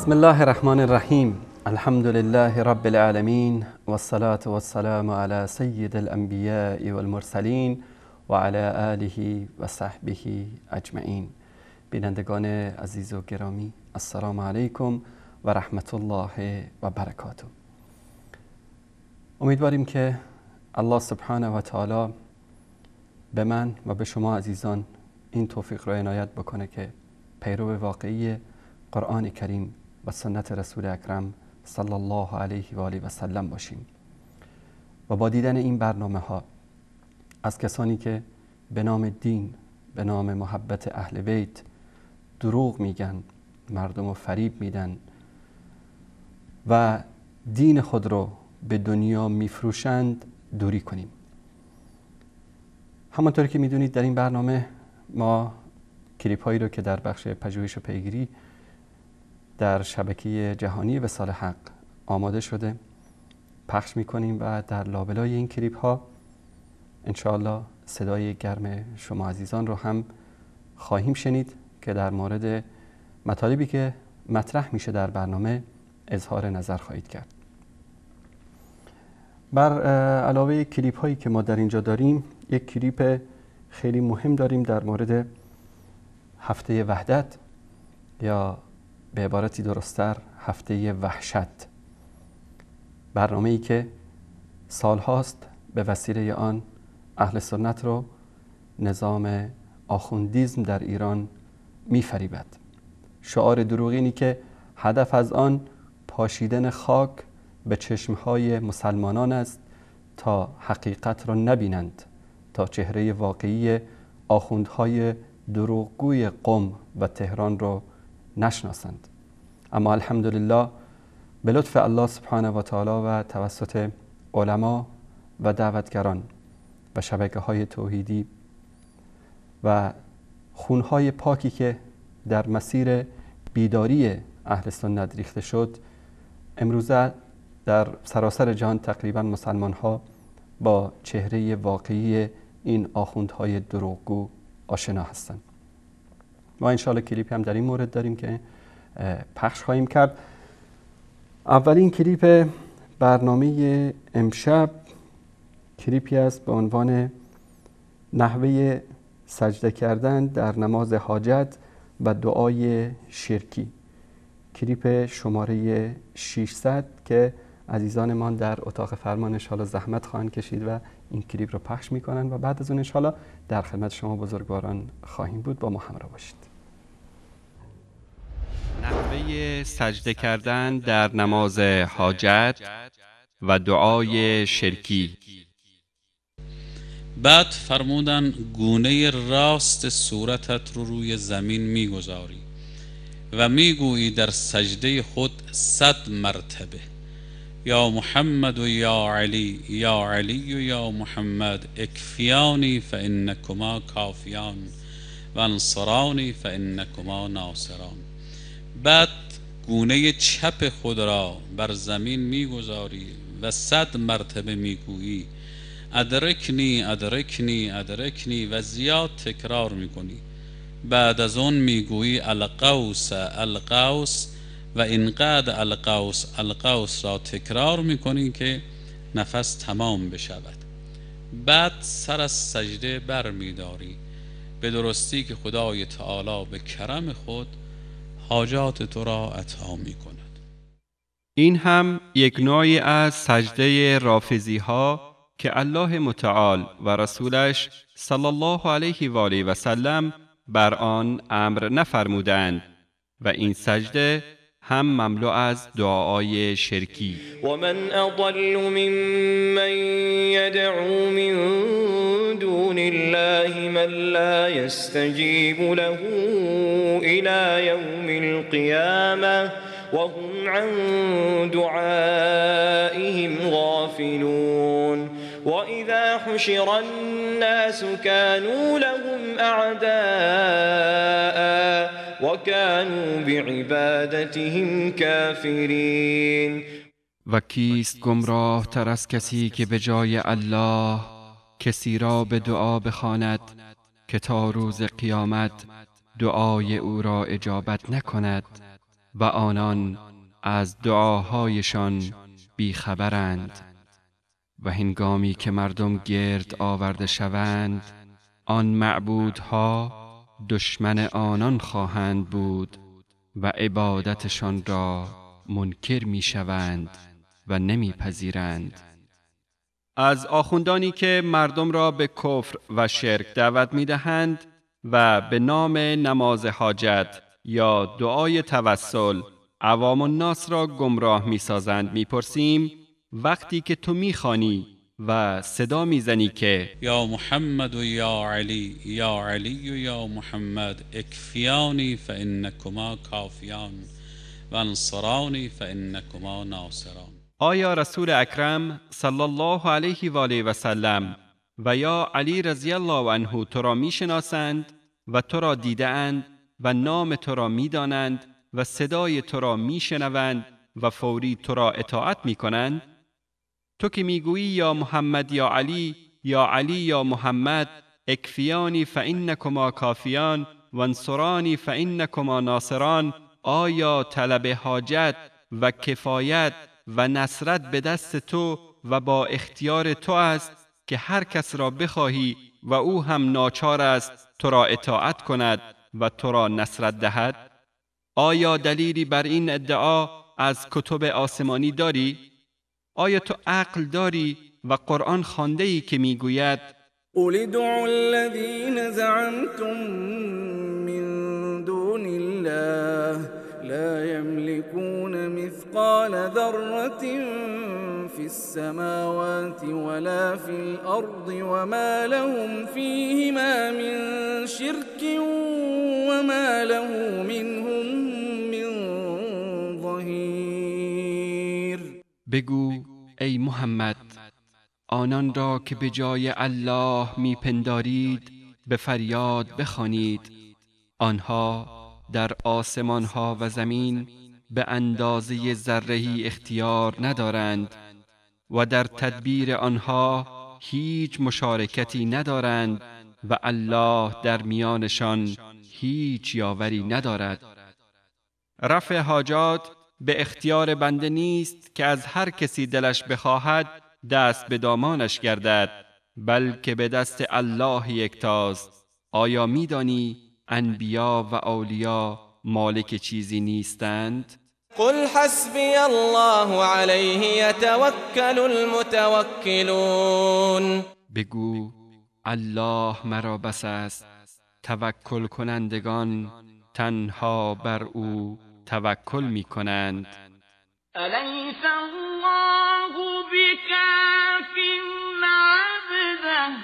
بسم الله الرحمن الرحیم. الحمد لله رب العالمین والصلاة والسلام على سید الانبیاء والمرسلین و علی آله و صحبه اجمعین. بینندگان عزیز و گرامی، السلام علیکم و رحمت الله و برکاته. امیدواریم که الله سبحانه و تعالی به من و به شما عزیزان این توفیق را عنایت بکنه که پیرو واقعی قرآن کریم و سنت رسول اکرم صلی الله علیه و آله و سلم باشیم و با دیدن این برنامه ها از کسانی که به نام دین، به نام محبت اهل بیت دروغ میگن، مردم رو فریب میدن و دین خود رو به دنیا میفروشند دوری کنیم. همانطور که میدونید در این برنامه ما کلیپ هایی رو که در بخش پژوهش و پیگیری در شبکه جهانی وصال حق آماده شده پخش میکنیم و در لابلای این کلیپ ها انشاءالله صدای گرم شما عزیزان رو هم خواهیم شنید که در مورد مطالبی که مطرح میشه در برنامه اظهار نظر خواهید کرد. بر علاوه کلیپ هایی که ما در اینجا داریم، یک کلیپ خیلی مهم داریم در مورد هفته وحدت یا به عبارتی درست‌تر هفته وحشت، برنامه‌ای که سالهاست به وسیله آن اهل سنت رو نظام آخوندیزم در ایران می‌فریبد. شعار دروغینی که هدف از آن پاشیدن خاک به چشمهای مسلمانان است تا حقیقت را نبینند، تا چهره واقعی آخوندهای دروغگوی قم و تهران را نشناسند. اما الحمدلله به لطف الله سبحانه و تعالی و توسط علما و دعوتگران و شبکه‌های توحیدی و خونهای پاکی که در مسیر بیداری اهل سنت ریخته شد، امروزه در سراسر جهان تقریبا مسلمان ها با چهره واقعی این آخوندهای دروغگو آشنا هستند. ما انشاءالله کلیپی هم در این مورد داریم که پخش خواهیم کرد. اولین کلیپ برنامه امشب کلیپی است به عنوان نحوه سجده کردن در نماز حاجت و دعای شرکی، کلیپ شماره 600 که عزیزانمان در اتاق فرمان انشاءالله زحمت خواهند کشید و این کلیپ رو پخش میکنن و بعد از اون انشاءالله در خدمت شما بزرگواران خواهیم بود. با ما همراه باشید. نحوه سجده کردن در نماز حاجت و دعای شرکی. بعد فرمودن گونه راست صورتت رو روی زمین میگذاری و میگویی در سجده خود 100 مرتبه یا محمد و یا علی، یا علی و یا محمد، اکفیانی فانکما کافیان و انصرانی فانکما ناصران. بعد گونه چپ خود را بر زمین میگذاری و 100 مرتبه میگویی ادرکنی ادرکنی ادرکنی و زیاد تکرار میکنی. بعد از اون میگویی القوس القوس و اینقدر القوس القوس را تکرار میکنی که نفس تمام بشود. بعد سر از سجده بر میداری به درستی که خدای تعالی به کرم خود حاجات تو را عطا میکند. این هم یک نوعی از سجده رافضی ها که الله متعال و رسولش صلی الله علیه و آله و سلم بر آن امر نفرمودند و این سجده هم مملو از دعای شرکی. و من اضل ممن یدعو من دون الله من لا یستجیب له الى یوم القیامه وهم عن دعائهم غافلون. وإذا حشر الناس كانوا لهم أعداء وكانوا بعبادتهم كافرين. و کیست گمراه تر از کسی که به جای الله کسی را به دعا بخواند که تا روز قیامت دعای او را اجابت نکند و آنان از دعاهایشان بیخبرند. و هنگامی که مردم گرد آورده شوند، آن معبودها دشمن آنان خواهند بود و عبادتشان را منکر می شوند و نمی پذیرند. از آخوندانی که مردم را به کفر و شرک دعوت می دهند و به نام نماز حاجت یا دعای توسل عوام الناس را گمراه می سازند می پرسیم وقتی که تو می خوانی و صدا می زنی که یا محمد و یا علی، یا علی و یا محمد، اکفیانی فانکما کافیان و انصرانی فانکما ناصران، آیا رسول اکرم صلی الله علیه و آله و سلم و یا علی رضی الله عنه تو را می شناسند و تو را دیده اند و نام تو را می دانند و صدای تو را می شنوند و فوری تو را اطاعت می کنند؟ تو که می گویی یا محمد یا علی یا محمد، اکفیانی فانکما کافیان و انصرانی فانکما ناصران، آیا طلب حاجت و کفایت و نصرت به دست تو و با اختیار تو است که هر کس را بخواهی و او هم ناچار است تو را اطاعت کند و تو را نصرت دهد؟ آیا دلیلی بر این ادعا از کتب آسمانی داری؟ آیا تو عقل داری و قرآن خوانده‌ای که میگوید قل ادعوا الذين زعمتم من دون الله لا يملكون مثقال ذرة في السماوات ولا في الأرض وما لهم فيهما من شرك وما له منهم من ظهير. بگو ای محمد، آنان را که به جای الله میپندارید به فریاد بخوانید. آنها در آسمان ها و زمین به اندازه ذره‌ای اختیار ندارند و در تدبیر آنها هیچ مشارکتی ندارند و الله در میانشان هیچ یاوری ندارد. رفع حاجات به اختیار بنده نیست که از هر کسی دلش بخواهد دست به دامانش گردد، بلکه به دست الله یکتاست. آیا میدانی انبیا و اولیا مالک چیزی نیستند؟ قل حسبی الله علیه یتوکل المتوکلون. بگو الله مرا بس است، توکل کنندگان تنها بر او توکل می کنند. الیس الله بکاف عبده.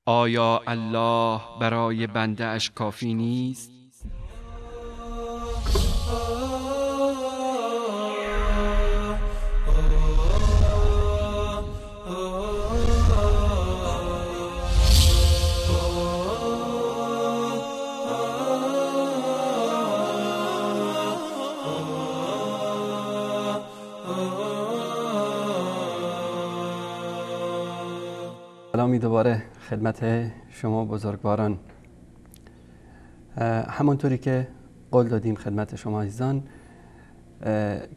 آیا الله برای بنده اش کافی نیست؟ سلامی دوباره خدمت شما بزرگواران. همانطوری که قول دادیم خدمت شما عزیزان،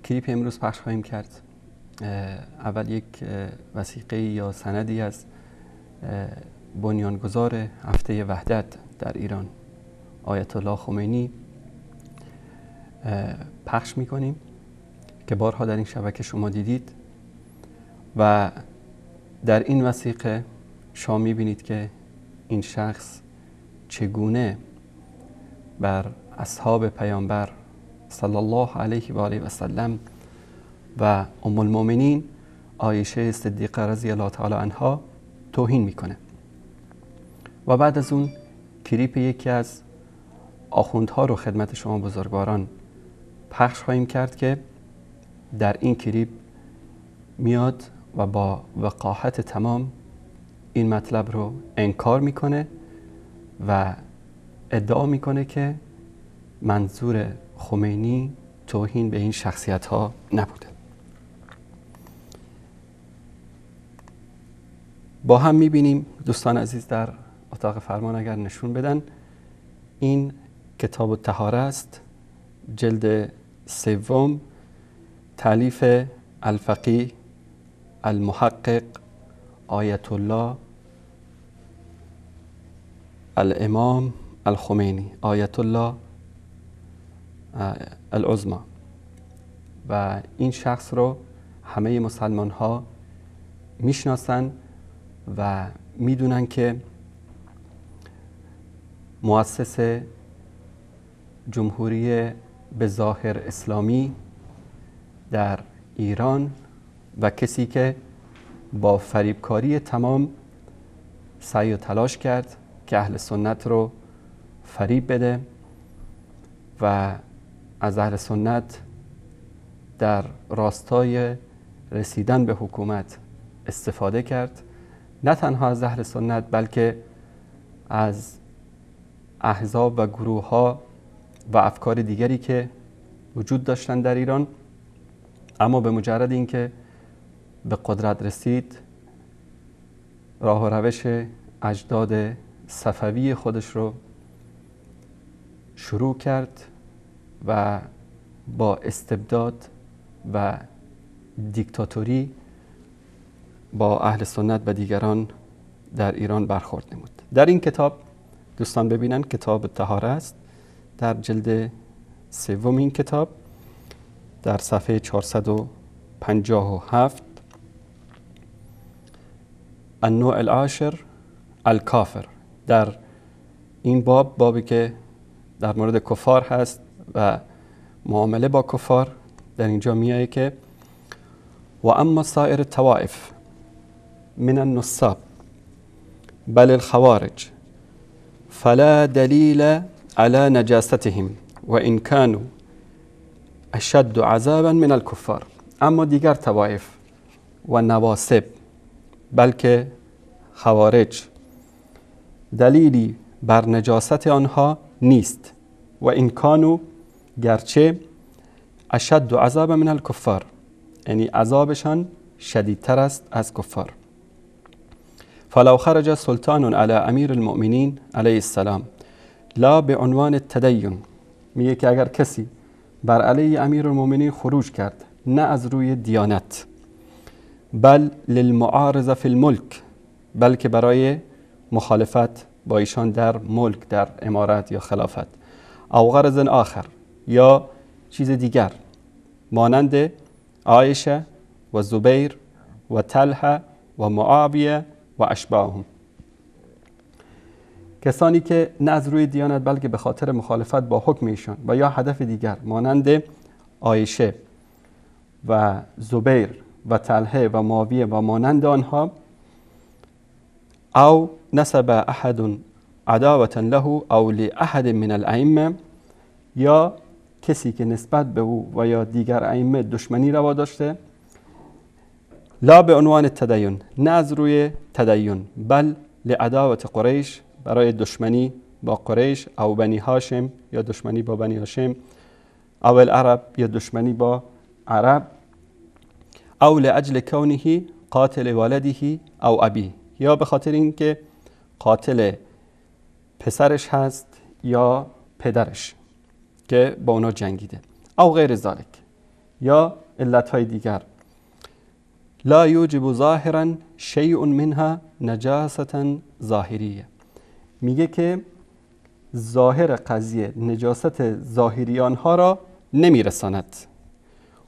کلیپ امروز پخش خواهیم کرد. اول یک وثیقه یا سندی از بنیانگذار هفته وحدت در ایران، آیت الله خمینی، پخش میکنیم که بارها در این شبکه شما دیدید و در این وثیقه شما میبینید که این شخص چگونه بر اصحاب پیامبر صلی الله علیه و آله و سلم و ام المؤمنین عایشه صدیقه رضی الله تعالی عنها توهین میکنه. و بعد از اون کلیپ یکی از آخوندها رو خدمت شما بزرگواران پخش خواهیم کرد که در این کلیپ میاد و با وقاحت تمام این مطلب رو انکار میکنه و ادعا میکنه که منظور خمینی توهین به این شخصیت ها نبوده. با هم میبینیم دوستان عزیز در اتاق فرمان اگر نشون بدن، این کتاب الطهاره است، جلد سوم تالیف الفقیه المحقق آیت الله الامام الخمینی، آیت الله العظمی. و این شخص رو همه مسلمان ها میشناسن و میدونن که مؤسس جمهوری به ظاهر اسلامی در ایران و کسی که با فریبکاری تمام سعی و تلاش کرد که اهل سنت رو فریب بده و از اهل سنت در راستای رسیدن به حکومت استفاده کرد. نه تنها از اهل سنت بلکه از احزاب و گروه ها و افکار دیگری که وجود داشتن در ایران، اما به مجرد اینکه به قدرت رسید راه و روش اجداد صفوی خودش رو شروع کرد و با استبداد و دیکتاتوری با اهل سنت و دیگران در ایران برخورد نمود. در این کتاب دوستان ببینن، کتاب طهاره است، در جلد سوم این کتاب در صفحه 457 النوع العاشر الکافر، در این بابی که در مورد کفار هست و معامله با کفار، در اینجا میایه که و اما سایر الطوائف من النصاب بل الخوارج فلا دلیل على نجاستهم و ان كانوا اشد عذابا من الكفار. اما دیگر طوائف و نواصب بلکه خوارج دلیلی بر نجاست آنها نیست و ان كانوا، گرچه اشد عذابا من الكفار، یعنی عذابشان شدیدتر است از کفار. فلو خرج سلطان على امیر المؤمنین علیه السلام لا به عنوان التدین، میگه که اگر کسی بر علیه امیر المؤمنین خروج کرد نه از روی دیانت، بل للمعارضه فی الملک، بلکه برای مخالفت با ایشان در ملک، در امارت یا خلافت، او غرض آخر، یا چیز دیگر، مانند عایشه و زبیر و طلحه و معاویه و اشباههم، کسانی که نه از روی دیانت بلکه به خاطر مخالفت با حکم ایشان و یا هدف دیگر، مانند عایشه و زبیر و طلحه و معاویه و مانند آنها، او نسب احد عداوة له او لاحد من الائمه، یا کسی که نسبت به او و یا دیگر ائمه دشمنی روا داشته، لا به عنوان تدین، نه از روی تدین، بل لعداوت قریش، برای دشمنی با قریش، او بنی هاشم، یا دشمنی با بنی هاشم، او العرب، یا دشمنی با عرب، او لاجل کونه قاتل والده او ابی، یا به خاطر اینکه قاتل پسرش هست یا پدرش که با اونا جنگیده، او غیر ذلك، یا علتهای دیگر. لا یوجب ظاهرا شیء منها نجاسة ظاهریه، میگه که ظاهر قضیه نجاست ظاهری آنها را نمیرساند.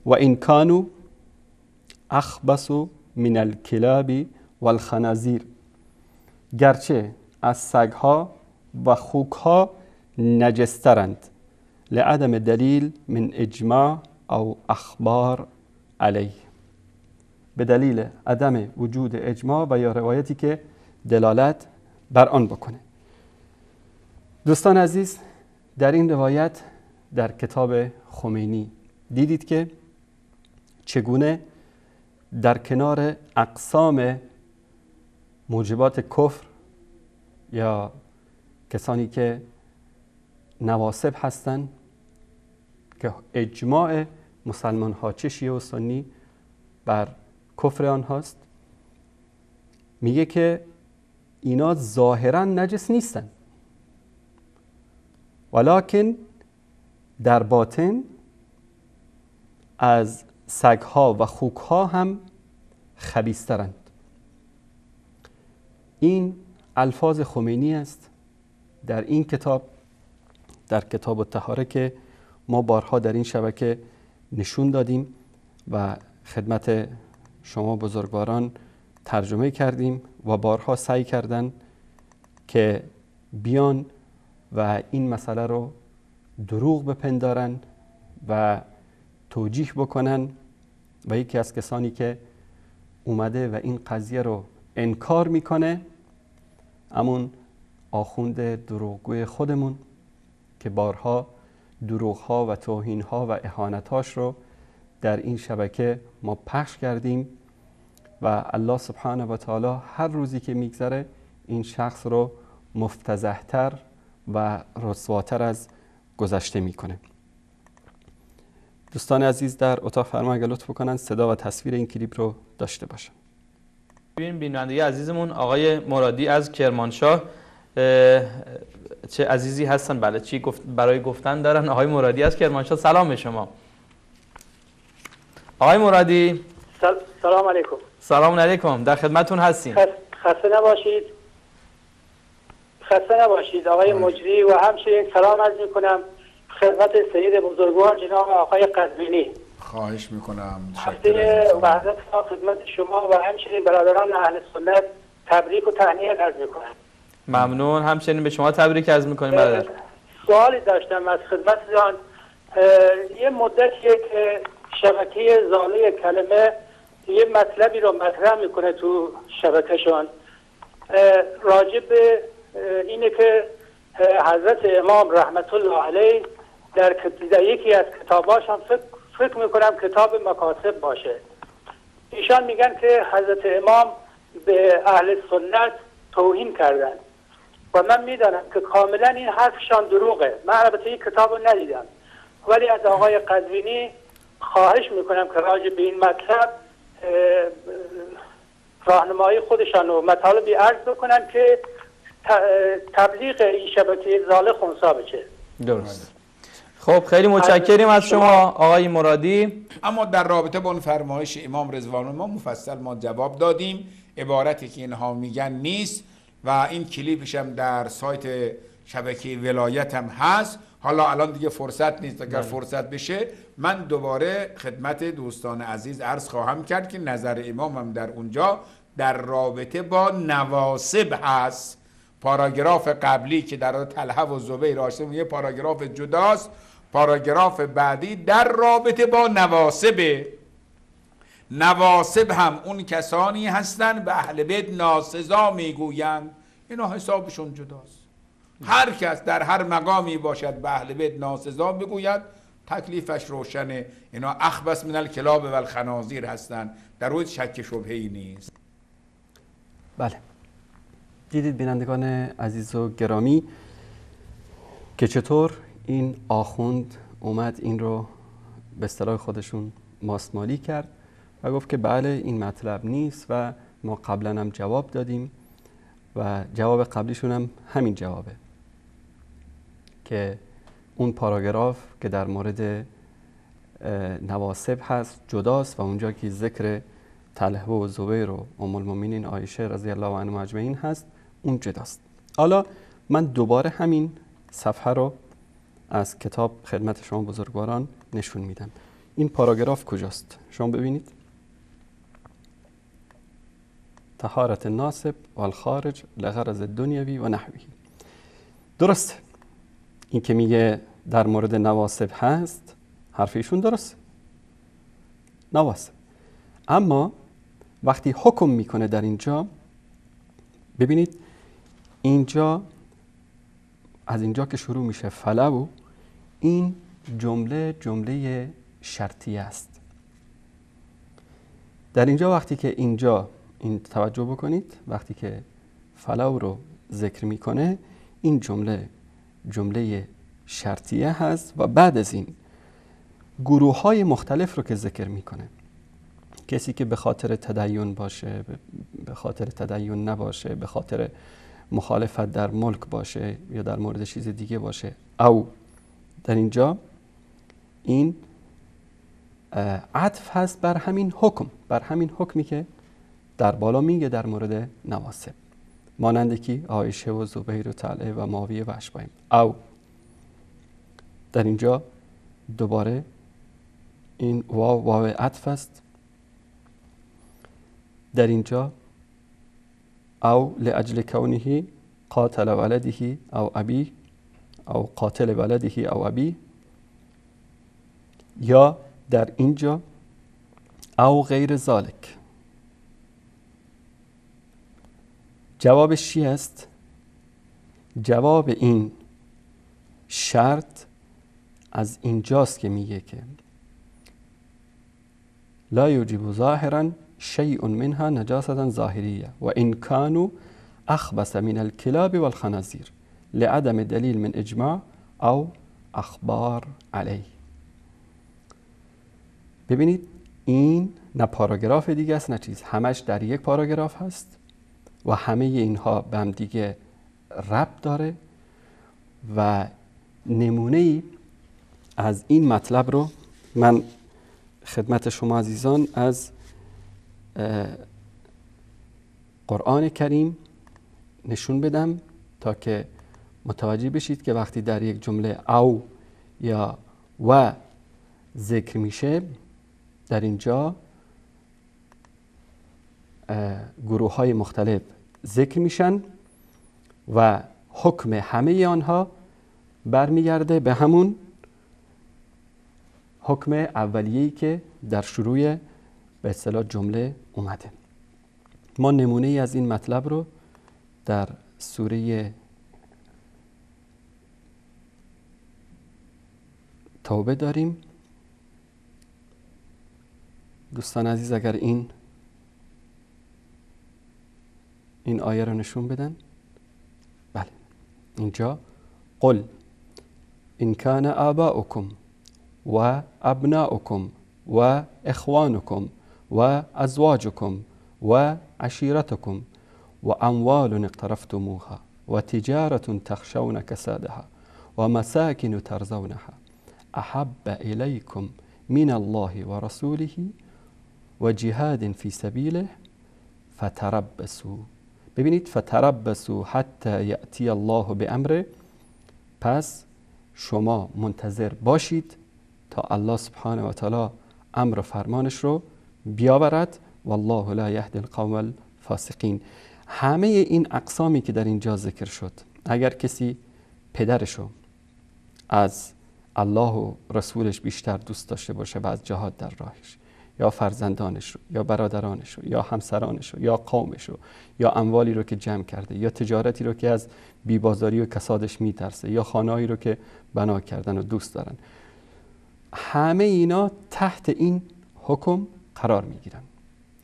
و این کانوا اخبث من الکلاب والخنازیر، گرچه از سگها و خوکها نجسترند، لعدم دلیل من اجماع او اخبار علیه، به دلیل عدم وجود اجماع و یا روایتی که دلالت بر آن بکنه. دوستان عزیز، در این روایت در کتاب خمینی دیدید که چگونه در کنار اقسام موجبات کفر یا کسانی که نواصب هستند که اجماع مسلمان ها چه شیعه و سنی بر کفر آنهاست، میگه که اینا ظاهرا نجس نیستن، ولکن در باطن از سگها و خوکها هم خبیث‌ترند. این الفاظ خمینی است در این کتاب، در کتاب الطهاره، که ما بارها در این شبکه نشون دادیم و خدمت شما بزرگواران ترجمه کردیم و بارها سعی کردن که بیان و این مسئله رو دروغ بپندارن و توجیه بکنن و یکی از کسانی که اومده و این قضیه رو انکار میکنه همون آخوند دروغگوی خودمون که بارها دروغها و توهینها و اهانتاش رو در این شبکه ما پخش کردیم و الله سبحانه و تعالی هر روزی که میگذره این شخص رو مفتضح‌تر و رسواتر از گذشته میکنه. دوستان عزیز در اتاق فرمان اگر لطف کنن صدا و تصویر این کلیپ رو داشته باشن. بیننده عزیزمون آقای مرادی از کرمانشاه چه عزیزی هستن، بله چی برای گفتن دارن. آقای مرادی از کرمانشاه، سلام به شما. آقای مرادی سلام علیکم. سلام علیکم، در خدمتون هستیم. خسته نباشید. خسته نباشید آقای مجری و همچنین سلام عرض میکنم خدمت سید بزرگوار جناب آقای قزوینی. خواهش میکنم. هفته وحدت خدمت شما و همچنین برادران اهل سنت تبریک و تهنیت عرض میکنم. ممنون، همچنین به شما تبریک عرض میکنیم برادر. سوالی داشتم از خدمتتان. یه مدتیه که شبکه زاله کلمه یه مطلبی رو مطرح میکنه تو شبکهشان راجع به اینه که حضرت امام رحمت الله علیه در یکی از کتاباشان فکر میکنم کتاب مکاسب باشه، ایشان میگن که حضرت امام به اهل سنت توهین کردن و من میدانم که کاملا این حرفشان دروغه. من البته این کتاب رو ندیدم ولی از آقای قزوینی خواهش میکنم که راجع به این مطلب راهنمایی خودشان و مطالبی عرض بکنن که تبلیغ این شبکه زاله خنثی بشه. درست. خب خیلی متشکریم از شما آقای مرادی. اما در رابطه با اون فرمایش امام رضوان ما مفصل ما جواب دادیم. عبارتی که اینها میگن نیست و این کلیپش هم در سایت شبکه ولایت هم هست. حالا الان دیگه فرصت نیست، اگر فرصت بشه من دوباره خدمت دوستان عزیز عرض خواهم کرد که نظر امام هم در اونجا در رابطه با نواسب هست. پاراگراف قبلی که در طلحه و زبیر آشتیم یه پاراگراف جداست، پاراگراف بعدی در رابطه با نواسب. نواسب هم اون کسانی هستند به اهل بیت ناسزا میگویند، اینا حسابشون جداست. هر کس در هر مقامی باشد به اهل بیت ناسزا بگوید تکلیفش روشنه. اینا اخبث من الکلاب و الخنازیر هستند، در روی شک شبهه‌ای نیست. بله، دیدید بینندگان عزیز و گرامی که چطور این آخوند اومد این رو به اصطلاح خودشون ماستمالی کرد و گفت که بله این مطلب نیست و ما قبلا هم جواب دادیم و جواب قبلیشون هم همین جوابه که اون پاراگراف که در مورد نواسب هست جداست و اونجا که ذکر طلحه و زبیر و ام المؤمنین عایشه رضی الله عنها اجمعین هست اون جداست. حالا من دوباره همین صفحه رو از کتاب خدمت شما بزرگواران نشون میدم. این پاراگراف کجاست؟ شما ببینید. طهارت الناسب والخارج لغرض دنیوی و نحوی. درسته این که میگه در مورد نواسب هست حرفیشون درست، نواسب. اما وقتی حکم میکنه در اینجا ببینید اینجا از اینجا که شروع میشه فلو، این جمله شرطیه است. در اینجا وقتی که اینجا این توجه بکنید وقتی که فلو رو ذکر میکنه این جمله شرطیه هست و بعد از این گروه های مختلف رو که ذکر میکنه. کسی که به خاطر تدین باشه، به خاطر تدین نباشه، به خاطر مخالفت در ملک باشه یا در مورد چیز دیگه باشه، او در اینجا این عطف هست بر همین حکم، بر همین حکمی که در بالا میگه در مورد نواسب، مانند کی؟ عایشه و زبیر و طلحه و معاویه و اشباهیم. او در اینجا دوباره این واو عطف است. در اینجا او لاجل کونه قاتل ولده او ابی او قاتل ولده او ابی، یا در اینجا او غیر ذالک. جوابش چی است؟ جواب این شرط از اینجاست که میگه که لا یوجب ظاهرا شیء منها نجاسة ظاهریه و ان كانوا اخبث من الكلاب والخنازیر لعدم دلیل من اجماع او اخبار علیه. ببینید این نه پاراگراف دیگه است نه چیز، همش در یک پاراگراف هست و همه اینها به هم دیگه ربط داره و نمونه‌ای از این مطلب رو من خدمت شما عزیزان از قرآن کریم نشون بدم تا که متوجه بشید که وقتی در یک جمله او یا و ذکر میشه، در اینجا گروه های مختلف ذکر میشن و حکم همه آنها برمیگرده به همون حکم اولیه‌ای که در شروع به اصطلاح جمله اومده. ما نمونه ای از این مطلب رو در سوره توبه داریم. دوستان عزیز اگر این آیه رو نشون بدن. بله اینجا قل ان کان آباؤکم و ابناؤکم و اخوانکم و ازواجکم و عشیرتکم و اموال اقترفتموها و تجارة تخشون کسادها و مساکن ترضونها احب الیکم من الله و رسوله و جهاد فی سبیله فتربصوا. ببینید فتربصوا حتی یأتی الله بامره، پس شما منتظر باشید تا الله سبحانه و تعالی امر و فرمانش رو بیاورد. والله لا یهدی القوم الفاسقین. همه این اقسامی که در اینجا ذکر شد، اگر کسی پدرشو از الله و رسولش بیشتر دوست داشته باشه و از جهاد در راهش، یا فرزندانش رو یا برادرانش رو یا همسرانش رو یا قومش رو یا اموالی رو که جمع کرده یا تجارتی رو که از بیبازاری و کسادش میترسه یا خانه‌ای رو که بنا کردن و دوست دارن، همه اینا تحت این حکم قرار میگیرن.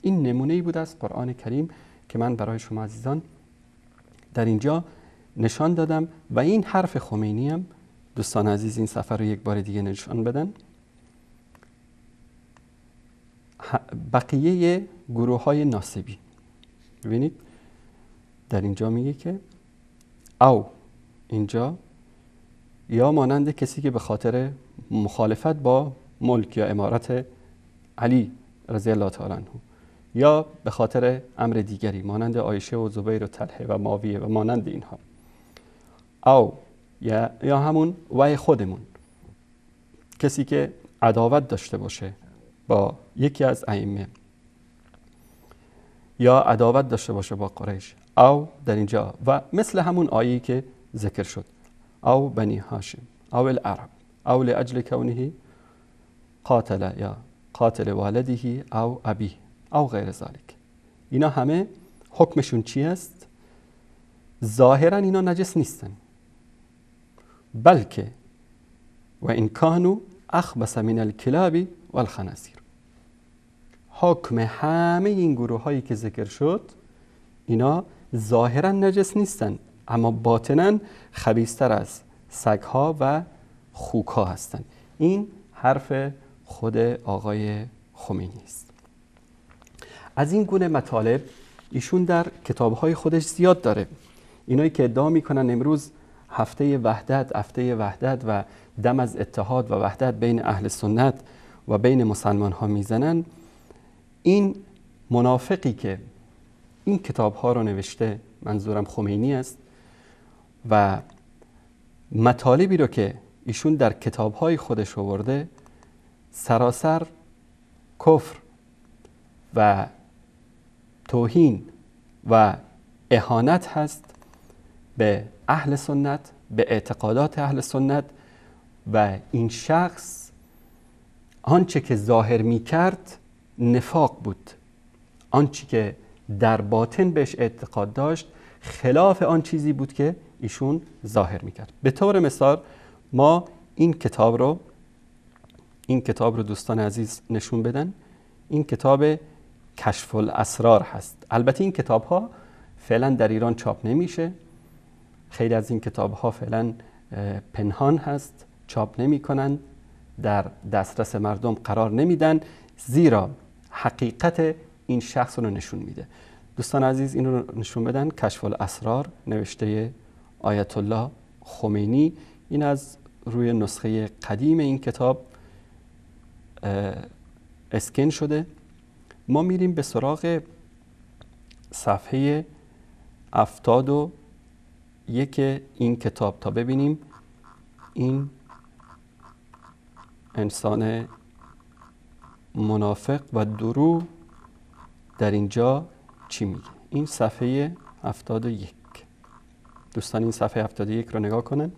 این نمونه‌ای بود از قرآن کریم که من برای شما عزیزان در اینجا نشان دادم و این حرف خمینی هم دوستان عزیز این سفر رو یک بار دیگه نشان بدن. بقیه گروه های ناسبی، ببینید در اینجا میگه که او اینجا یا مانند کسی که به خاطر مخالفت با ملک یا امارت علی رضی الله تعالی عنه یا به خاطر امر دیگری مانند عایشه و زبیر و طلحه و معاویه و مانند اینها، او یا همون وای خودمون، کسی که عداوت داشته باشه با یکی از ائمه یا عداوت داشته باشه با قریش، او در اینجا و مثل همون آیه‌ای که ذکر شد، او بنی هاشم او العرب او لاجل کونه قاتل یا قاتل والده او ابیه او غیر ذلك. اینا همه حکمشون چی است؟ ظاهرا اینا نجس نیستن، بلکه و ان کانوا اخبث من الكلاب والخنازیر. حکم همه این گروه هایی که ذکر شد اینا ظاهرا نجس نیستن اما باطنا خبیث‌تر از سگ‌ها و خوک‌ها هستند. این حرف خود آقای خمینی است. از این گونه مطالب ایشون در کتاب‌های خودش زیاد داره. اینایی که ادعا میکنن امروز هفته وحدت و دم از اتحاد و وحدت بین اهل سنت و بین مسلمان ها میزنن، این منافقی که این کتاب ها رو نوشته، منظورم خمینی است، و مطالبی رو که ایشون در کتاب های خودش آورده سراسر کفر و توهین و اهانت هست به اهل سنت، به اعتقادات اهل سنت، و این شخص آنچه که ظاهر می کرد نفاق بود، آنچه که در باطن بهش اعتقاد داشت خلاف آن چیزی بود که ایشون ظاهر می کرد. به طور مثال ما این کتاب رو دوستان عزیز نشون بدن. این کتاب کشف الاسرار هست. البته این کتاب ها فعلا در ایران چاپ نمیشه، خیلی از این کتاب ها فعلا پنهان هست، چاپ نمی کنن، در دسترس مردم قرار نمیدن، زیرا حقیقت این شخص رو نشون میده. دوستان عزیز این رو نشون بدن. کشف الاسرار نوشته آیت الله خمینی. این از روی نسخه قدیم این کتاب اسکن شده. ما میریم به سراغ صفحه 71 این کتاب تا ببینیم این انسان منافق و دروغ در اینجا چی میگه. این صفحه 71. دوستان این صفحه 71 رو نگاه کنن.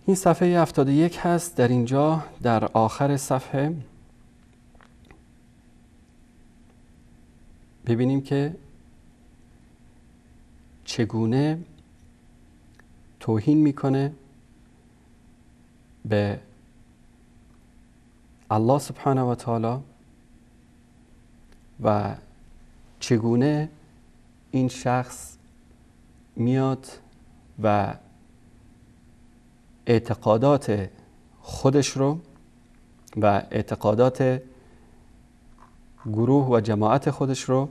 این صفحه 71 هست. در اینجا در آخر صفحه ببینیم که چگونه توهین میکنه به الله سبحانه و تعالی و چگونه این شخص میاد و اعتقادات خودش رو و اعتقادات گروه و جماعت خودش رو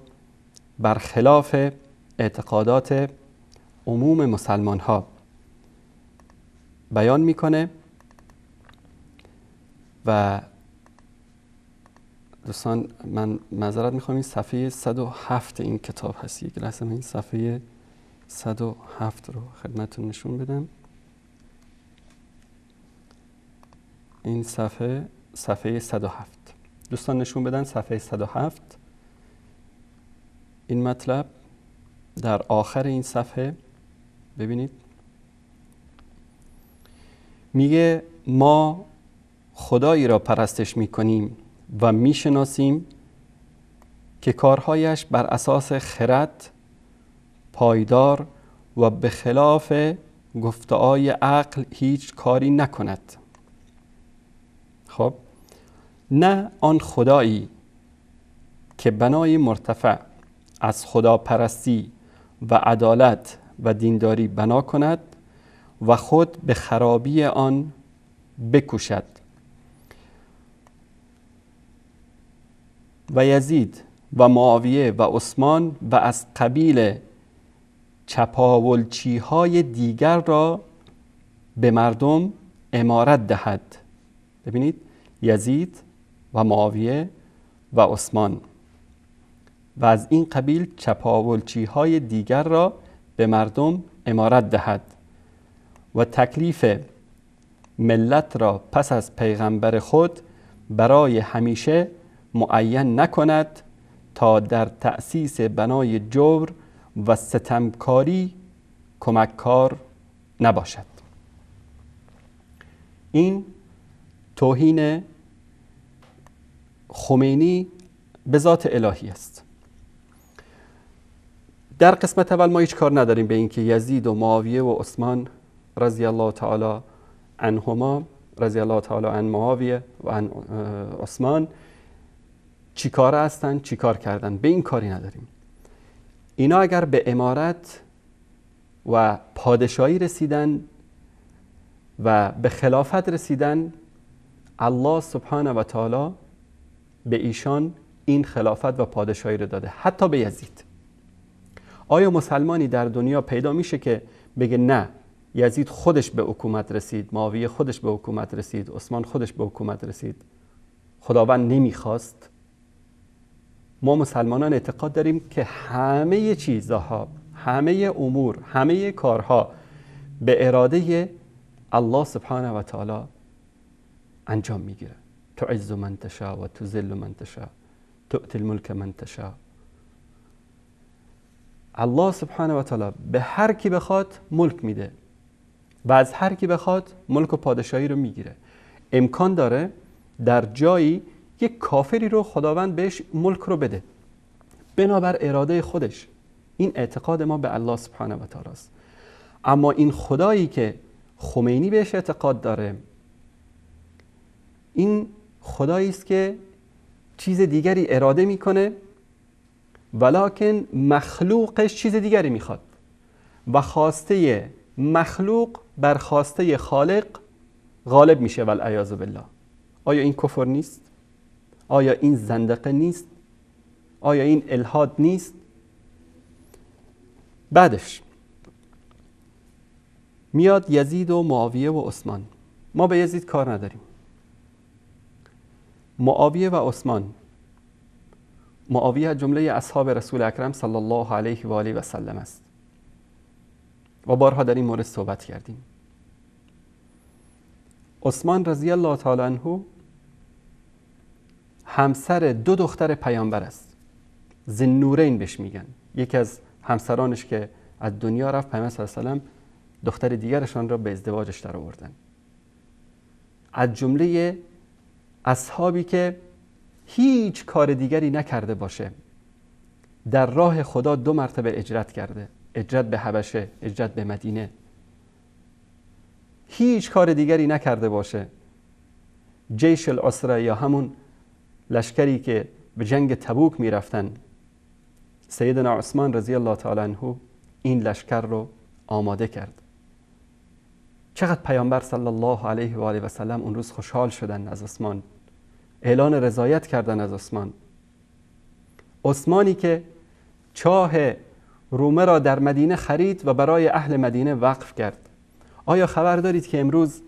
برخلاف اعتقادات عموم مسلمان ها بیان میکنه. و دوستان من معذرت میخوام، این صفحه 107 این کتاب هست. یک لحظه من این صفحه 107 رو خدمتتون نشون بدم. این صفحه 107. دوستان نشون بدن صفحه 107. این مطلب در آخر این صفحه ببینید میگه ما خدایی را پرستش میکنیم و میشناسیم که کارهایش بر اساس خرد پایدار و به خلاف گفته‌های عقل هیچ کاری نکند. خب نه آن خدایی که بنای مرتفع از خدا پرستی و عدالت و دینداری بنا کند و خود به خرابی آن بکوشد. و یزید و معاویه و عثمان و از قبیل چپاولچی‌های دیگر را به مردم امارت دهد. ببینید یزید و معاویه و عثمان و از این قبیل چپاولچی‌های دیگر را به مردم امارت دهد و تکلیف ملت را پس از پیغمبر خود برای همیشه معین نکند تا در تأسیس بنای جور و ستمکاری کمککار نباشد. این توهین خمینی به ذات الهی است. در قسمت اول ما هیچ کار نداریم به اینکه یزید و معاویه و عثمان رضی الله تعالی عنهما، رضی الله تعالی عن معاویه و عن عثمان چی کار هستن، چی کار کردن، به این کاری نداریم. اینا اگر به امارت و پادشاهی رسیدن و به خلافت رسیدن، الله سبحانه و تعالی به ایشان این خلافت و پادشاهی رو داده، حتی به یزید. آیا مسلمانی در دنیا پیدا میشه که بگه نه یزید خودش به حکومت رسید، معاویه خودش به حکومت رسید، عثمان خودش به حکومت رسید، خداوند نمیخواست. ما مسلمانان اعتقاد داریم که همه چیزها، همه امور، همه کارها به اراده الله سبحانه و تعالی انجام میگیره. تعز من تشاء و تذل من تشاء، تؤتی الملک من تشاء. الله سبحانه و تعالی به هر کی بخواد ملک میده و از هر کی بخواد ملک و پادشاهی رو میگیره. امکان داره در جایی یک کافری رو خداوند بهش ملک رو بده بنابر اراده خودش. این اعتقاد ما به الله سبحانه و تعالی است. اما این خدایی که خمینی بهش اعتقاد داره، این خدایی است که چیز دیگری اراده میکنه ولکن مخلوقش چیز دیگری میخواد و خواسته مخلوق بر خواسته خالق غالب میشه والعیاذ بالله. آیا این کفر نیست؟ آیا این زندقه نیست؟ آیا این الحاد نیست؟ بعدش میاد یزید و معاویه و عثمان. ما به یزید کار نداریم. معاویه و عثمان، معاویه جمله اصحاب رسول اکرم صلی الله علیه و آله و سلم است و بارها در این مورد صحبت کردیم. عثمان رضی الله تعالی عنه همسر دو دختر پیامبر است. ذوالنورین بهش میگن. یکی از همسرانش که از دنیا رفت، پیامبر صلی الله علیه و سلم دختر دیگرشان را به ازدواجش در آوردن. از جمله اصحابی که هیچ کار دیگری نکرده باشه، در راه خدا 2 مرتبه اجرت کرده، اجرت به حبشه، اجرت به مدینه. هیچ کار دیگری نکرده باشه، جیش العسره یا همون لشکری که به جنگ تبوک می رفتن، سیدنا عثمان رضی الله تعالی عنه این لشکر رو آماده کرد. چقدر پیامبر صلی الله علیه و آله و سلم اون روز خوشحال شدن از عثمان، اعلان رضایت کردن از عثمان. عثمانی که چاه رومه را در مدینه خرید و برای اهل مدینه وقف کرد. آیا خبر دارید که امروز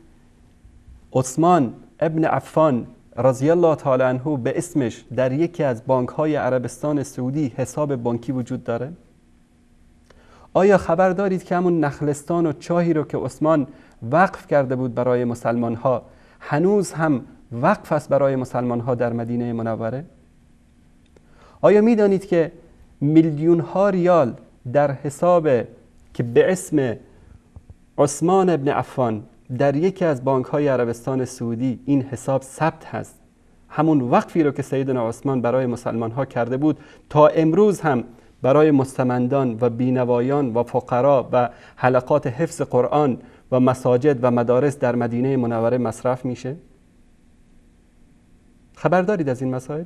عثمان ابن عفان رضی الله تعالی عنه به اسمش در یکی از بانک‌های عربستان سعودی حساب بانکی وجود داره؟ آیا خبر دارید که همون نخلستان و چاهی رو که عثمان وقف کرده بود برای مسلمان‌ها هنوز هم وقف است برای مسلمان‌ها در مدینه منوره؟ آیا می‌دانید که میلیون‌ها ریال در حساب که به اسم عثمان ابن عفان در یکی از بانک‌های عربستان سعودی این حساب ثبت هست؟ همون وقفی رو که سیدنا عثمان برای مسلمان‌ها کرده بود تا امروز هم برای مستمندان و بینوایان و فقرا و حلقات حفظ قرآن و مساجد و مدارس در مدینه منوره مصرف میشه؟ خبر دارید از این مسائل؟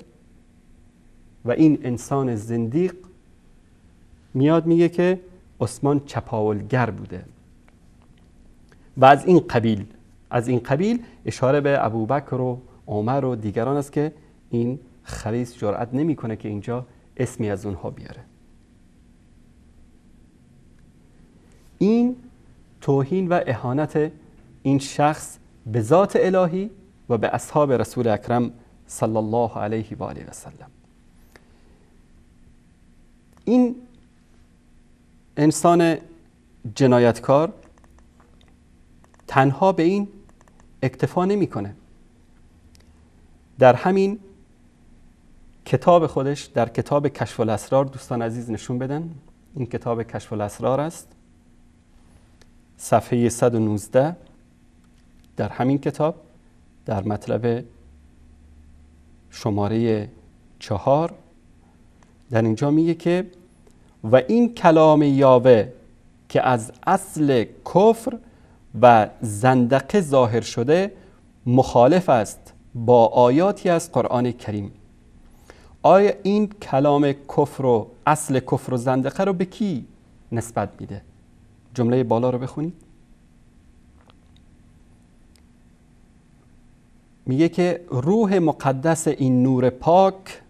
و این انسان زندیق میاد میگه که عثمان چپاولگر بوده. و از این قبیل اشاره به ابوبکر و عمر و دیگران است که این خبیث جرأت نمیکنه که اینجا اسمی از اونها بیاره. این توهین و اهانت این شخص به ذات الهی و به اصحاب رسول اکرم صلی الله علیه و آله و سلم. این انسان جنایتکار تنها به این اکتفا نمیکنه. در همین کتاب خودش، در کتاب کشف الاسرار، دوستان عزیز نشون بدن، این کتاب کشف الاسرار است، صفحه 119. در همین کتاب در مطلب شماره 4 در اینجا میگه که و این کلام یاوه که از اصل کفر و زندقه ظاهر شده مخالف است با آیاتی از قرآن کریم. آیا این کلام کفر و اصل کفر و زندقه رو به کی نسبت میده؟ جمله بالا رو بخونید. میگه که روح مقدس این نور پاک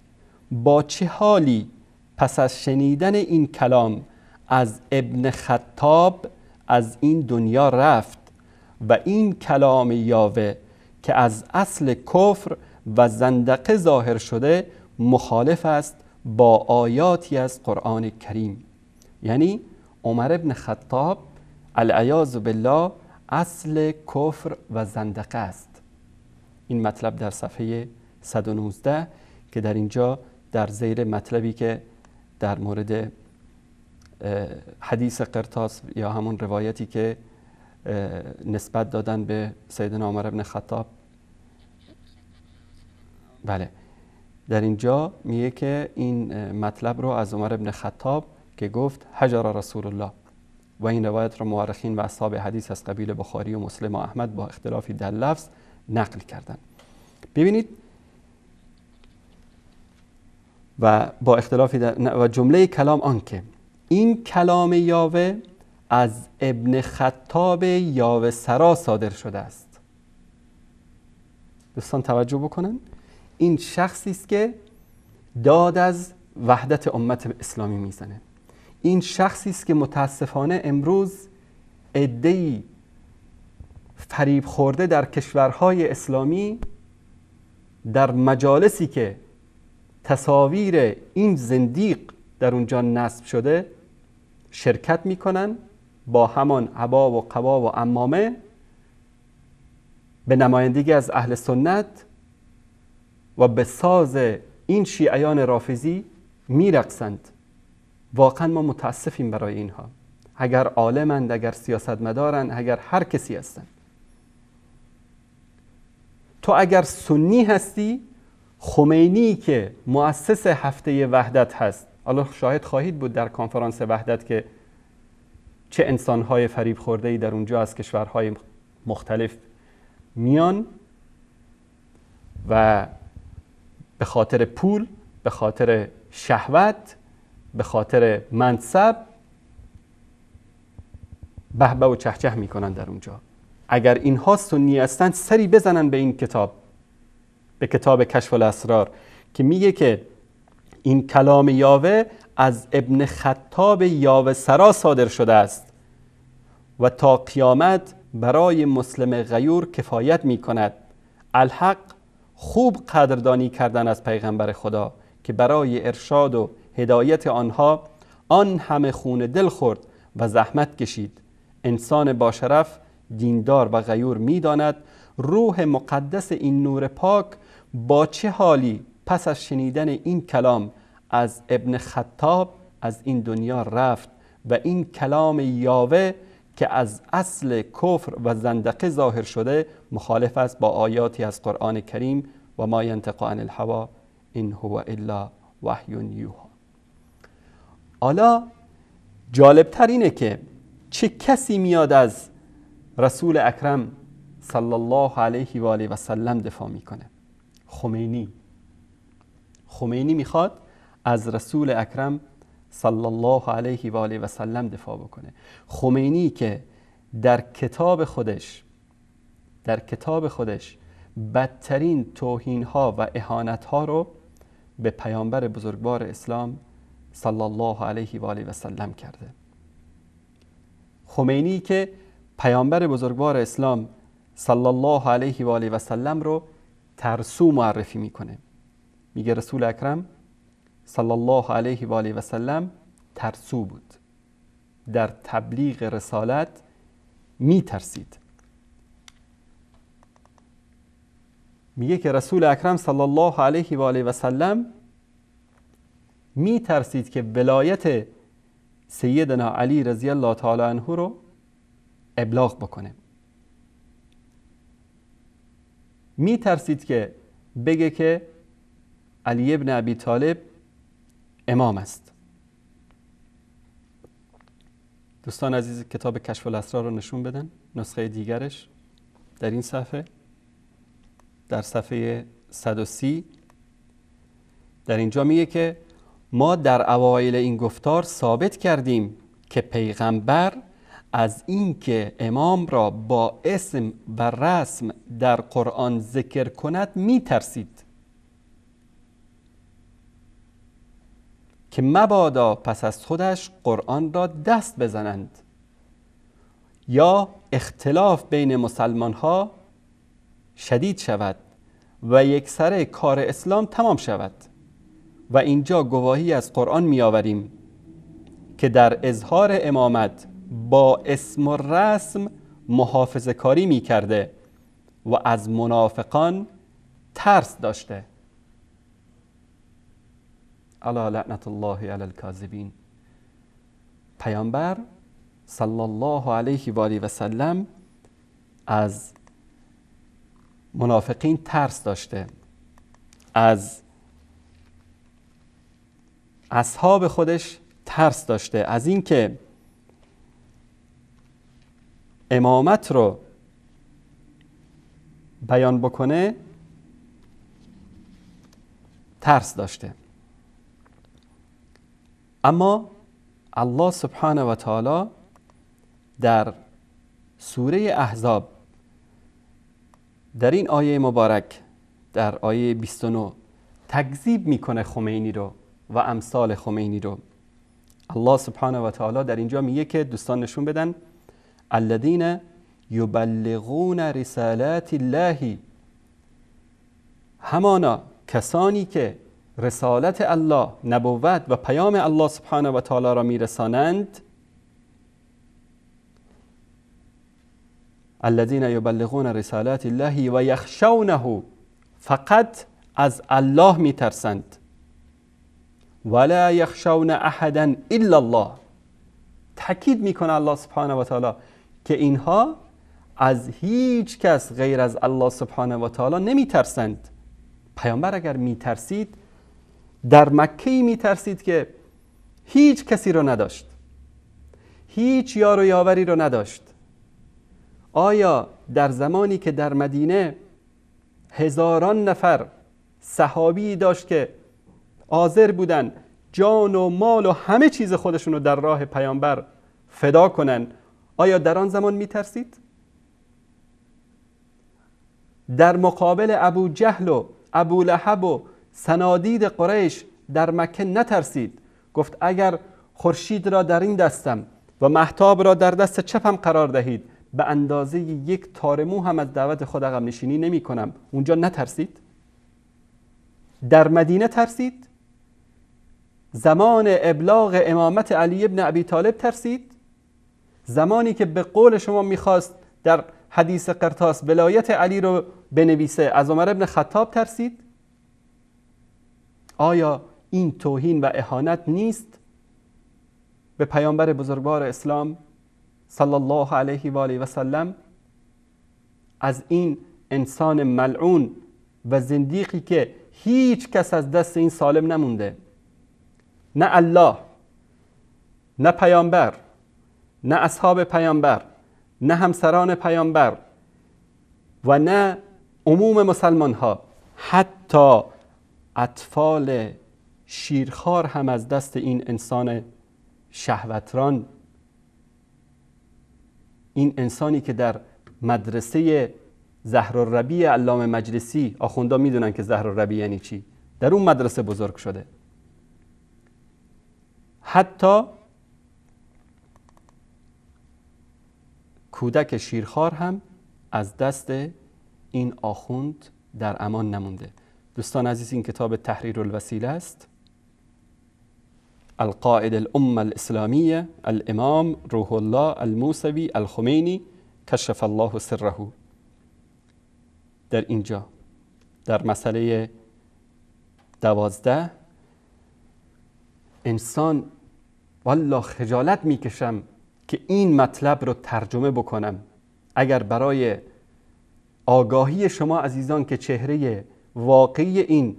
با چه حالی پس از شنیدن این کلام از ابن خطاب از این دنیا رفت و این کلام یاوه که از اصل کفر و زندقه ظاهر شده مخالف است با آیاتی از قرآن کریم. یعنی عمر ابن خطاب العیاذ بالله اصل کفر و زندقه است. این مطلب در صفحه 119 که در اینجا در زیر مطلبی که در مورد حدیث قرطاس یا همون روایتی که نسبت دادن به سیدنا عمر ابن خطاب، بله، در اینجا میگه که این مطلب رو از عمر ابن خطاب که گفت حجر رسول الله، و این روایت رو مورخین و اصحاب حدیث از قبیل بخاری و مسلم و احمد با اختلافی در لفظ نقل کردن. ببینید و با اختلافی و جمله کلام آن که این کلام یاوه از ابن خطاب یاوه سرا صادر شده است. دوستان توجه بکنن، این شخصی است که داد از وحدت امت اسلامی میزنه. این شخصی است که متاسفانه امروز عده‌ای فریب خورده در کشورهای اسلامی در مجالسی که تصاویر این زندیق در اونجا نصب شده شرکت میکنن، با همان عبا و قبا و عمامه به نمایندگی از اهل سنت و به ساز این شیعیان رافضی میرقصند. واقعا ما متاسفیم برای اینها، اگر عالمند، اگر سیاستمدارند، اگر هر کسی هستند. تو اگر سنی هستی، خمینی که مؤسس هفته وحدت هست، الله شاهد خواهید بود در کنفرانس وحدت که چه انسانهای فریب خورده‌ای در اونجا از کشورهای مختلف میان و به خاطر پول، به خاطر شهوت، به خاطر منصب بهبه و چهچه میکنن در اونجا. اگر اینها سنی هستند سری بزنن به این کتاب، به کتاب کشف الاسرار که میگه که این کلام یاوه از ابن خطاب یاوه سرا صادر شده است و تا قیامت برای مسلم غیور کفایت میکند. الحق خوب قدردانی کردن از پیغمبر خدا که برای ارشاد و هدایت آنها آن همه خون دل خورد و زحمت کشید. انسان با شرف، دیندار و غیور میداند روح مقدس این نور پاک با چه حالی پس از شنیدن این کلام از ابن خطاب از این دنیا رفت و این کلام یاوه که از اصل کفر و زندقه ظاهر شده مخالف است با آیاتی از قرآن کریم و ما ینطق عن الهوی ان هو الا وحی یوحی. حالا جالبتر اینه که چه کسی میاد از رسول اکرم صلی الله علیه و آله و سلم دفاع میکنه؟ خمینی میخواد از رسول اکرم صلی الله علیه و آله و سلم دفاع بکنه. خمینی که در کتاب خودش بدترین توهین ها و اهانت ها رو به پیامبر بزرگوار اسلام صلی الله علیه و آله و سلم کرده. خمینی که پیامبر بزرگوار اسلام صلی الله علیه و آله و سلم رو ترسو معرفی میکنه. میگه رسول اکرم صلی الله علیه و آله و سلم ترسو بود، در تبلیغ رسالت میترسید. میگه که رسول اکرم صلی الله علیه و آله و سلم میترسید که ولایت سیدنا علی رضی الله تعالی عنه رو ابلاغ بکنه. میترسید که بگه که علی ابن ابی طالب امام است. دوستان عزیز کتاب کشف الاسرار رو نشون بدن، نسخه دیگرش در این صفحه، در صفحه 130 در اینجا میگه که ما در اوایل این گفتار ثابت کردیم که پیغمبر از اینکه امام را با اسم و رسم در قرآن ذکر کند میترسید که مبادا پس از خودش قرآن را دست بزنند. یا اختلاف بین مسلمان ها شدید شود و یک سره کار اسلام تمام شود. و اینجا گواهی از قرآن می آوریم که در اظهار امامت با اسم و رسم محافظه کاری می کرده و از منافقان ترس داشته. الا لعنت الله علی الکاذبین. پیامبر صلی الله علیه و آله و سلم از منافقین ترس داشته، از اصحاب خودش ترس داشته، از اینکه امامت رو بیان بکنه ترس داشته. اما الله سبحانه و تعالی در سوره احزاب در این آیه مبارک در آیه 29 تکذیب میکنه خمینی رو و امثال خمینی رو. الله سبحانه و تعالی در اینجا میگه که دوستان نشون بدن الذین یبلغون رسالات الله، همانا کسانی که رسالت الله، نبوت و پیام الله سبحانه و تعالی را میرسانند. الذین یبلغون رسالات الله و یخشونه، فقط از الله میترسند. ولا یخشون احدا الا الله، تاکید میکنه الله سبحانه و تعالی که اینها از هیچ کس غیر از الله سبحانه و تعالی نمیترسند. پیامبر اگر میترسید در مکه میترسید که هیچ کسی رو نداشت، هیچ یار و یاوری رو نداشت. آیا در زمانی که در مدینه هزاران نفر صحابی داشت که حاضر بودن جان و مال و همه چیز خودشون رو در راه پیامبر فدا کنن، آیا در آن زمان میترسید؟ در مقابل ابو جهل و ابو لهب و صنادید قریش در مکه نترسید؟ گفت اگر خورشید را در این دستم و مهتاب را در دست چپم قرار دهید به اندازه یک تار مو هم از دعوت خود عقب نشینی نمی کنم. اونجا نترسید؟ در مدینه ترسید؟ زمان ابلاغ امامت علی ابن ابی طالب ترسید؟ زمانی که به قول شما میخواست در حدیث قرطاس ولایت علی رو بنویسه از عمر ابن خطاب ترسید؟ آیا این توهین و اهانت نیست به پیامبر بزرگوار اسلام صلی الله علیه و آله و سلم؟ از این انسان ملعون و زندیقی که هیچ کس از دست این سالم نمونده، نه الله، نه پیامبر، نه اصحاب پیامبر، نه همسران پیامبر و نه عموم مسلمان ها، حتی اطفال شیرخوار هم از دست این انسان شهوتران، این انسانی که در مدرسه زهرالربیع علامه مجلسی، آخوندا میدونن که زهرالربیع یعنی چی، در اون مدرسه بزرگ شده، حتی کودک شیرخوار هم از دست این آخوند در امان نمونده. دوستان عزیز، این کتاب تحریر الوسیله است. القائد الامه الاسلامیه الامام روح الله الموسوی الخمینی کشف الله سره. در اینجا در مسئله 12 انسان والله خجالت میکشم که این مطلب رو ترجمه بکنم. اگر برای آگاهی شما عزیزان که چهره واقعی این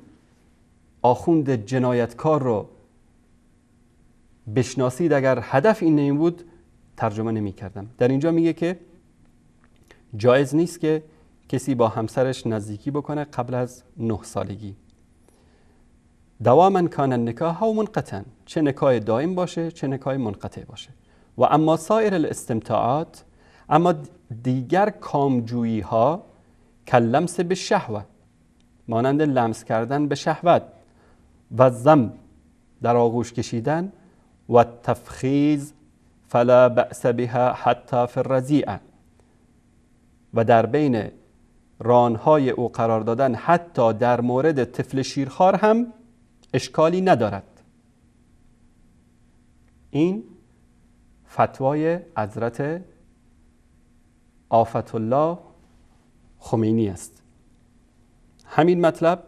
آخوند جنایتکار رو بشناسید، اگر هدف این نمی بود ترجمه نمی کردم. در اینجا میگه که جایز نیست که کسی با همسرش نزدیکی بکنه قبل از 9 سالگی. دواما کان النکاح و منقطعا، چه نکاح دائم باشه چه نکاح منقطع باشه. و اما سایر الاستمتاعات، اما دیگر کامجویی ها کلمس به شهوه، مانند لمس کردن به شهوت و زم در آغوش کشیدن و تفخیز فلا بأس بها حتی فی الرضیعة، و در بین رانهای او قرار دادن حتی در مورد طفل شیرخوار هم اشکالی ندارد. این فتوای حضرت آفت الله خمینی است. همین مطلب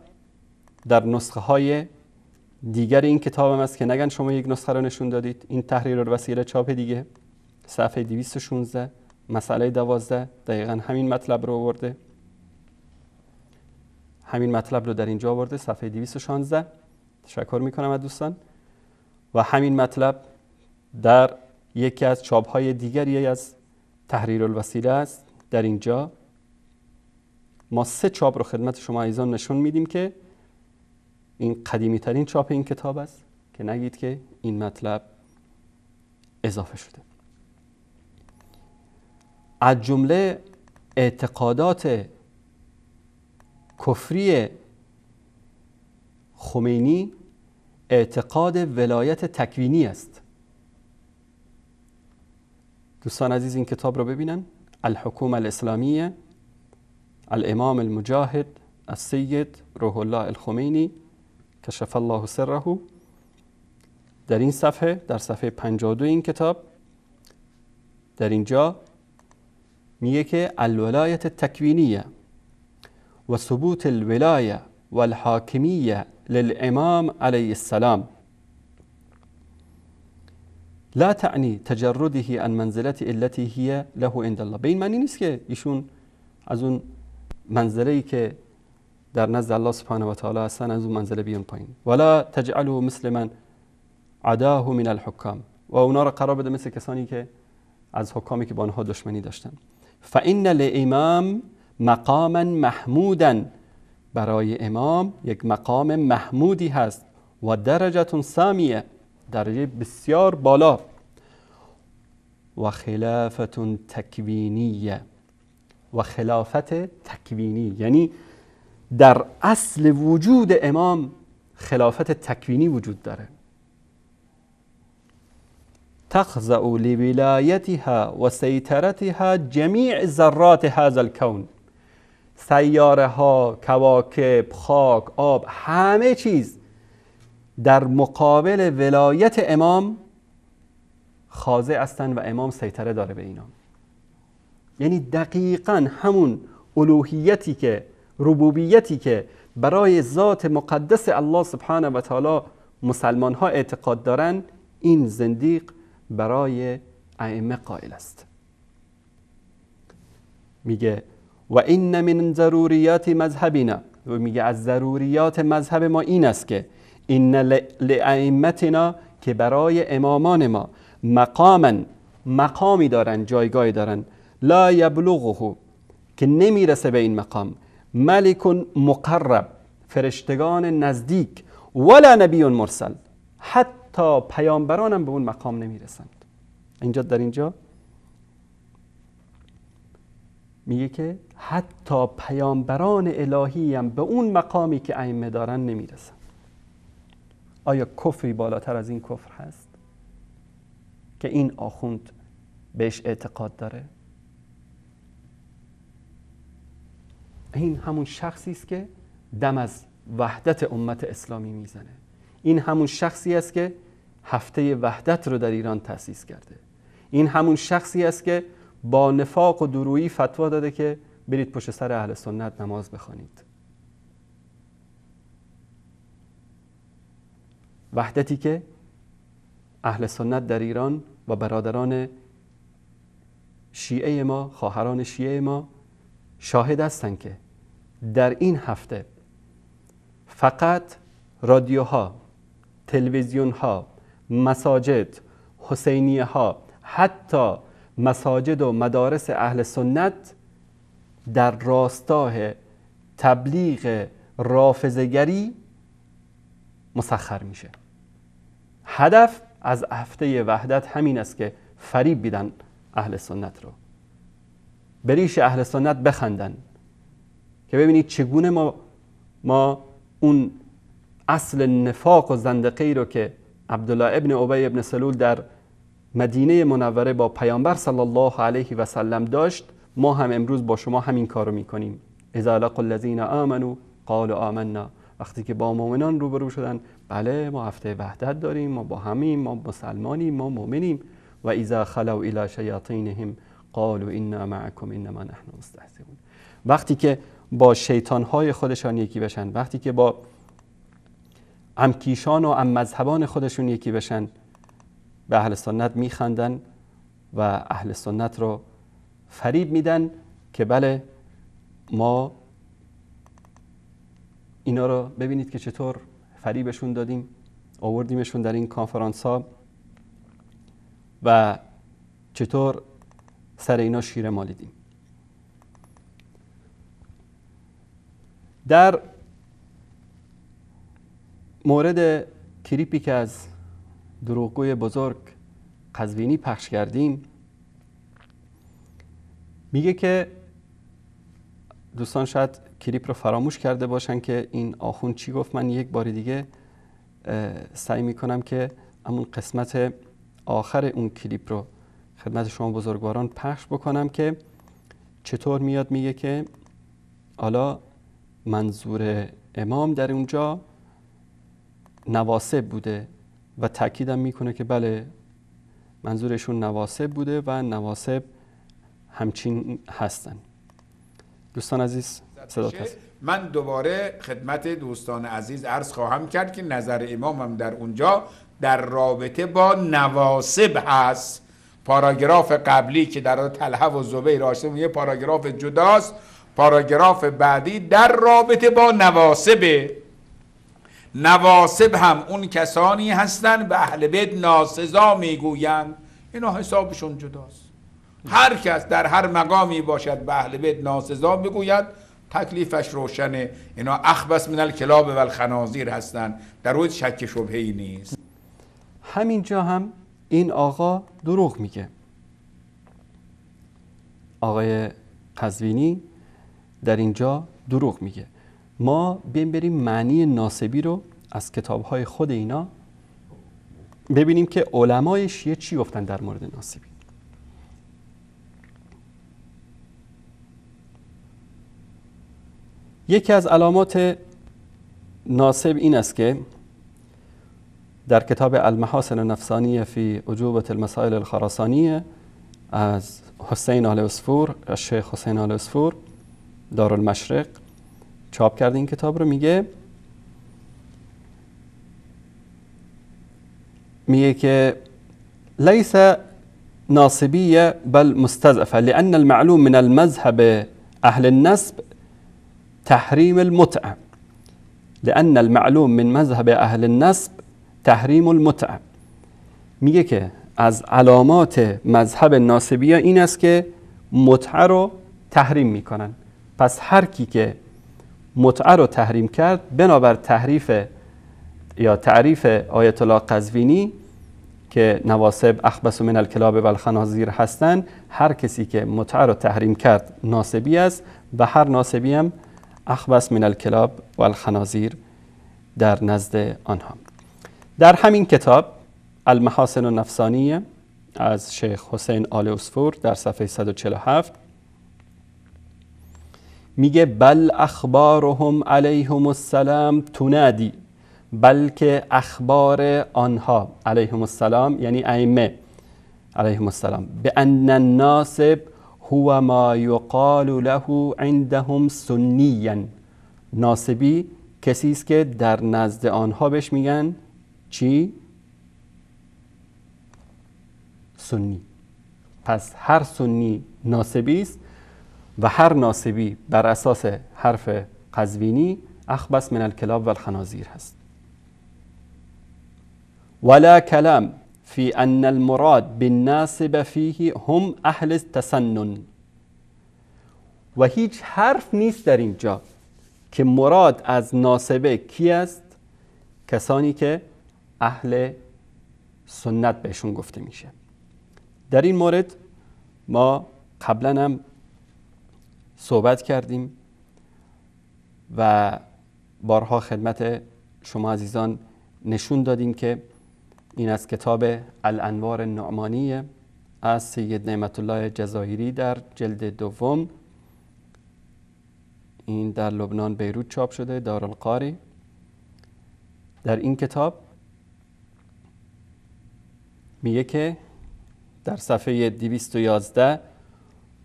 در نسخه های دیگر این کتاب هم است که نگن شما یک نسخه رو نشون دادید. این تحریر الوسیله چاپ دیگه، صفحه 216 مسئله 12 دقیقا همین مطلب رو آورده. همین مطلب رو در اینجا آورده، صفحه 216. تشکر میکنم از دوستان. و همین مطلب در یکی از چاپ های دیگری از تحریر الوسیله است. در اینجا ما 3 چاپ رو خدمت شما عزیزان نشون میدیم که این قدیمی ترین چاپ این کتاب است که نگید که این مطلب اضافه شده. از جمله اعتقادات کفری خمینی اعتقاد ولایت تکوینی است. دوستان عزیز این کتاب رو ببینن، الحکومه الاسلامیه، الامام المجاهد السید روح الله الخمینی کشف الله سره. در این صفحه، در صفحه 52 این کتاب، در اینجا میگه که الولایت التکوینیه و ثبوت الولایه والحاکمیه للامام علیه السلام لا تعنی تجرده عن منزلت التي هي له عند الله. به این معنی نیست که ایشون از اون منزله‌ای که در نزد الله سبحانه و تعالی هستن از اون منزله بیان پایین. ولا تجعله مثل من عداه من الحکام، و اونا را قرار بده مثل کسانی که از حکامی که با آنها دشمنی داشتن. فإن للامام مقاما محمودا، برای امام یک مقام محمودی هست، و درجه سامیه، درجه بسیار بالا، و خلافت تکوینیه، و خلافت تکوینی یعنی در اصل وجود امام خلافت تکوینی وجود داره. تخضع لولایتها و سیطرتها جمیع ذرات هذا الكون، سیاره ها، کواکب، خاک، آب، همه چیز در مقابل ولایت امام خاضع هستند و امام سیطره داره به اینا. یعنی دقیقاً همون الوهیتی که، ربوبیتی که برای ذات مقدس الله سبحانه و تعالی مسلمان ها اعتقاد دارن، این زندیق برای ائمه قائل است. میگه و این من ضروریات مذهبنا، و میگه از ضروریات مذهب ما این است که این لائمتنا، که برای امامان ما مقامی دارن، جایگاهی دارن، لا یبلغه، که نمیرسه به این مقام، ملک مقرب، فرشتگان نزدیک، ولا نبی مرسل، حتی پیامبران هم به اون مقام نمیرسند. اینجا در اینجا میگه که حتی پیامبران الهی هم به اون مقامی که ائمه دارن نمیرسن. آیا کفری بالاتر از این کفر هست که این آخوند بهش اعتقاد داره؟ این همون شخصی است که دم از وحدت امت اسلامی میزنه. این همون شخصی است که هفته وحدت رو در ایران تأسیس کرده. این همون شخصی است که با نفاق و درویی فتوا داده که برید پشت سر اهل سنت نماز بخوانید. وحدتی که اهل سنت در ایران و برادران شیعه ما، خواهران شیعه ما شاهد هستند که در این هفته فقط رادیوها، تلویزیونها، مساجد، حسینیه ها، حتی مساجد و مدارس اهل سنت در راستای تبلیغ رافضه‌گری مسخر میشه. هدف از هفته وحدت همین است که فریب بیدن اهل سنت رو، به ریش اهل سنت بخندن که ببینید چگونه ما اون اصل نفاق و زندقه‌ای رو که عبدالله ابن ابی ابن سلول در مدینه منوره با پیامبر صلی الله علیه و سلم داشت، ما هم امروز با شما همین کارو میکنیم. اذا لقوا الذین آمنوا قالوا آمنا. وقتی که با مؤمنان روبرو شدن، بله ما هفته وحدت داریم، ما با همیم، ما مسلمانیم، ما مؤمنیم. و اذا خلوا الی شیاطینهم قالوا انا معکم انما نحن مستهزئون. وقتی که با شیطانهای خودشان یکی بشن، وقتی که با عمکیشان و عم مذهبان خودشون یکی بشن، به اهل سنت میخندن و اهل سنت رو فریب میدن که بله ما اینا رو ببینید که چطور فریبشون دادیم، آوردیمشون در این کانفرانس ها و چطور سر اینا شیره مالیدیم. در مورد کلیپی که از دروغگوی بزرگ قزوینی پخش کردیم، میگه که دوستان شاید کلیپ رو فراموش کرده باشن که این آخوند چی گفت. من یک بار دیگه سعی میکنم که همون قسمت آخر اون کلیپ رو خدمت شما بزرگواران پخش بکنم که چطور میاد میگه که حالا منظور امام در اونجا نواسب بوده و تأکیدم میکنه که بله منظورشون نواسب بوده و نواسب همچین هستن. دوستان عزیز صدات هست. من دوباره خدمت دوستان عزیز عرض خواهم کرد که نظر امامم در اونجا در رابطه با نواسب هست. پاراگراف قبلی که در طلحه و زبیر آشتم یه پاراگراف جداست، پاراگراف بعدی در رابطه با نواسب. نواسب هم اون کسانی هستند به اهل بیت ناسزا میگویند، اینا حسابشون جداست. هر کس در هر مقامی باشد به اهل بیت ناسزا میگوید تکلیفش روشنه، اینا اخبث من الکلاب و الخنازیر هستند، در روی شک شبهه‌ای نیست. همینجا هم این آقا دروغ میگه. آقای قزوینی در اینجا دروغ میگه. ما بریم معنی ناسبی رو از کتاب‌های خود اینا ببینیم که علمای شیعه چی گفتن در مورد ناسبی. یکی از علامات ناسب این است که در کتاب المحاسن النفسانیه فی اجوبة المسائل الخراسانیه از حسین آل عصفور، از شیخ حسین آل عصفور دارالمشرق چاپ کرده این کتاب رو. میگه که لیس ناصبیه بل مستضعفه لأن المعلوم من المذهب اهل النسب تحریم المتعه، لأن المعلوم من مذهب اهل النسب تحریم المتعه. میگه که از علامات مذهب ناصبیه این است که متعه رو تحریم میکنن. پس هر کی که متعه رو تحریم کرد بنابر تحریف یا تعریف آیت الله قزوینی که نواسب اخبث من الکلاب و الخنازیر هستند، هر کسی که متعه رو تحریم کرد ناصبی است و هر ناصبی هم اخبث من الکلاب و الخنازیر در نزد آنها. در همین کتاب المحاسن النفسانیه از شیخ حسین آل عصفور در صفحه 147 میگه بل اخبارهم علیهم السلام تنادی، بلکه اخبار آنها علیهم السلام یعنی ائمه علیهم السلام به ان الناسب هو ما یقال له عندهم سنیا، ناسبی کسی است که در نزد آنها بهش میگن چی؟ سنی. پس هر سنی ناسبی است و هر ناسبی بر اساس حرف قزوینی اخبث من الکلاب و الخنازیر هست. ولا کلام فی ان المراد بالناسب فیه هم اهل التسنن، و هیچ حرف نیست در اینجا که مراد از ناسبه کی است؟ کسانی که اهل سنت بهشون گفته میشه. در این مورد ما قبلا هم صحبت کردیم و بارها خدمت شما عزیزان نشون دادیم که این از کتاب الانوار النعمانیه از سید نعمت الله جزایری در جلد دوم. این در لبنان بیروت چاپ شده، دارالقاری. در این کتاب میگه که در صفحه 211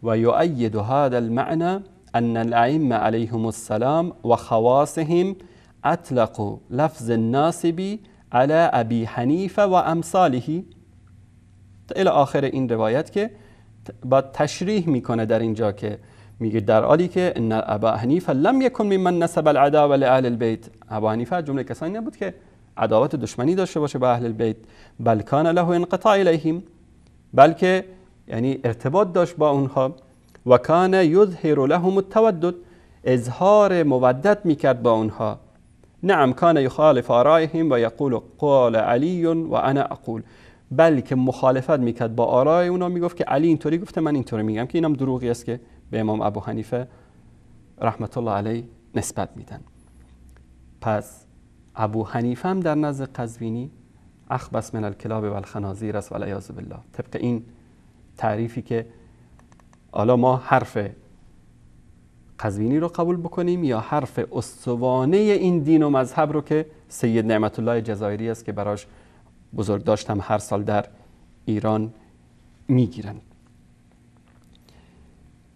و یؤید هذا المعنى ان الائمه علیهم السلام و خواصهم اطلقوا لفظ الناصبی على ابی حنیفه و امثاله الی آخر این روایت که با تشریح میکنه در اینجا که میگه در حالی که ان ابا حنیفه لم یکن ممن نسب العداوه لاهل البیت، ابا حنیفه جمله کسانی نبود که عداوت دشمنی داشته باشه به اهل البیت، بل کان له انقطاع الیهم، بلکه یعنی ارتباط داشت با اونها، و کان یظهر لهم التودد، اظهار مودت میکرد با اونها. نعم کان یخالف آرائهم و یقول قال علی و انا اقول، بلکه مخالفت میکرد با آرای اونا، میگفت که علی اینطوری گفته من اینطوری میگم، که اینم دروغی است که به امام ابو حنیفه رحمت الله علیه نسبت میدن. پس ابو حنیفه هم در نزد قزوینی اخبث من الکلاب و الخنازیر است والعیاذ بالله، طبق این تعریفی که حالا ما حرف قزوینی رو قبول بکنیم یا حرف استوانه این دین و مذهب رو که سید نعمت الله جزایری است که براش بزرگ داشتم هر سال در ایران میگیرن.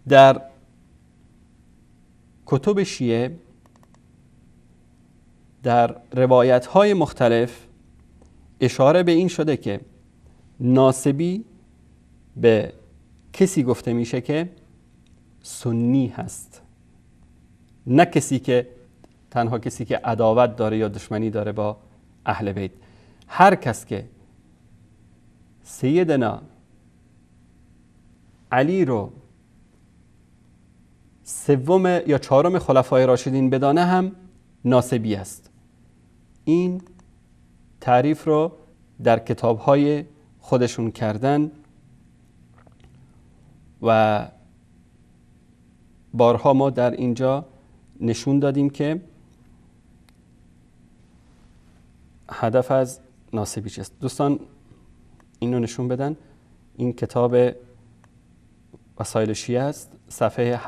در کتب شیعه در روایت های مختلف اشاره به این شده که ناصبی به کسی گفته میشه که سنی هست، نه کسی که تنها کسی که عداوت داره یا دشمنی داره با اهل بیت. هر کس که سیدنا علی رو سوم یا چهارم خلفای راشدین بدانه هم ناصبی است. این تعریف رو در کتاب‌های خودشون کردن و بارها ما در اینجا نشون دادیم که هدف از ناصبی چیست. دوستان اینو نشون بدن. این کتاب وسایل شیعه است، صفحه 746،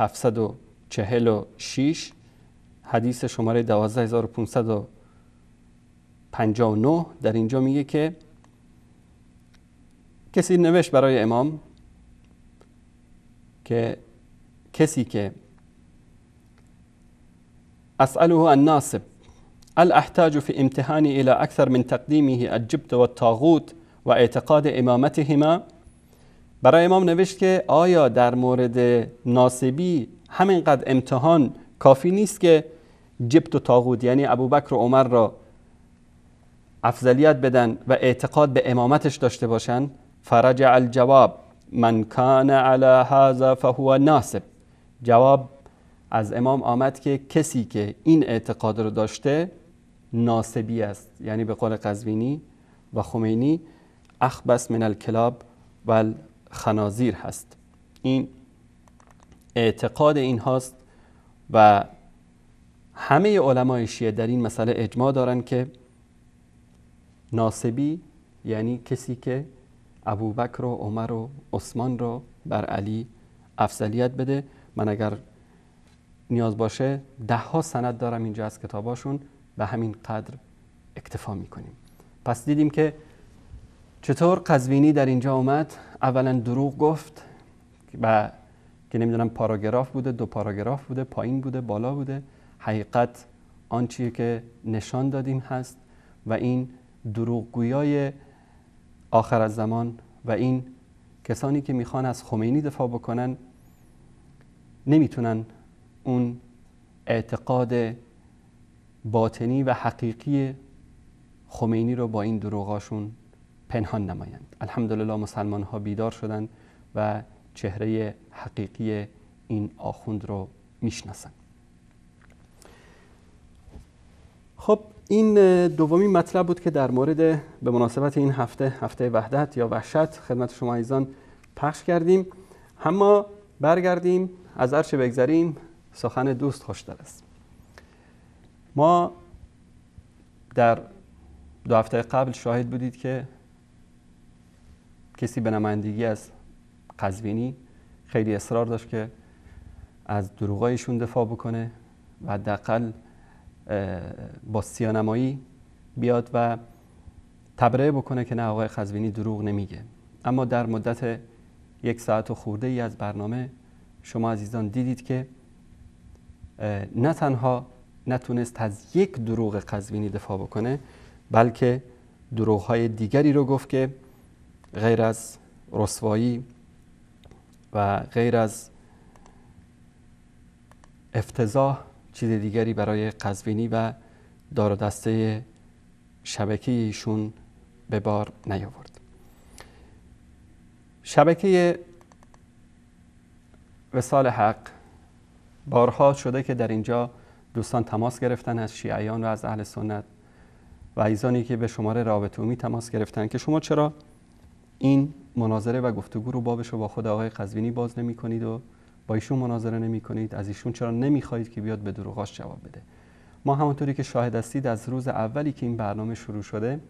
حدیث شماره 12559. در اینجا میگه که کسی نوشت برای امام که کسی که اسأله الناصب الاحتاج في امتحاني الى اكثر من تقديمه الجبت والطاغوت و اعتقاد امامتهما، برای امام نوشت که آیا در مورد ناصبی همینقدر امتحان کافی نیست که جبت و طاغوت یعنی ابوبکر و عمر را افضلیت بدن و اعتقاد به امامتش داشته باشن؟ فرجع الجواب من کان علی هذا فهو ناصب. جواب از امام آمد که کسی که این اعتقاد رو داشته ناصبی است، یعنی به قول قزوینی و خمینی اخبث من الکلاب و الخنازیر هست. این اعتقاد این هاست و همه علمای شیعه در این مسئله اجماع دارن که ناصبی یعنی کسی که ابوبکر و عمر و عثمان رو بر علی افضلیت بده. من اگر نیاز باشه 10 سند دارم اینجا از کتاباشون، به همین قدر اکتفا میکنیم. پس دیدیم که چطور قزوینی در اینجا اومد، اولا دروغ گفت و که نمیدونم پاراگراف بوده، 2 پاراگراف بوده، پایین بوده، بالا بوده، حقیقت آنچه که نشان دادیم هست و این دروغگویای آخر از زمان و این کسانی که میخوان از خمینی دفاع بکنن نمیتونن اون اعتقاد باطنی و حقیقی خمینی رو با این دروغاشون پنهان نمایند. الحمدلله مسلمان ها بیدار شدن و چهره حقیقی این آخوند رو میشناسن. خب این دومین مطلب بود که در مورد به مناسبت این هفته وحدت یا وحشت خدمت شما عزیزان پخش کردیم. اما برگردیم، از هر چه بگذریم سخن دوست خوشتر است. ما در 2 هفته قبل شاهد بودید که کسی به نمایندگی از قزوینی خیلی اصرار داشت که از دروغایشون دفاع بکنه و حداقل با سیانمایی بیاد و تبرئه بکنه که نه آقای قزوینی دروغ نمیگه. اما در مدت 1 ساعت و خورده ای از برنامه شما عزیزان دیدید که نه تنها نتونست از یک دروغ قزوینی دفاع بکنه، بلکه دروغ‌های دیگری رو گفت که غیر از رسوایی و غیر از افتضاح چیز دیگری برای قزوینی و دار و دسته شبکه ایشون به بار نیاورد. شبکه وصال حق بارها شده که در اینجا دوستان تماس گرفتن از شیعیان و از اهل سنت و عزیزانی که به شماره رابطه عمومی تماس گرفتن که شما چرا این مناظره و گفتگو رو بابش رو با خود آقای قزوینی باز نمی کنید و با ایشون مناظره نمی کنید، از ایشون چرا نمی خواهید که بیاد به دروغاش جواب بده. ما همونطوری که شاهد هستید از روز اولی که این برنامه شروع شده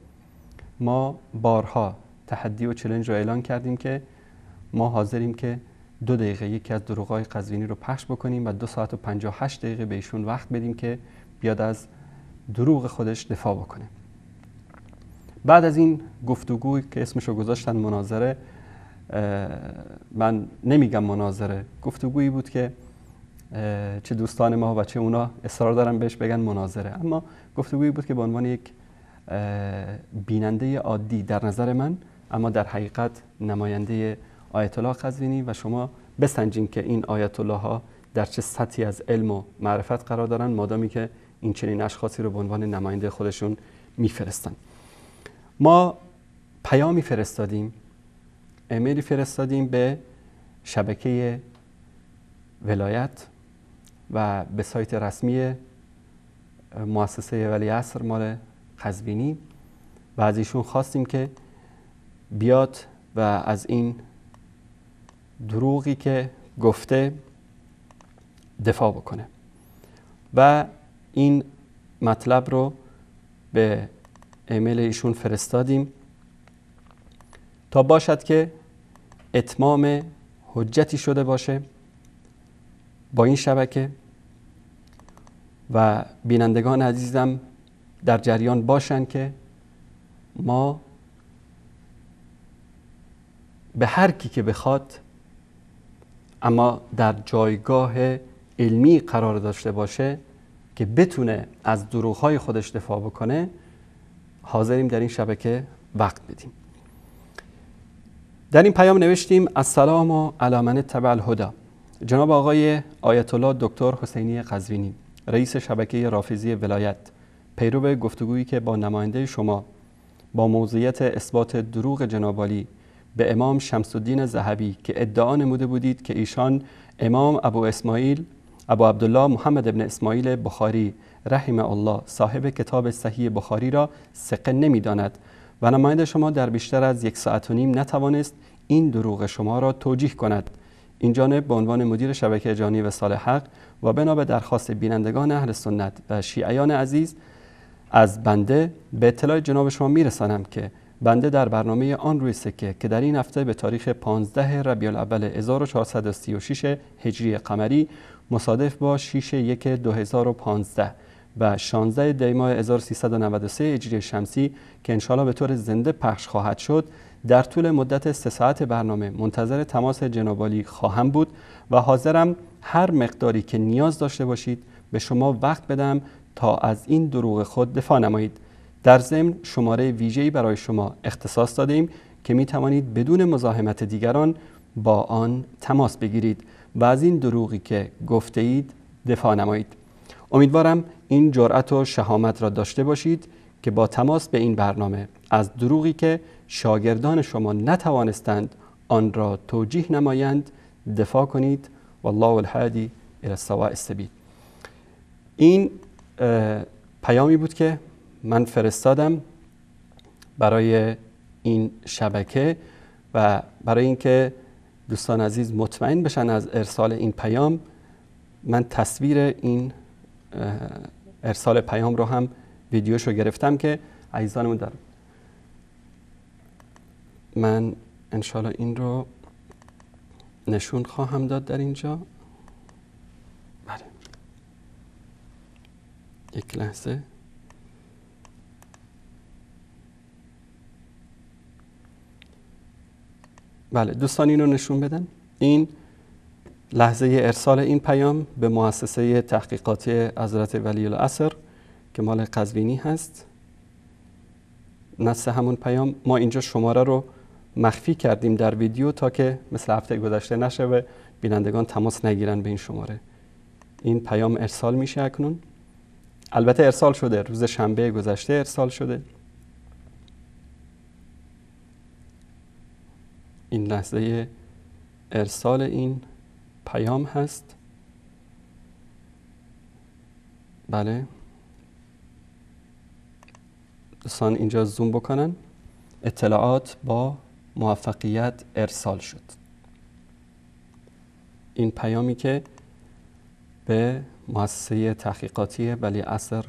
ما بارها تحدی و چالش رو اعلان کردیم که ما حاضریم که 2 دقیقه یکی از دروغ‌های قزوینی رو پخش بکنیم و 2 ساعت و 58 دقیقه به ایشون وقت بدیم که بیاد از دروغ خودش دفاع بکنه. بعد از این گفتگوی که اسمش رو گذاشتن مناظره، من نمیگم مناظره، گفتگویی بود که چه دوستان ما و چه اونا اصرار دارن بهش بگن مناظره، اما گفتگویی بود که به عنوان یک بیننده عادی در نظر من، اما در حقیقت نماینده آیت الله قزوینی و شما بسنجین که این آیت الله ها در چه سطحی از علم و معرفت قرار دارن مادامی که این چنین اشخاصی رو به عنوان نماینده خودشون میفرستن. ما پیامی فرستادیم، ایمیلی فرستادیم به شبکه ولایت و به سایت رسمی مؤسسه ولیعصر مال قزوینی و از ایشون خواستیم که بیاد و از این دروغی که گفته دفاع بکنه و این مطلب رو به ایمیل ایشون فرستادیم تا باشد که اتمام حجتی شده باشه با این شبکه و بینندگان عزیزم در جریان باشن که ما به هر کی که بخواد اما در جایگاه علمی قرار داشته باشه که بتونه از دروغ‌های خودش دفاع بکنه حاضریم در این شبکه وقت بدیم. در این پیام نوشتیم السلام علی من اتبع الهدی. جناب آقای آیت الله دکتر حسینی قزوینی، رئیس شبکه رافضی ولایت، پیرو گفتگویی که با نماینده شما با موضوعیت اثبات دروغ جناب عالی به امام شمس الدین ذهبی که ادعا نموده بودید که ایشان امام ابو عبدالله محمد ابن اسماعیل بخاری رحمه الله صاحب کتاب صحیح بخاری را ثقه نمی‌داند و نماینده شما در بیشتر از 1.5 ساعت نتوانست این دروغ شما را توجیه کند. این جانب به عنوان مدیر شبکه جهانی وصال حق و بنا به درخواست بینندگان اهل سنت و شیعیان عزیز از بنده به اطلاع جناب شما میرسانم که بنده در برنامه آن روی سکه که در این هفته به تاریخ 15 ربیع الاول 1436 هجری قمری مصادف با 6/1/2015 و 16 دی ماه 1393 هجری شمسی که انشاءالله به طور زنده پخش خواهد شد در طول مدت 3 ساعت برنامه منتظر تماس جناب عالی خواهم بود و حاضرم هر مقداری که نیاز داشته باشید به شما وقت بدم تا از این دروغ خود دفاع نمایید. در ضمن شماره ویژه‌ای برای شما اختصاص دادیم که می توانید بدون مزاحمت دیگران با آن تماس بگیرید و از این دروغی که گفته اید دفاع نمایید. امیدوارم این جرأت و شهامت را داشته باشید که با تماس به این برنامه از دروغی که شاگردان شما نتوانستند آن را توجیه نمایند دفاع کنید. والله الهادی الی الصراط السوی. این پیامی بود که من فرستادم برای این شبکه و برای اینکه دوستان عزیز مطمئن بشن از ارسال این پیام، من تصویر این ارسال پیام رو هم ویدیوش رو گرفتم که عزیزانمون دارم. من انشالله این رو نشون خواهم داد در اینجا. بله، یک لحظه. بله دوستان این رو نشون بدن. این لحظه ارسال این پیام به مؤسسه تحقیقاتی حضرت ولی العصر که مال قزوینی هست. نص همون پیام. ما اینجا شماره رو مخفی کردیم در ویدیو تا که مثل هفته گذشته نشه و بینندگان تماس نگیرن به این شماره. این پیام ارسال میشه اکنون. البته ارسال شده، روز شنبه گذشته ارسال شده. این لحظه ارسال این پیام هست. بله دوستان اینجا زوم بکنن. اطلاعات با موفقیت ارسال شد. این پیامی که به مؤسسه تحقیقاتی ولی العصر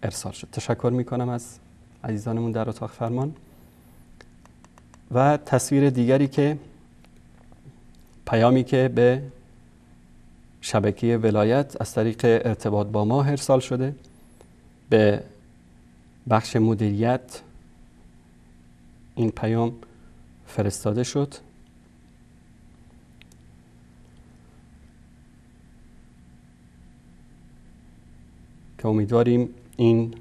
ارسال شد. تشکر میکنم از عزیزانمون در اتاق فرمان. و تصویر دیگری که پیامی که به شبکه ولایت از طریق ارتباط با ما ارسال شده، به بخش مدیریت این پیام فرستاده شد. که امیدواریم این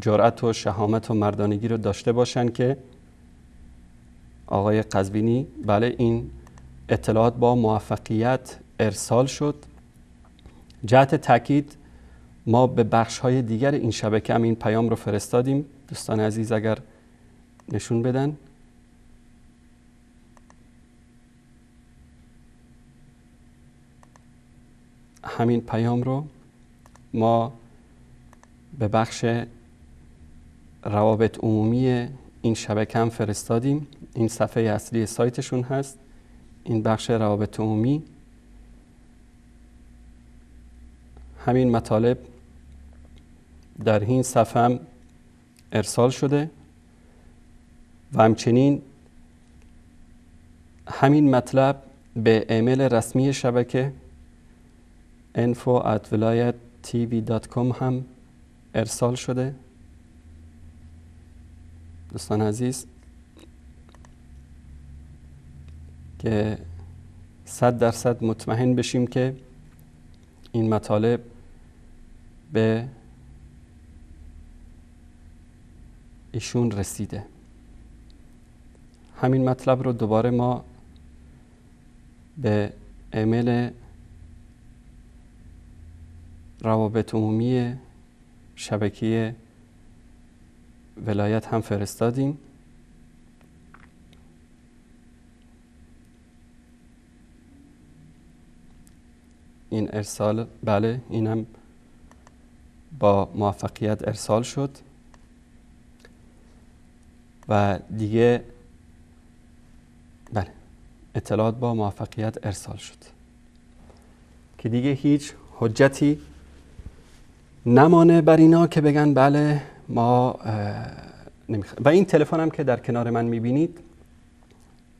جرأت و شهامت و مردانگی رو داشته باشن که آقای قزوینی بله این اطلاعات با موفقیت ارسال شد. جهت تاکید ما به بخش‌های دیگر این شبکه هم این پیام رو فرستادیم. دوستان عزیز اگر نشون بدن. همین پیام رو ما به بخش روابط عمومی این شبکه هم فرستادیم. این صفحه اصلی سایتشون هست. این بخش روابط عمومی همین مطالب در این صفحه هم ارسال شده و همچنین همین مطلب به ایمیل رسمی شبکه info@vilayat.tv.com هم ارسال شده. دوستان عزیز که 100% مطمئن بشیم که این مطالب به ایشون رسیده. همین مطلب رو دوباره ما به ایمیل روابط عمومی شبکه ولایت هم فرستادیم. این ارسال بله اینم با موفقیت ارسال شد و دیگه بله اطلاعات با موفقیت ارسال شد که دیگه هیچ حجتی نمانه بر اینا که بگن بله ما نمیخوایم. و این تلفن هم که در کنار من میبینید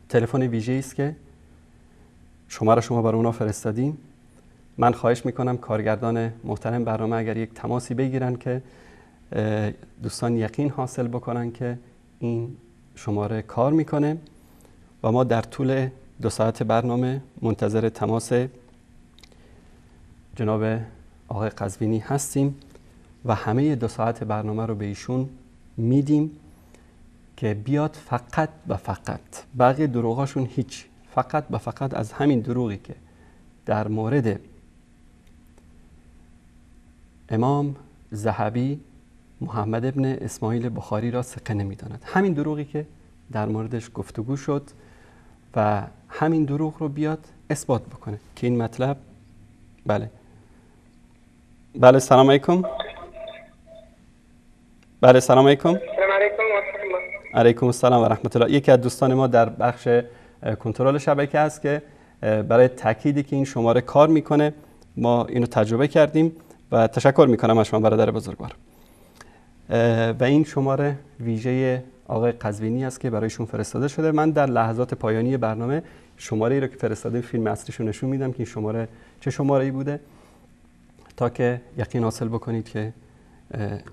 تلفن ویژه‌ای است که شما برای اونا فرستادیم. من خواهش میکنم کارگردان محترم برنامه اگر یک تماسی بگیرن که دوستان یقین حاصل بکنن که این شماره کار میکنه و ما در طول 2 ساعت برنامه منتظر تماس جناب آقای قزوینی هستیم و همه 2 ساعت برنامه رو به ایشون میدیم که بیاد فقط و فقط، بقیه دروغاشون هیچ، فقط و فقط از همین دروغی که در مورد امام ذهبی محمد ابن اسماعیل بخاری را ثقه نمی‌داند، همین دروغی که در موردش گفتگو شد و همین دروغ رو بیاد اثبات بکنه که این مطلب بله سلام علیکم. بله سلام علیکم. علیکم السلام و رحمت الله. یکی از دوستان ما در بخش کنترل شبکه است که برای تأکیدی که این شماره کار میکنه ما اینو تجربه کردیم و تشکر میکنم از شما برادر بزرگوار. و این شماره ویژه آقای قزوینی است که برایشون فرستاده شده. من در لحظات پایانی برنامه شماره ای رو که فرستاده فیلم اصلیشو نشون میدم که این شماره چه شماره‌ای بوده تا که یقین حاصل بکنید که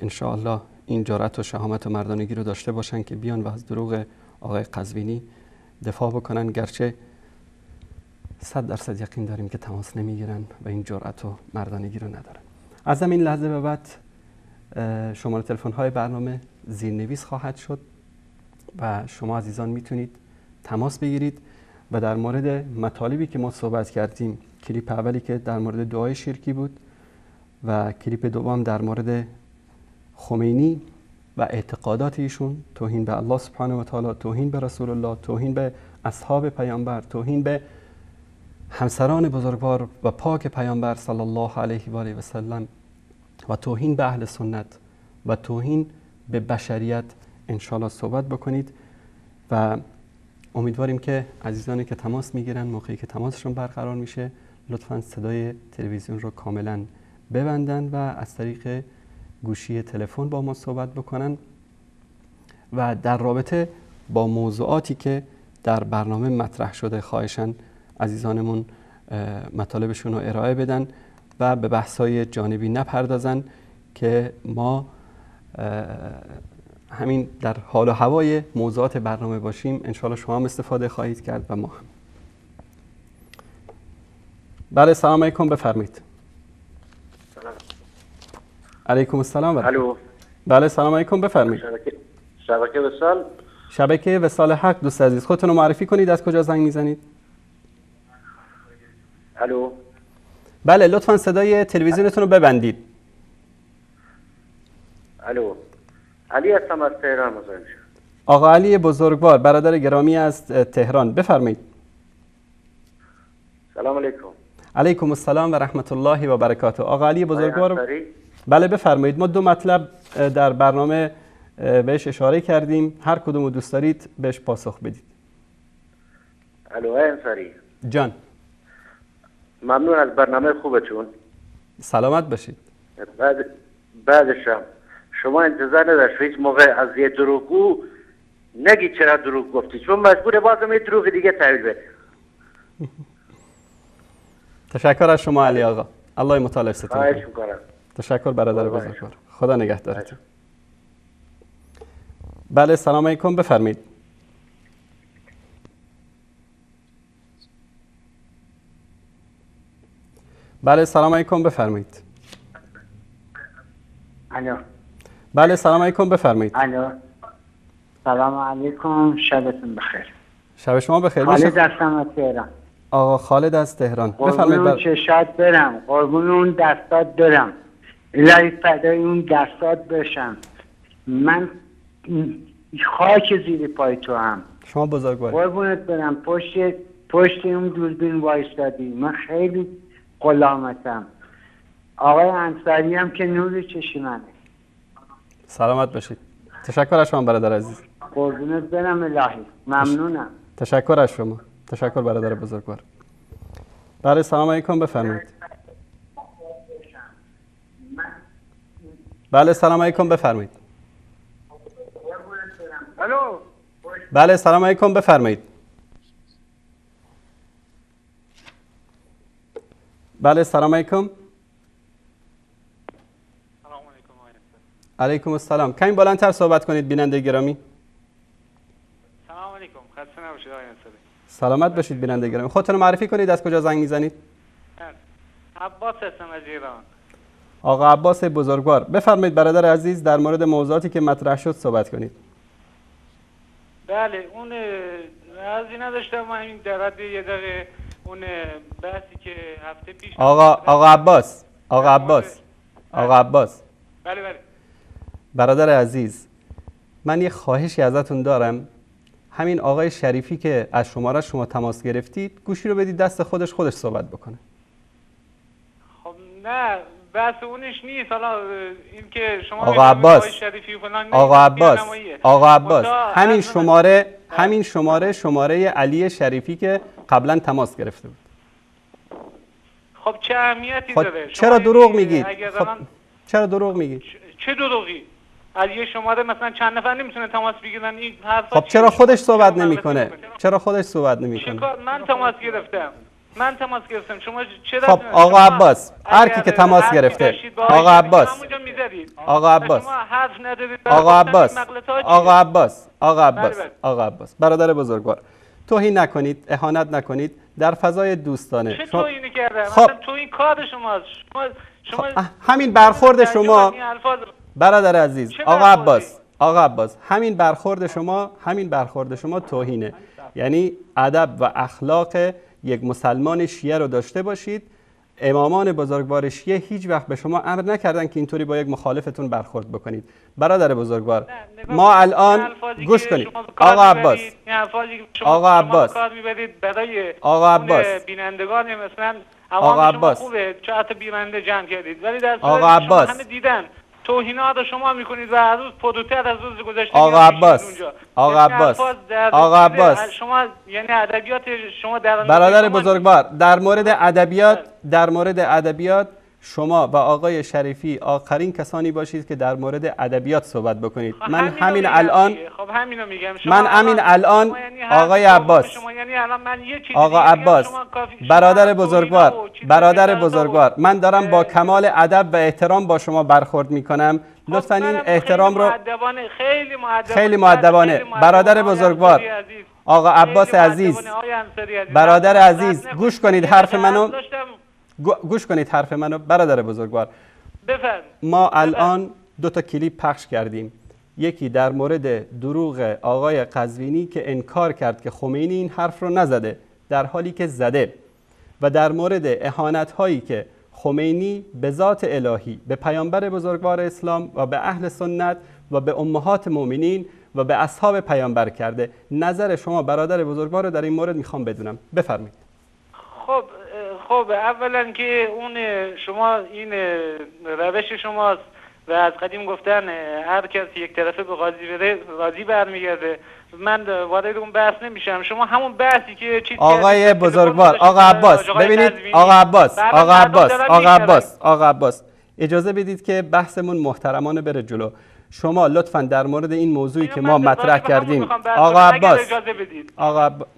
ان شاء الله این جرأت و شهامت و مردانگی رو داشته باشن که بیان و از دروغ آقای قزوینی دفاع بکنن، گرچه 100% یقین داریم که تماس نمیگیرن و این جرأت و مردانگی رو ندارن. از همین لحظه به بعد شماره تلفن های برنامه زیرنویس خواهد شد و شما عزیزان میتونید تماس بگیرید و در مورد مطالبی که ما صحبت کردیم، کلیپ اولی که در مورد دعای شرکی بود و کلیپ دوم در مورد خمینی و اعتقادات ایشون، توهین به الله سبحانه و تعالی، توهین به رسول الله، توهین به اصحاب پیامبر، توهین به همسران بزرگوار و پاک پیامبر صلی الله علیه و آله و سلم و توهین به اهل سنت و توهین به بشریت انشالله صحبت بکنید و امیدواریم که عزیزانی که تماس میگیرن موقعی که تماسشون برقرار میشه لطفاً صدای تلویزیون رو کاملاً ببندن و از طریق گوشی تلفن با ما صحبت بکنن و در رابطه با موضوعاتی که در برنامه مطرح شده خواهشاً عزیزانمون مطالبشون رو ارائه بدن و به بحث‌های جانبی نپردازن که ما همین در حال و هوای موضوعات برنامه باشیم. انشاءالله شما هم استفاده خواهید کرد و ما هم. بله سلام علیکم، بفرمایید. علیکم السلام. الو. بله سلام علیکم، بفرمایید. شبکه وصال. شبکه وصال حق. دوست عزیز خودتون رو معرفی کنید، از کجا زنگ میزنید؟ الو. بله لطفاً صدای تلویزیونتون رو ببندید. الو. علی هستم از تهران. مزاحم شدم. آقا علی بزرگوار، برادر گرامی از تهران، بفرمایید. سلام علیکم. علیکم السلام و رحمت الله و برکاته. آقا علی بزرگوار، بله بفرمایید. ما دو مطلب در برنامه بهش اشاره کردیم، هر کدوم رو دوست دارید بهش پاسخ بدید. الو انصاری جان، ممنون از برنامه خوبتون. سلامت باشید. بعدشم شما انتظار نداشت هیچ موقع از یه دروغگو نگی چرا دروغ گفتی، چون مجبوره بازم یه دروغ دیگه تحویل بده. تشکر از شما علی آقا، الله مطالب ستون کنه. خواهش میکنم. تشکر برادر بزرگوار، خدا نگهدارتون. بله سلام علیکم، بفرمایید. بله سلام علیکم، بفرمایید. الو. بله سلام علیکم، بفرمایید. الو. سلام علیکم، شبتون بخیر. شب شما بخیر. خالد هستم از تهران. آقا خالد از تهران، بفرمایید. قربون چشات برم، قربون اون دستات برم، الهی فدای اون دستات بشم. من خاک زیر پای تو هم. شما بزرگوار. قربونت برم، پشت اون دوربین وایستادی، من خیلی غلامتم. آقای انصاری هم که نور چشی منه. سلامت باشید. تشکر از شما برادر عزیز. قربونت برم الهی، ممنونم. تشکر از شما. تشکر برادر بزرگوار. بله سلام علیکم، بفرمایید. بله سلام علیکم، بفرمایید. الو. بله سلام علیکم، بفرمایید. بله سلام علیکم. علیکم السلام. کمی بلندتر صحبت کنید بیننده گرامی. سلام علیکم. خسته نباشید آقای انصاری. سلامت باشید بیننده گرامی. خودتون رو معرفی کنید، از کجا زنگ میزنید؟ عباس هستم از ایران. آقا عباس بزرگوار، بفرمایید برادر عزیز در مورد موضوعاتی که مطرح شد صحبت کنید. بله اون عرضی نداشتم، من این در حد یه دقیقه اون بحثی که هفته پیش آقا عباس. بله. برادر عزیز، من یه خواهشی ازتون دارم. همین آقای شریفی که از شماره شما تماس گرفتید گوشی رو بدید دست خودش صحبت بکنه. خب نه بحث اونش نیست. حالا این که شما آقا عباس همین شماره علی شریفی که قبلا تماس گرفته بود. خب چه اهمیتی داره؟ چرا دروغ میگید؟ چرا دروغ میگید؟ چه دروغی؟ از یه شماره مثلا چند نفر نمیتونه تماس بگیرن این حرفا؟ خب چرا خودش صحبت نمیکنه؟ چرا خودش صحبت نمیکنه؟ من تماس گرفتم. شما چرا؟ خب آقا عباس، هر کی که تماس گرفته، آقا عباس، برادر بزرگوار، توهین نکنید، اهانت نکنید در فضای دوستانه. چه توهینی کرده؟ خب توهین کار شماست. شما همین برخورد شما برادر عزیز، آقا عباس، همین برخورد شما توهینه. یعنی ادب و اخلاق یک مسلمان شیعه رو داشته باشید. امامان بزرگوار شیعه هیچ وقت به شما امر نکردن که اینطوری با یک مخالفتون برخورد بکنید. برادر بزرگوار، ما الان گوش کنید. آقا عباس، بینندگان مثلا عوام شما خوبه، چهت بیننده جمع کردید، ولی در آقا عباس همه دیدن توهینات رو شما میکنید و از روز پدوتر از روز گذشته. آقا عباس شما یعنی ادبیات شما در برادر بزرگوار، در مورد ادبیات شما و آقای شریفی آخرین کسانی باشید که در مورد ادبیات صحبت بکنید. من همین الان آقای عباس، آقا عباس، برادر بزرگوار، من دارم با کمال ادب و احترام با شما برخورد میکنم. لطفاً این احترام رو خیلی مؤدبانه برادر بزرگوار، آقا عباس عزیز، برادر عزیز، گوش کنید حرف منو برادر بزرگوار. ما الان 2 تا کلیپ پخش کردیم. یکی در مورد دروغ آقای قزوینی که انکار کرد که خمینی این حرف رو نزده در حالی که زده، و در مورد اهانت هایی که خمینی به ذات الهی، به پیامبر بزرگوار اسلام و به اهل سنت و به امهات مؤمنین و به اصحاب پیامبر کرده. نظر شما برادر بزرگوار رو در این مورد میخوام بدونم. بفرمایید. خب اولا که اون شما این روش شماست و از قدیم گفتن هر کس یک طرفه به قاضی بره راضی برمیگرده. من وارد اون بحث نمیشم. شما همون بحثی که آقای بزرگوار، آقا عباس، ببینید آقا عباس اجازه بدید که بحثمون محترمانه بره جلو. شما لطفاً در مورد این موضوعی که ما مطرح کردیم، آقا عباس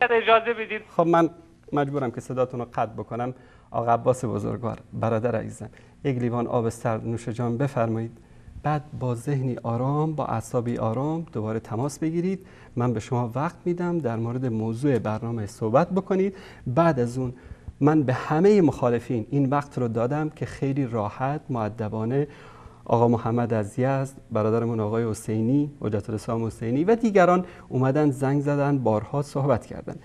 اجازه بدید. خب من مجبورم که صداتون رو قطع بکنم. آقا عباس بزرگوار، برادر عزیزم، یک لیوان آب سرد نوش جان بفرمایید. بعد با ذهنی آرام، با اعصابی آرام دوباره تماس بگیرید. من به شما وقت میدم در مورد موضوع برنامه صحبت بکنید. بعد از اون من به همه مخالفین این وقت رو دادم که خیلی راحت، مؤدبانه، آقا محمد از یزد، برادرمون آقای حسینی، حجت الاسلام حسینی و دیگران اومدن زنگ زدن، بارها صحبت کردن.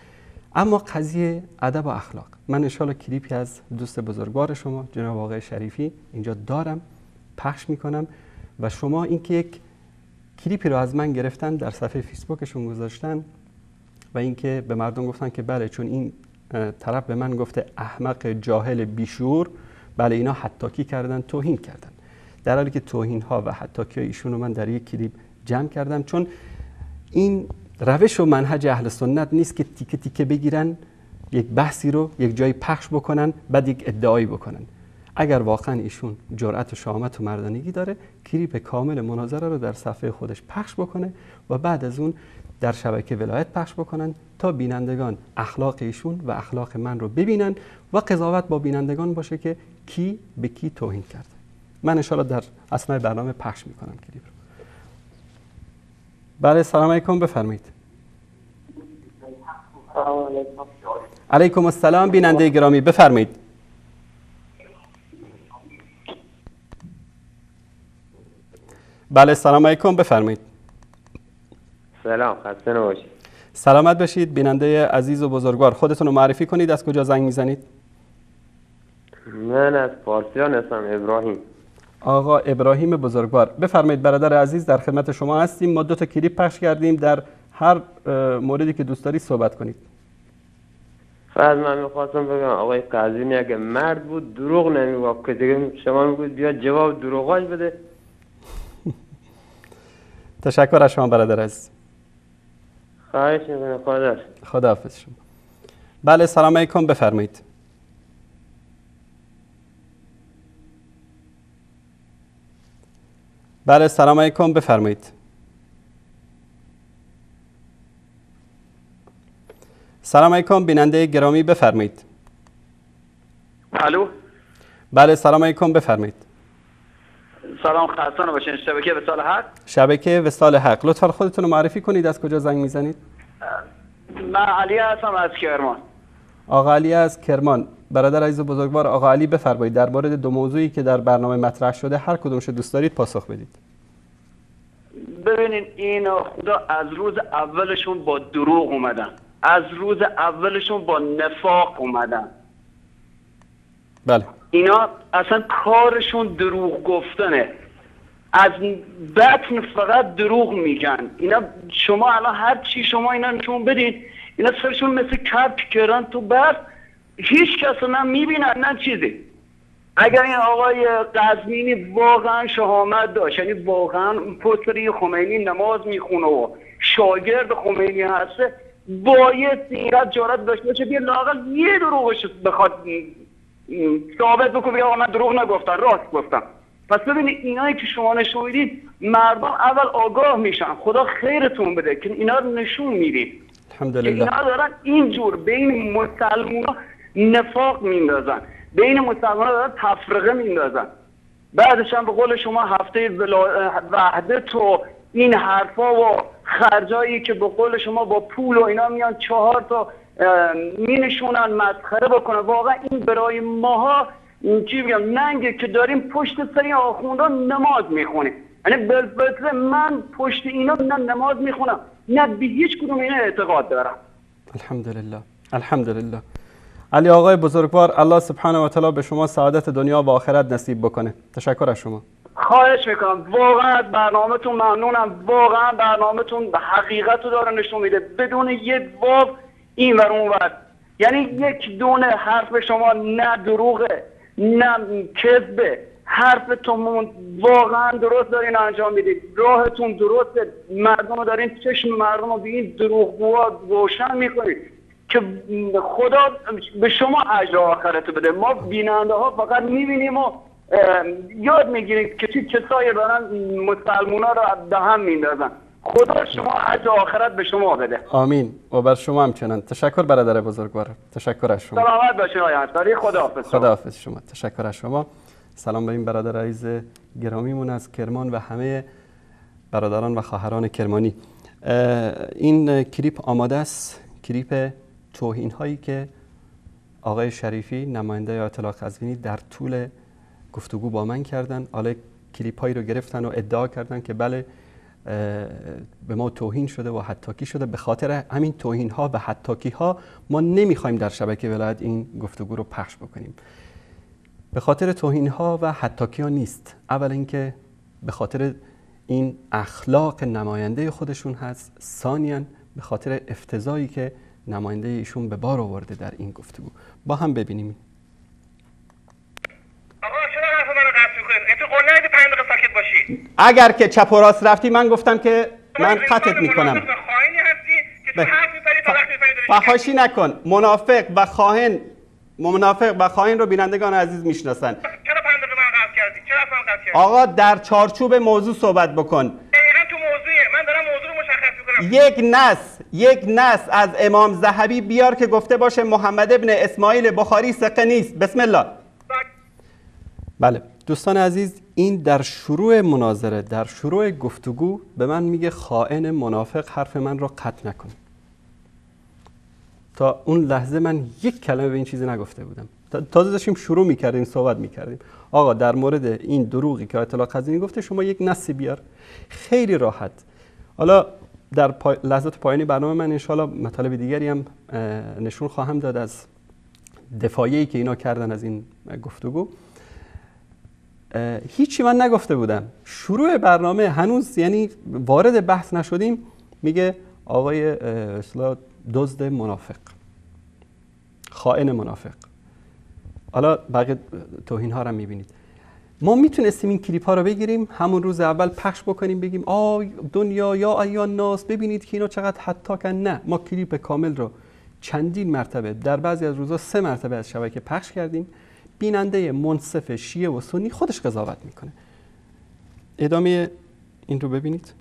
اما قضیه ادب و اخلاق، من انشالله کلیپی از دوست بزرگوار شما جناب آقای شریفی اینجا دارم، پخش میکنم و شما اینکه یک کلیپی رو از من گرفتن در صفحه فیسبوکشون گذاشتن و اینکه به مردم گفتن که بله چون این طرف به من گفته احمق، جاهل، بیشعور، بله اینا حطاکی کردن، توهین کردن، در حالی که توهین ها و حطاکی ایشون رو من در یک کلیپ جمع کردم. چون این روش و منهج اهل سنت نیست که تیکه تیکه بگیرن یک بحثی رو یک جایی پخش بکنن بعد یک ادعایی بکنن. اگر واقعا ایشون جرأت و شهامت و مردانگی داره، کلیپ کامل مناظره رو در صفحه خودش پخش بکنه و بعد از اون در شبکه ولایت پخش بکنن تا بینندگان اخلاق ایشون و اخلاق من رو ببینن و قضاوت با بینندگان باشه که کی به کی توهین کرده. من انشالله در اثنای برنامه پخش میکنم کلیپ رو. بله، سلام علیکم، بفرمایید. علیکم السلام بیننده گرامی، بفرمایید. بله، سلام علیکم، بفرمایید. سلام، خسته نباشید. سلامت باشید بیننده عزیز و بزرگوار. خودتون رو معرفی کنید، از کجا زنگ میزنید؟ من از پارسیان هستم، ابراهیم. آقا ابراهیم بزرگوار، بفرمایید برادر عزیز، در خدمت شما هستیم. ما 2 تا کلیپ پخش کردیم، در هر موردی که دوست دارید صحبت کنید. فقط من میخواستم بگم آقای قزوینی اگه مرد بود دروغ نمیگفت که دیگه شما میگوید بیا جواب دروغاش بده. تشکر از شما برادر عزیز. خواهش میکنم. خداحافظ شما. بله، سلام علیکم، بفرمایید. بله سلام علیکم، بفرمایید. سلام علیکم بیننده گرامی، بفرمایید. الو. بله سلام علیکم، بفرمایید. سلام، خستان باشین. شبکه وصال حق. شبکه وصال حق، لطفا خودتون رو معرفی کنید، از کجا زنگ میزنید؟ من علی هستم از کرمان. آقا علی از کرمان. برادر عزیز و بزرگوار آقا علی بفرمایید در مورد دو موضوعی که در برنامه مطرح شده هر کدومش دوست دارید پاسخ بدید. ببینید این خدا از روز اولشون با دروغ اومدن، از روز اولشون با نفاق اومدن. بله. اینا اصلا کارشون دروغ گفتنه، از بطن فقط دروغ میگن. اینا شما الان هر چی شما اینا نشون بدید، اینا سرشون مثل کپک کردن تو برف، هیچ کس نه میبینن نه چیزی. اگر این آقای قزوینی واقعا شهامت داشت، یعنی واقعا پشت خمینی نماز میخونه و شاگرد خمینی هسته، باید اینقدر جرأت داشته باشه بیا لااقل یه دروغش بخواد ثابت بکنه، بگه آقا من دروغ نگفتم، راست گفتم. پس ببینید اینایی که شما نشون میدید مردم اول آگاه میشن. خدا خیرتون بده که اینا رو نشون میدید. الحمدلله. اینا دارن اینجور بین مسلمان‌ها نفاق میندازن، بین مسلمان‌ها دارن تفرقه میندازن. بعدش هم به قول شما هفته وحدت و این حرفا و خرجایی که به قول شما با پول و اینا میان 4 تا مینشونن مسخره بکنه. واقعا این برای ماها چی بگم ننگه که داریم پشت سر این آخوندان نماز میخونیم. یعنی بالفطره من پشت اینا نه نماز میخونم نه به هیچ کدوم اینا اعتقاد دارم. الحمدلله. الحمدلله. علی آقای بزرگوار، الله سبحانه و تعالی به شما سعادت دنیا و آخرت نصیب بکنه. تشکر از شما. خواهش میکنم. واقعا از برنامه‌تون ممنونم. واقعا برنامه‌تون حقیقت رو داره نشون میده بدون یه واو این ور اون ور. یعنی یک دونه حرف شما نه دروغه نه کذبه، حرفتون واقعا درست دارین انجام میدید، راهتون درسته، مردم رو دارین چشم مردم رو به این دروغگوها روشن میکنید که خدا به شما اجر آخرت بده. ما بیننده ها فقط میبینیم و یاد میگیریم که چه کسایی دارن مسلمونا رو به هم میندازن. خدا شما اجر آخرت به شما بده. آمین. و بر شما همچنان. تشکر برادر بزرگوار. تشکر از شما. سلامت باشین آقای انصاری. خداحافظ. خداحافظ شما. تشکر از شما. سلام به این برادر عزیز گرامیمون از کرمان و همه برادران و خواهران کرمانی. این کلیپ آماده است، کلیپ توهین هایی که آقای شریفی نماینده آیت الله قزوینی در طول گفتگو با من کردن. حالا کلیپ هایی رو گرفتن و ادعا کردن که بله به ما توهین شده و حطاکی شده. به خاطر همین توهین ها و حطاکی ها ما نمیخوایم در شبکه ولایت این گفتگو رو پخش بکنیم. به خاطر توهین ها و حطاکی ها نیست. اول اینکه به خاطر این اخلاق نماینده خودشون هست، ثانیاً به خاطر افتضاحی که نماینده ایشون به بار آورده در این گفتگو. با هم ببینیم. آقا چرا حرف منو قطع می‌کنید؟ تو قول ندید 5 دقیقه ساکت باشی. اگر که چپ و راست رفتی من گفتم که من قطعت میکنم. خائنی هستی که تو حرف می‌زنی تا وقتی می‌فهمی. فحاشی نکن. منافق و خائن رو بینندگان عزیز میشناسن. چرا 5 دقیقه من قطع کردی؟ چرا اصلا قطع کردی؟ آقا در چارچوب موضوع صحبت بکن. دقیقاً تو موضوعه. من دارم موضوع رو مشخص می‌کنم. یک نص از امام ذهبی بیار که گفته باشه محمد ابن اسماعیل بخاری ثقه نیست. بسم الله. بله دوستان عزیز، این در شروع مناظره، در شروع گفتگو به من میگه خائن منافق، حرف من رو قطع نکن. تا اون لحظه من یک کلمه به این چیزی نگفته بودم. تازه داشتیم شروع میکردیم صحبت میکردیم. آقا در مورد این دروغی که آیت الله قزوینی گفته شما یک نصی بیار. خیلی راحت. حالا در لحظات پایانی برنامه من انشاءالله مطالب دیگری هم نشون خواهم داد از دفاعی که اینا کردن از این گفتگو. هیچی من نگفته بودم. شروع برنامه هنوز یعنی وارد بحث نشدیم میگه آقای اصلاح دزد منافق، خائن منافق. حالا بقیه توهین ها رو میبینید. ما میتونستیم این کلیپ ها رو بگیریم همون روز اول پخش بکنیم بگیم دنیا یا ایان ناس ببینید که اینا چقدر حتاکن. نه، ما کلیپ کامل رو چندین مرتبه در بعضی از روزها 3 مرتبه از شبکه پخش کردیم. بیننده منصف شیعه و سنی خودش قضاوت میکنه. ادامه این رو ببینید.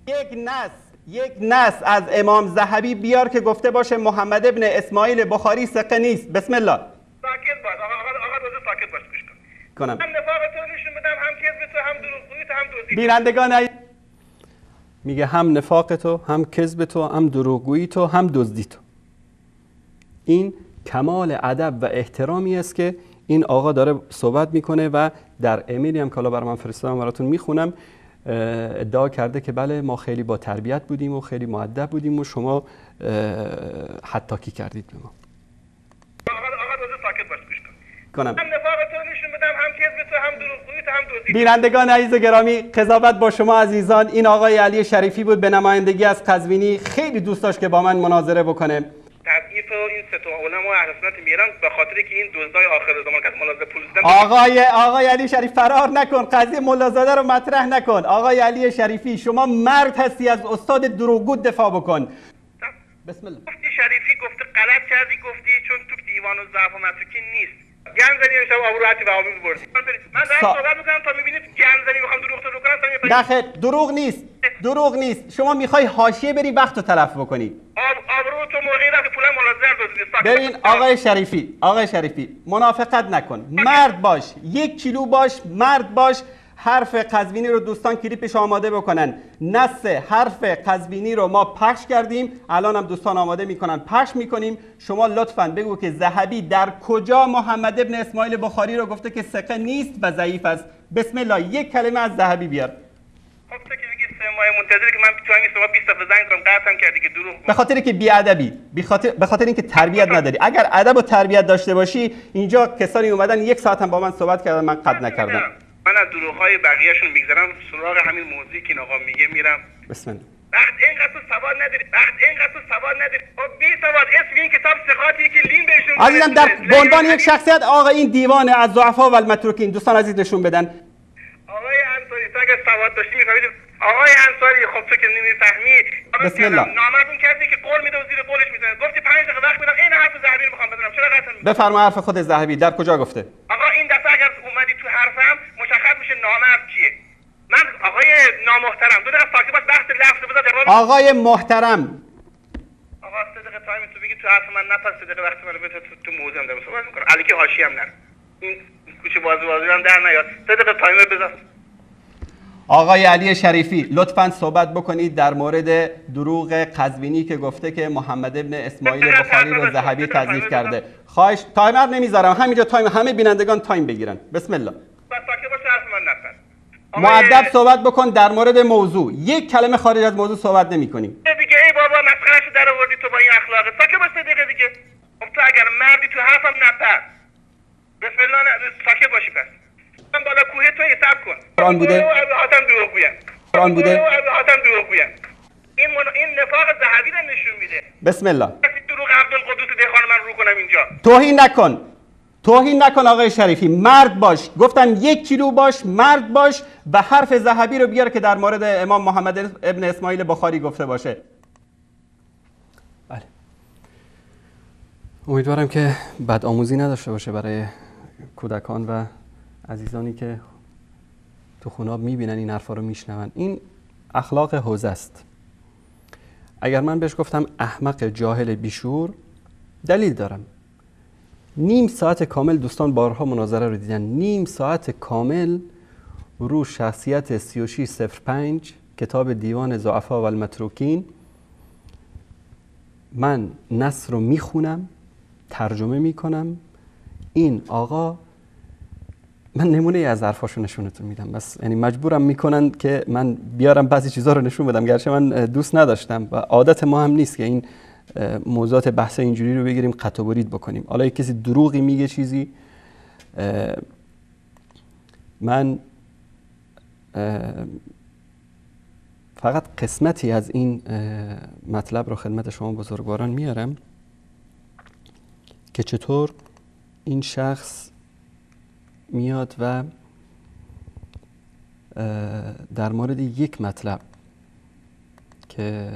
یک نص از امام ذهبی بیار که گفته باشه محمد ابن اسماعیل بخاری ثقه نیست. بسم الله. ساکت باش آقا روزه ساکت باش گوش کنم. هم نفاق تو نشون بدم، هم کذب تو، هم دروغگویی تو، هم دزدی. بینندگان میگه هم نفاق تو، هم کذب تو، هم دروغگویی تو، هم دزدی تو. این کمال ادب و احترامی است که این آقا داره صحبت میکنه و در ایمیلی هم که حالا برای من فرستادم براتون میخونم ادعا کرده که بله ما خیلی با تربیت بودیم و خیلی مؤدب بودیم و شما حتاکی کردید به ما. آقا روزه ساکت باش گوش کنم. هم نفاق تو نشون بدم، هم کذب تو، هم دروغگویی تو، هم دزدی. بینندگان عزیز و گرامی، قضاوت با شما عزیزان. این آقای علی شریفی بود به نمایندگی از قزوینی. خیلی دوست داشت که با من مناظره بکنه. تضعیف این سه تا علما اهل سنت میرن به خاطر که این دزدای آخر زمان که ملاذ پول دیدن. آقای علی شریف فرار نکن، قضیه ملازاده رو مطرح نکن. آقای علی شریفی شما مرد هستی، از استاد دروغگو دفاع بکن. بسم الله. گفتی شریفی گفته غلط کردی، گفتی چون تو دیوان و ضعف و متروکی نیست. گنزنی میشم آبروحتی و آبرو بردی. من دارم صحبت میکنم تا میبینید گنزنی میخوام دروغ تو بکنم. نه خیر، دروغ نیست. شما میخوای حاشیه بری وقت رو تلف بکنی. آبرو تو موقعی رفت پولم ملازم دزدی. ببین آقای شریفی منافقت نکن. مرد باش، 1 کیلو باش، مرد باش. حرف قزوینی رو دوستان کلیپش آماده بکنن. نص حرف قزوینی رو ما پخش کردیم، الان هم دوستان آماده میکنن پخش میکنیم. شما لطفاً بگو که ذهبی در کجا محمد ابن اسماعیل بخاری رو گفته که ثقه نیست و ضعیف است. بسم الله، 1 کلمه از ذهبی بیار. خب تو که میگی 3 ماه منتظری که من تو همین شما 20 دفعه زنگ کنم قطعا کردی که دروغ. به خاطر که بی‌ادبی، به خاطر اینکه تربیت نداری. اگر ادب و تربیت داشته باشی، اینجا کسانی اومدن 1 ساعت هم با من صحبت کردن، من قطع نکردم. من از دروغ‌های بقیه‌شون میگذرم، سراغ همین موضوعی که این آقا میگه میرم. بسم الله. وقت اینقدر تو سواد نداری، خب بی سواد اسم این کتاب ثقاتی که لین بهشون عزیزم در به عنوان یک شخصیت آقا این دیوان از ضعفا و المتروکین دوستان عزیز نشون بدن. آقای انصاری تو اگه سواد داشتی میفهمیدی. آقای انصاری خب تو که نمیفهمی. بسم الله. نامردون کسی که قول میده و زیر قولش میزنه. گفتی 5 دقیقه وقت میدم، این حرف ذهبی رو میخوام بدونم. چرا قطع می‌کنی؟ بفرما حرف خود ذهبی در کجا گفته؟ آقا این دفعه اگر اومدی تو حرفم مشخص میشه نامرد کیه. من آقای نامحترم 2 دقیقه ساکت باش، بحث لفظ بذار جواب. آقای محترم آقا 3 دقیقه تایم تو بگی تو حرف من نپس 3 دقیقه وقت منو بده تو موضوعم دارم صحبت میکنم. الکی حاشیه هم نره. این کوچه بازی هم در نیاد. 3 دقیقه تایم بذار. آقای علی شریفی لطفاً صحبت بکنید در مورد دروغ قزوینی که گفته که محمد ابن اسماعیل بخاری رو ذهبی تضعیف کرده. خواهش تایمر نمیذارم، همینجا تایم، همه بینندگان تایم بگیرن. بسم الله. ساکت باش، حرف من نپس. مؤدب صحبت بکن در مورد موضوع. 1 کلمه خارج از موضوع صحبت نمی‌کنی. دیگه ای بابا مسخرهشو در آوردی تو با این اخلاقت. ساکت باش 3 دقیقه دیگه. خب تو اگر مردی تو حرفم نپر. بسم الله ساکت باشی پس. من بالا کوه تو حساب کن. قرآن بوده. حاتم دروغ گویم. قرآن بوده. حاتم دروغ گویم. این نفاق ذهبی رو نشون میده. بسم الله. کسی دروغ عبدالقدوس دهخان من رو کنم اینجا. توهین نکن آقای شریفی. مرد باش، گفتم 1 کیلو باش، مرد باش و حرف ذهبی رو بیار که در مورد امام محمد ابن اسماعیل بخاری گفته باشه. بله. امیدوارم که بدآموزی نداشته باشه برای کودکان و عزیزانی که تو خوناب میبینن این حرفا رو میشنون. این اخلاق حوزه است. اگر من بهش گفتم احمق جاهل بیشور، دلیل دارم. 1/2 ساعت کامل دوستان بارها مناظره رو دیدن، 1/2 ساعت کامل رو شخصیت 3605 کتاب دیوان ضعفا و المتروکین من نص رو میخونم، ترجمه میکنم. این آقا، من نمونه از حرفاشو نشونتون میدم، بس یعنی مجبورم میکنن که من بیارم بعضی چیزا رو نشون بدم، گرچه من دوست نداشتم و عادت ما هم نیست که این موضوعات بحث اینجوری رو بگیریم قطع و برید بکنیم. حالا یک کسی دروغی میگه چیزی، من فقط قسمتی از این مطلب رو خدمت شما بزرگواران میارم که چطور این شخص میاد و در مورد یک مطلب که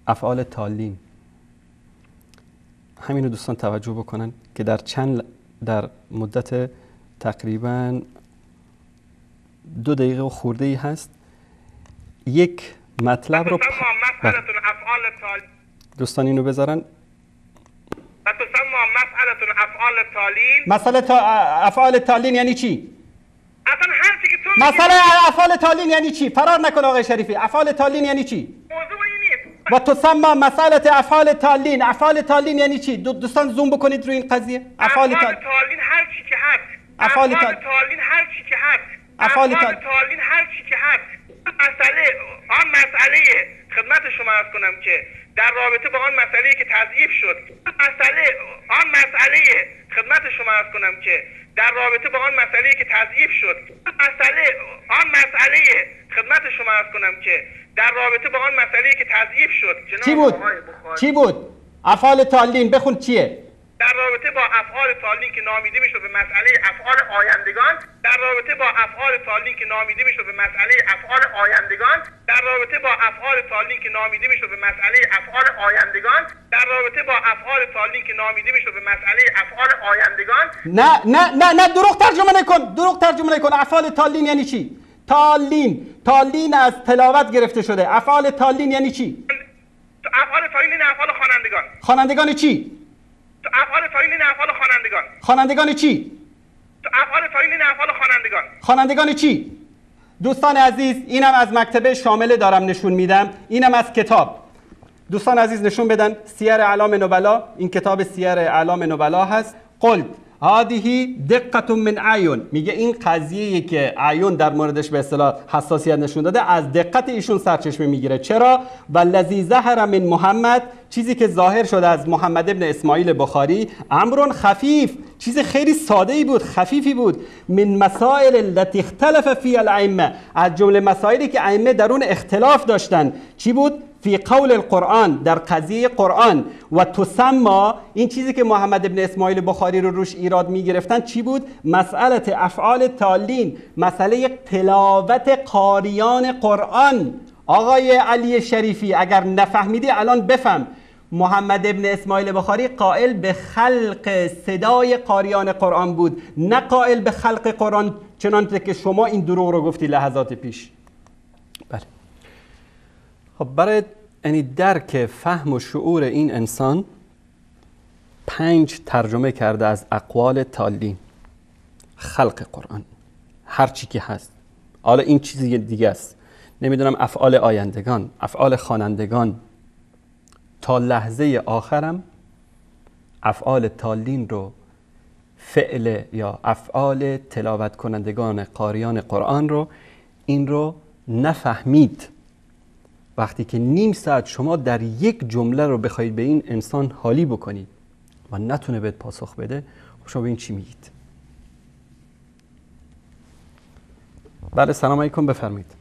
افعال تالین، همین رو دوستان توجه بکنن که در مدت تقریبا 2 دقیقه و خورده ای هست. یک مطلب رو مسئله افعال تالی دوستان اینو بذارن. تسمى مسئله افعال تالین. مسئله افعال تالین یعنی چی؟ اصلا هر چی که تو مسئله افعال تالین یعنی چی؟ فرار نکن آقای شریفی. افعال تالین یعنی چی؟ موضوع این نیست. و تسمى مسئله افعال تالین. افعال تالین یعنی چی؟ دوستان زوم بکنید روی این قضیه. افعال تالین هر چی که هست. افعال تالین هر چی که هست. افعال تالین هر چی که هست. مسئله خدمت شما عرض کنم که در رابطه با آن مسئله که تضعیف شد، مسئله خدمت شما عرض کنم که در رابطه با آن مسئله که تضعیف شد، مسئله خدمت شما عرض کنم که در رابطه با آن مسئله که تضعیف شد. چی بود؟ افعال تالین بخون چیه؟ در رابطه با افعال تالین که نامیده میشد به مسئله افعال آیندگان، در رابطه با افعال تالین که نامیده میشد به مسئله افعال آیندگان، در رابطه با افعال تالین که نامیده میشد به مسئله افعال آیندگان، در رابطه با افعال تالین که نامیده میشد به مسئله افعال آیندگان. نه دروغ ترجمه نکن. افعال تالین یعنی چی؟ تالین از تلاوت گرفته شده. افعال تالین یعنی چی؟ افعال تالین این افعال خوانندگان. خوانندگان چی؟ افعال تالین این افعال خوانندگان. خوانندگان چی؟ افعال تالین این افعال خوانندگان. خوانندگان چی؟ دوستان عزیز اینم از مکتبه شامله دارم نشون میدم، اینم از کتاب. دوستان عزیز نشون بدن سیر اعلام نبلا. این کتاب سیر اعلام نبلا هست. قلت هذه دقت من عیون. میگه این قضیه‌ای که عیون در موردش به اصطلاح حساسیت نشون داده از دقت ایشون سرچشمه میگیره. چرا؟ والذی ظهر من محمد، چیزی که ظاهر شده از محمد ابن اسماعیل بخاری، امر خفیف، چیز خیلی ساده ای بود، خفیفی بود. من مسائل التي اختلف فی الائمه، از جمله مسائلی که ائمه در اون اختلاف داشتن. چی بود؟ فی قول القرآن، در قضیه قرآن. و تسمى، این چیزی که محمد ابن اسماعیل بخاری رو روش ایراد می گرفتن چی بود؟ مسئله افعال تالین، مسئله تلاوت قاریان قرآن. آقای علی شریفی اگر نفهمیدی الان بفهم. محمد ابن اسماعیل بخاری قائل به خلق صدای قاریان قرآن بود، نه قائل به خلق قرآن چنانچه که شما این دروغ رو گفتی لحظات پیش. بله. خب برای یعنی درک فهم و شعور این انسان 5 ترجمه کرده از اقوال تالین، خلق قرآن، هر چی که هست. حالا این چیزی دیگه است، نمیدونم افعال آیندگان، افعال خوانندگان، تا لحظه آخرم افعال تالین رو، فعل یا افعال تلاوت کنندگان قاریان قرآن رو، این رو نفهمید. وقتی که نیم ساعت شما در یک جمله رو بخواید به این انسان حالی بکنید و نتونه بهت پاسخ بده، شما به این چی میگید؟ بله سلام علیکم، بفرمایید.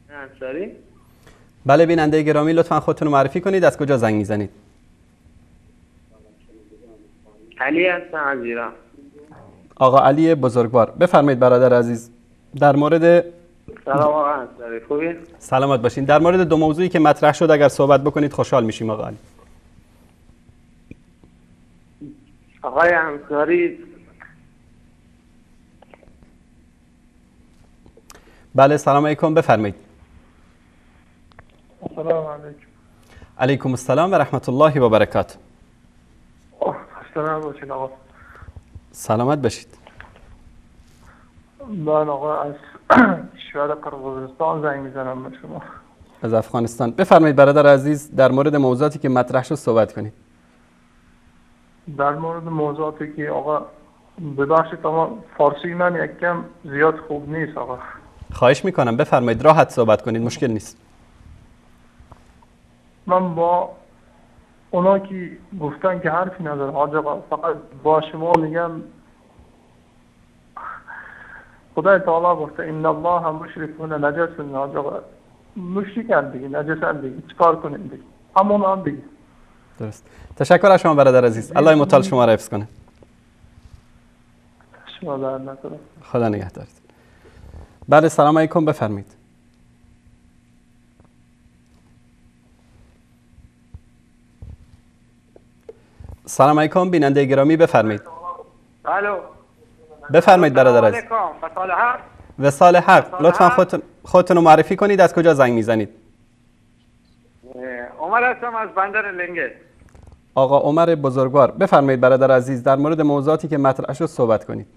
انصاری؟ بله بیننده گرامی، لطفا خودتون رو معرفی کنید، از کجا زنگ میزنید؟ علی هستم از ایران. آقا علی بزرگوار، بفرمایید برادر عزیز. در مورد سلام آقا انصاری، خوبی؟ سلامت باشین. در مورد 2 موضوعی که مطرح شد اگر صحبت بکنید خوشحال میشیم آقا علی. آقای انصاری، بله سلام علیکم، بفرمایید. سلام علیکم. علیکم السلام و رحمت الله و برکاته. خسته باشین آقا. سلامت باشید. من آقا از کشور قرقیزستان زنگ میزنم به شما. از افغانستان. بفرمایید برادر عزیز، در مورد موضوعاتی که مطرح شد صحبت کنید. در مورد موضوعاتی که آقا ببخشید اما فارسی من یک کم زیاد خوب نیست آقا. خواهش میکنم بفرمایید، راحت صحبت کنید، مشکل نیست. من با اونا که گفتن که حرفی نداره حاج آقا، فقط با شما میگم خدای تعالی گفته ان الله مشرکون نجس. حاج آقا مشرکن دیگه، نجسن دیگه، چیکار کنیم دیگه، همون هم دیگه. درست. تشکر از شما برادر عزیز، الله متعال شما را حفظ کنه. شما در نکنه. خدا نگهدارت. بله سلام علیکم، بفرمایید. سلام علیکم بیننده گرامی، بفرمایید. الو. بفرمایید برادر عزیز. وصال حق. وصال حق. لطفا خودتون رو معرفی کنید، از کجا زنگ میزنید؟ عمر هستم از بندر لنگه. آقا عمر بزرگوار، بفرمایید برادر عزیز، در مورد موضوعاتی که مطرح شد صحبت کنید.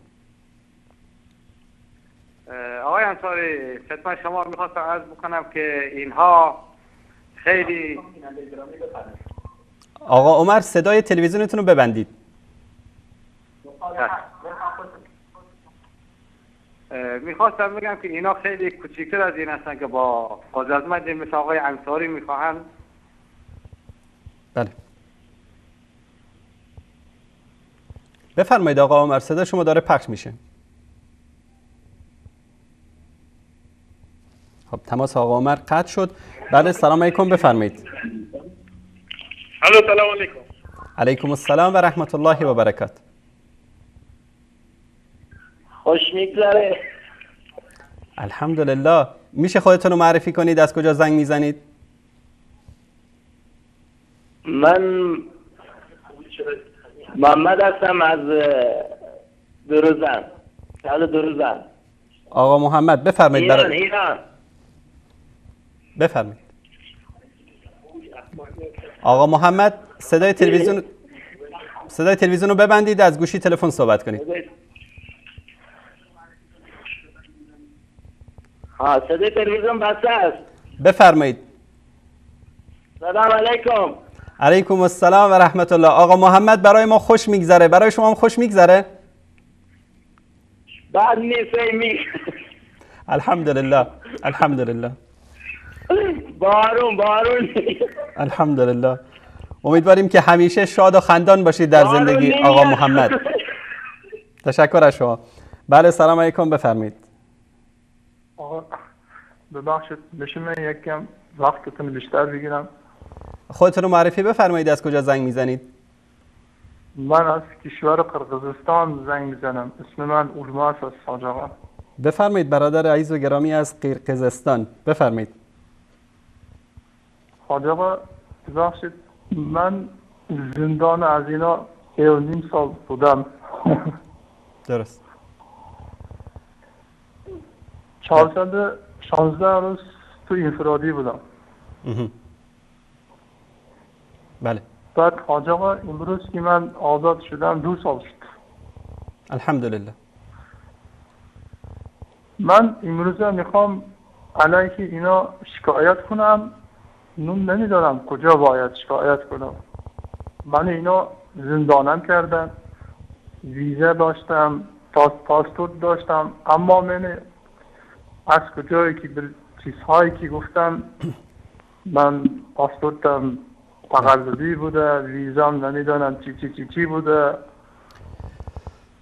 آقای انصاری، خدمت شما میخواستم عرض بکنم که اینها خیلی... آقا عمر صدای تلویزیونتون رو ببندید. میخواستم بگم که اینا خیلی کوچیکتر از این هستن که با قدرتمند مثل آقای انصاری میخواهن. بله بفرمایید آقا عمر، صدا شما داره پخش میشه. خب تماس آقا عمر قطع شد. بله سلام علیکم، بفرمایید. الو سلام علیکم. علیکم السلام و رحمت الله و برکات. خوش میگذره. الحمدلله. میشه خودتون رو معرفی کنید، از کجا زنگ میزنید؟ من محمد هستم از دروزن. دروزن. آقا محمد بفرمایید. ایران. بفرمایید. آقا محمد صدای تلویزیون رو ببندید، از گوشی تلفن صحبت کنید. صدای تلویزیون بسته است. بفرمایید. سلام علیکم. علیکم السلام و رحمت الله. آقا محمد برای ما خوش میگذره، برای شما هم خوش میگذره؟ بعد نیست. الحمدلله. الحمدلله. بارون الحمدلله. امیدواریم که همیشه شاد و خندان باشید در زندگی آقا محمد. تشکر از شما. بله سلام علیکم، بفرمایید. آقا ببخشید میشه من یکم وقتتون بیشتر بگیرم؟ خودتون رو معرفی بفرمایید، از کجا زنگ میزنید؟ من از کشور قرقیزستان زنگ میزنم. اسم من اولماس از ساجاقا. بفرمایید برادر عزیز و گرامی از قرقیزستان، بفرمایید. ساجاقا ببخشید من زندان از اینا 7.5 سال بودم. درست. 416 روز تو انفرادی بودم. بله. بعد حاج آقا امروز که من آزاد شدم 2 سال شد. الحمدلله. من امروز میخوام علیه اینا شکایت کنم، نمیدونم کجا باید شکایت کنم. من اینا زندانم کردن، ویزا داشتم، پاسپورت داشتم، اما من از کجایی که چیزهایی که گفتم من پاسپورتم تقلبی بوده، ویزام نمیدونم چی بوده.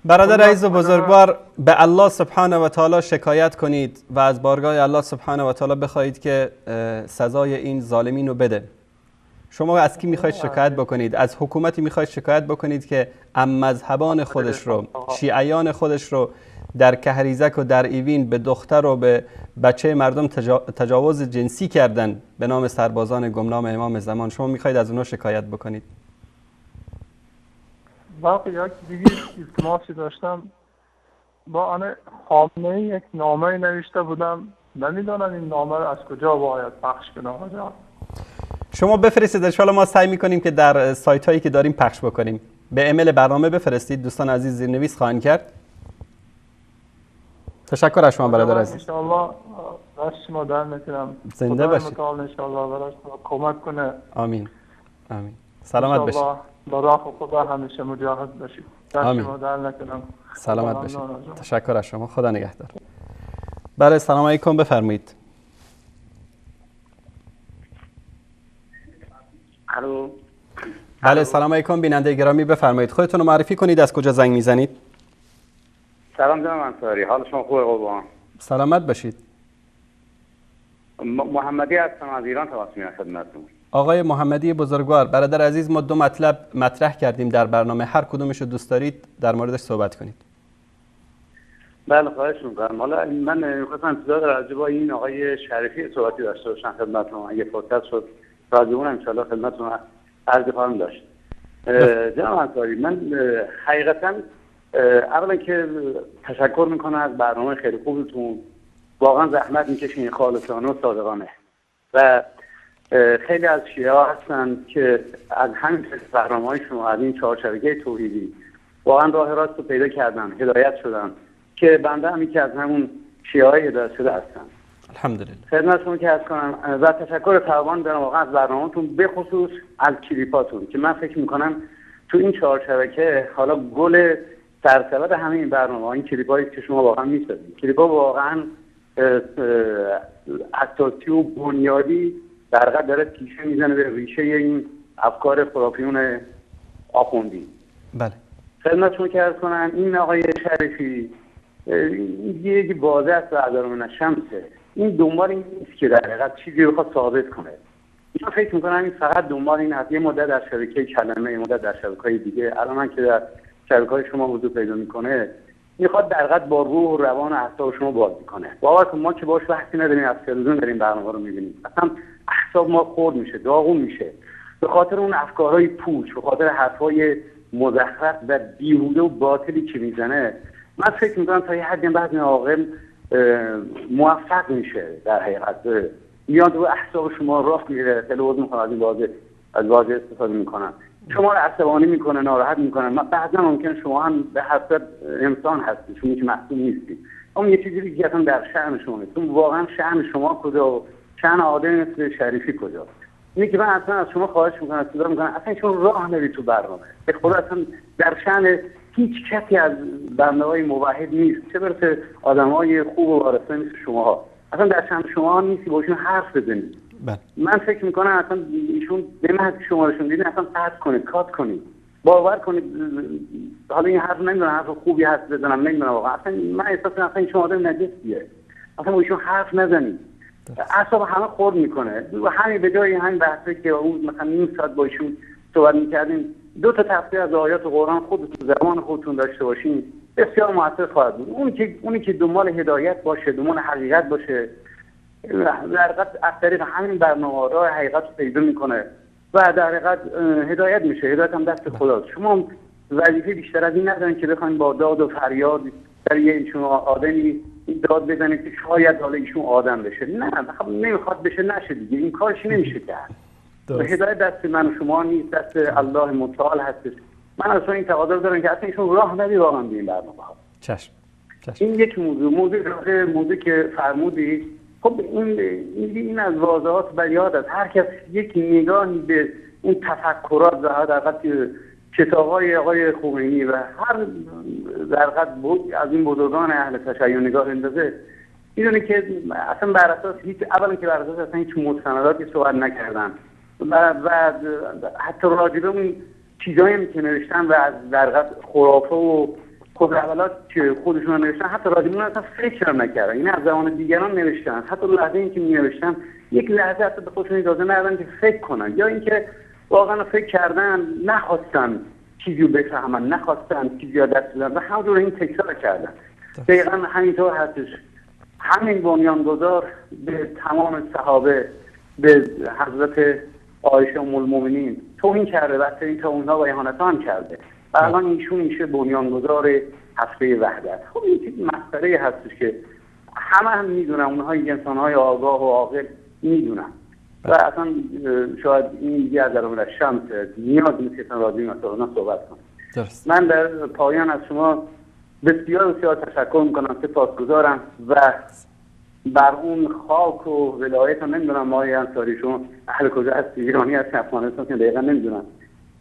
برادر عزیز و بزرگوار، به الله سبحانه و تعالی شکایت کنید و از بارگاه الله سبحانه و تعالی بخواهید که سزای این ظالمین رو بده. شما از کی میخواید شکایت بکنید؟ از حکومتی میخواید شکایت بکنید که مذهبان خودش رو، شیعیان خودش رو در کهریزک و در ایوین به دختر و به بچه مردم تجاوز جنسی کردن به نام سربازان گمنام امام زمان. شما میخواید از اونها شکایت بکنید؟ واقعی یک دیگه التماسی داشتم. با آن خامنه‌ای یک نامه نوشته بودم، نمیدونم این نامه رو از کجا باید پخش کنم. شما بفرستید، ان شاءالله ما سعی میکنیم که در سایت هایی که داریم پخش بکنیم. به ایمیل برنامه بفرستید، دوستان عزیز زیرنویس خواهند کرد. تشکر از شما برادر عزیز. ان شاءالله دست شما در میکنم. زنده باشید. خدا ان شاءالله برای شما کمک کنه. آمین. آمین. سلامت باشید. با راه خدا همیشه مجاهد باشید. دست شما در نکنم. سلامت باشید. تشکر از شما. خدا نگهدار. بله سلام علیکم، بفرمایید. الو. بله سلام علیکم بیننده گرامی، بفرمایید. خودتون رو معرفی کنید، از کجا زنگ میزنید؟ سلام جناب انصاری، حال شما خوبه قربان؟ سلامت باشید. محمدی هستم از ایران تماس میگیرم خدمتتون. آقای محمدی بزرگوار، برادر عزیز، ما 2 مطلب مطرح کردیم در برنامه، هر کدومش رو دوست دارید در موردش صحبت کنید. بله خواهش می‌کنم. حالا من می‌خواستم ابتدا راجع به این آقای شریفی صحبتی داشته باشم خدمتتون. اگه فرصت شد راجع به اون ان شاءالله خدمتتون عرض خواهم داشت. جناب انصاری، من حقیقتا اولا که تشکر میکنم از برنامه خیلی خوبتون. واقعا زحمت میکشین، خالصانه و صادقانه. و خیلی از شیعه ها هستن که از همین برنامه‌های شما، از این 4 شبکه توحیدی واقعا راه راست رو پیدا کردن، هدایت شدن، که بنده هم یکی از همون شیعه های هدایت شده هستم. الحمدلله. خدمتتون که عرض کنم و تشکر فراوان دارم واقعا از برنامه‌تون، به خصوص از کلیپاتون که من فکر میکنم تو این 4 شبکه حالا گل سرسبد همه این برنامه‌ها این کلیپایی که شما واقعا می‌سازید. کلیپ‌ها واقعا اساسی و بنیادی در حقیقت داره تیشه میزنه به ریشه این افکار خرافیون آخوندی. بله. خدمتتون که عرض کنم این آقای شریفی یه بازه است و عذرمن شمسه. این دنبال این نیست که در حقیقت چیزی رو بخواد ثابت کنه. من فکر میکنم این فقط دنبال این هست. یه مدت در شبکه کلمه، یه مدت در شبکه‌های دیگه، الان که در شبکه‌های شما حضور پیدا میکنه، میخواد در حقیقت با روح و روان و اعصاب شما بازی کنه. باور کن ما که باهاش بحثی نداریم، از تلویزیون داریم برنامه رو میبینیم، اصلا اعصاب ما خورد میشه، داغون میشه به خاطر اون افکارهای پوچ، به خاطر حرفای مزخرف و بیهوده و باطلی که میزنه. من فکر میکنم تا یه حدی بعد این عاقل موفق میشه، در حقیقت میاد و اعصاب شما راه میره. خیلی عذر میخوام از واژه استفاده میکنم، شما رو عصبانی میکنه، ناراحت میکنه. بعضا ممکنه شما هم به حسب انسان هستید، شما که معصوم نیستید، اما یه چیزی دیگه اصلا در شأن شما نیست. واقعا شأن شما کجا و شأن آدم مثل شریفی کجا؟ اینه که من اصلا از شما خواهش میکنم، صدا میکنم اصلا چون راه نری تو برنامه. به خدا اصلا در شأن هیچ کسی از بنده‌های موحد نیست، چه برسه آدم‌های خوب و وارثه مثل شماها. اصلا در شأن شما نیستی باشون حرف بزنید. من فکر میکنم اصلا ایشون به محض شمارشون دیدین اصلا قطع کنید، کات کنید، باور کنید. حالا این حرف نمیدونم حرف خوبی هست بزنم، نمیدونم واقعا. اصلا من احساس میکنم اصلا این شما آدم نجسیه، اصلا با ایشون حرف نزنید. اعصاب همه خورد میکنه. و همین به جای همین بحثی که اون مثلا نیم ساعت با ایشون صحبت میکردیم، 2 تا تفسیر از آیات قرآن خودتون زبان خودتون داشته باشین، بسیار موثر خواهد بود. اونی که دنبال هدایت باشه، دنبال حقیقت باشه، در حقیقت از طریق همین برنامه راه حقیقت رو پیدا میکنه و در حقیقت هدایت میشه. هدایت هم دست خداست. شما وظیفه بیشتر از این ندارین که بخواید با داد و فریاد در یه ایشون آدمی داد بزنید که شاید حالا ایشون آدم بشه. نه، خب نمیخواد بشه، نشه دیگه. این کارش نمیشه کرد. هدایت دست من و شما نیست، دست الله متعال هست. من اصلا این تقاضا دارم که اصلا ایشون راه ندی واقعا به این برنامه‌ها. چشم. این یک موضوع که فرمودی. خب این از واضحات بیاد است. هر کس یک نگاهی به اون تفکرات و در کتاب‌های آقای خمینی و هر در حقیقت از این بزرگان اهل تشیع نگاه اندازه، میدونه که اصلا بر اساس اولا که بر اساس اصلا هیچ مستنداتی صحبت نکردن و حتی راجع به اون چیزایی که نوشتن و از در حقیقت خرافه و خودعبلات که خودشون نوشتن، حتی راجع به اون اصلا فکر نکردن. این از زمان دیگران نوشتن. حتی لحظه این که می‌نوشتن یک لحظه اصلا به خودشون اجازه ندادن که فکر کنن، یا اینکه واقعا فکر کردن، نخواستن چیزی رو بفهمن، نخواستن چیزی رو دست بدن و همونجور این تکرار کردن. دقیقا همینطور هستش. همین بنیانگذار به تمام صحابه، به حضرت عایشه ام المؤمنین توهین کرده و این توهین‌ها و اهانت‌ها هم کرده. و الان ایشون میشه بنیانگذار هفته وحدت. خب این چیز مسئله هستش که همه میدونن، اونها انسان‌های آگاه و عاقل میدونن و اصلا شاید این دیگه از درون شمس نیاز نیست که راضی مثلا صحبت کنم. درست. من در پایان از شما بسیار بسیار تشکر میکنم، سپاسگزارم و بر اون خاک و ولایت هم نمیدونم ما انصاری شما اهل کجا هستی، ایرانی هستی، افغانستان که دقیقا نمیدونم،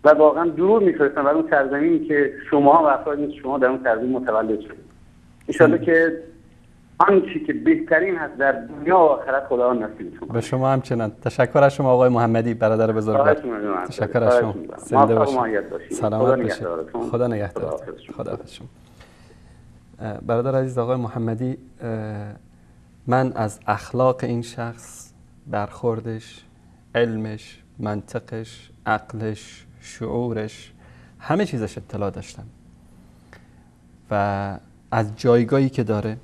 و واقعا درود میفرستم بر اون سرزمینی که شما و افرادی شما در اون سرزمین متولد شدید. انشالله که آنچه که بهترین هست در دنیا و آخرت خدا نصیب کنه. به شما همچنان. تشکر از شما آقای محمدی، برادر بزرگوار. تشکر از شما. زنده باشید. سلامت باشید. خدا نگهدارتون. خدا حافظ شما. برادر عزیز آقای محمدی، من از اخلاق این شخص، برخوردش، علمش، منطقش، عقلش، شعورش، همه چیزش اطلاع داشتم و از جایگاهی که داره.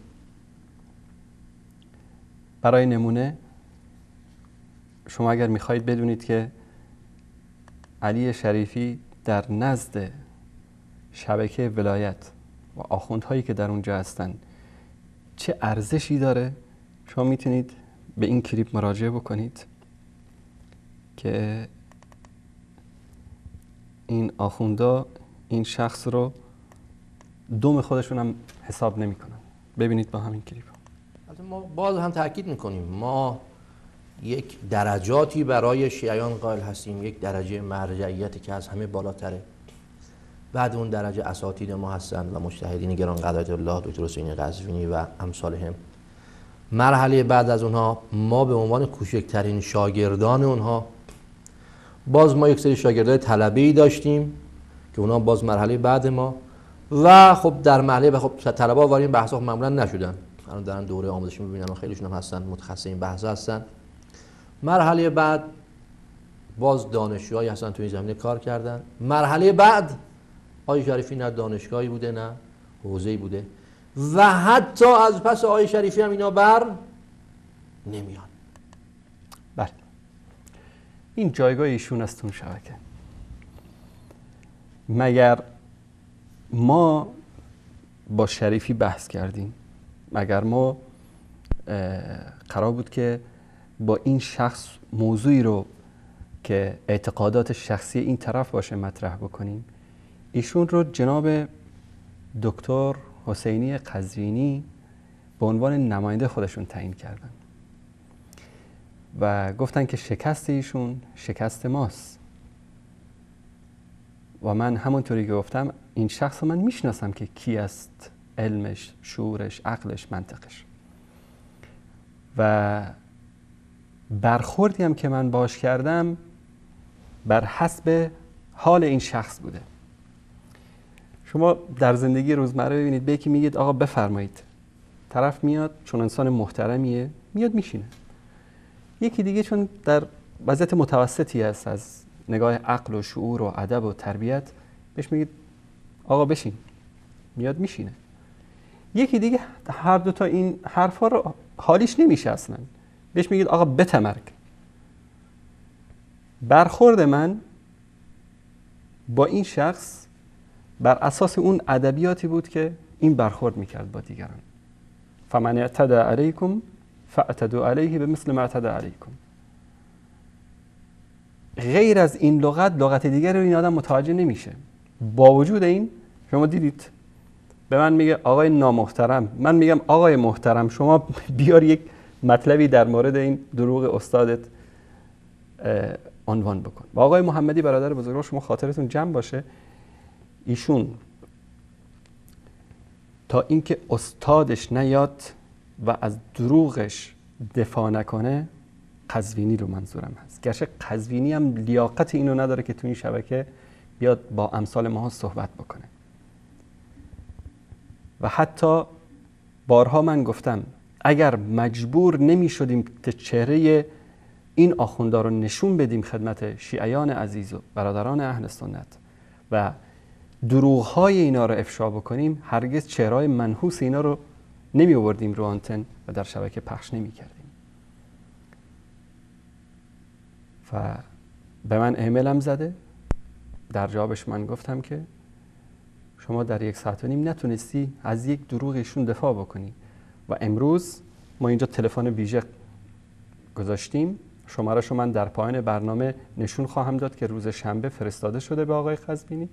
برای نمونه شما اگر میخواهید بدونید که علی شریفی در نزد شبکه ولایت و آخوندهایی که در اونجا هستن چه ارزشی داره، شما میتونید به این کلیپ مراجعه بکنید که این آخوندا این شخص رو دوم خودشون هم حساب نمی کنن. ببینید با همین کلیپ. ما باز هم تاکید میکنیم ما یک درجاتی برای شیعیان قائل هستیم، یک درجه مرجعیتی که از همه بالاتره. بعد اون درجه اساتید ما هستند و مجتهدین گران قدرت الله دکتر حسینی قزوینی و امثالهم. مرحله بعد از اونها ما به عنوان کوچکترین شاگردان اونها باز ما یک سری شاگردای طلبه‌ای داشتیم که اونها باز مرحله بعد ما و خب در مرحله خب طلبه‌ها وارد این بحث‌ها معمولا نشدن، الان دارن دوره آموزشی می‌بینن و خیلیشون هم هستن متخصص این بحث‌ها هستن. مرحله بعد باز دانشجوهایی هستن تو این زمینه کار کردن. مرحله بعد آقای شریفی نه دانشگاهی بوده نه حوزه‌ای بوده و حتی از پس آقای شریفی هم اینا بر نمیان. بله این جایگاه ایشون است اون شبکه. مگر ما با شریفی بحث کردیم؟ مگر ما قرار بود که با این شخص موضوعی رو که اعتقادات شخصی این طرف باشه مطرح بکنیم؟ ایشون رو جناب دکتر حسینی قزوینی به عنوان نماینده خودشون تعیین کردن و گفتن که شکست ایشون شکست ماست و من همونطوری که گفتم این شخص رو من میشناسم که کی است، علمش، شعورش، عقلش، منطقش و برخوردی هم که من باش کردم بر حسب حال این شخص بوده. شما در زندگی روزمره ببینید به یکی میگید آقا بفرمایید، طرف میاد چون انسان محترمیه میاد میشینه. یکی دیگه چون در وضعیت متوسطی هست از نگاه عقل و شعور و ادب و تربیت بهش میگید آقا بشین، میاد میشینه. یکی دیگه هر دو تا این حرفا رو حالیش نمیشه اصلا، بهش میگید آقا بتمرگ. برخورد من با این شخص بر اساس اون ادبیاتی بود که این برخورد میکرد با دیگران. فمن اعتدى علیکم فاعتدوا علیه بمثل ما اعتدى علیکم. غیر از این لغت دیگر رو این آدم متوجه نمیشه. با وجود این شما دیدید به من میگه آقای نامحترم، من میگم آقای محترم شما بیار یک مطلبی در مورد این دروغ استادت عنوان بکن. و آقای محمدی برادر بزرگوار شما خاطرتون جمع باشه، ایشون تا اینکه استادش نیاد و از دروغش دفاع نکنه، قزوینی رو منظورم هست، گرچه قزوینی هم لیاقت اینو نداره که تو این شبکه بیاد با امثال ماها صحبت بکنه. و حتی بارها من گفتم اگر مجبور نمی شدیم که چهره این آخوندا رو نشون بدیم خدمت شیعیان عزیز و برادران اهل سنت و دروغ‌های اینا رو افشا بکنیم، هرگز چهره‌های منحوس اینا رو نمی آوردیم رو آنتن و در شبکه پخش نمی کردیم. و به من ایمیلم زده، در جوابش من گفتم که شما در 1.5 ساعت نتونستی از یک دروغشون دفاع بکنی و امروز ما اینجا تلفن ویژه گذاشتیم، شماره‌شو من در پایان برنامه نشون خواهم داد که روز شنبه فرستاده شده به آقای قزوینی.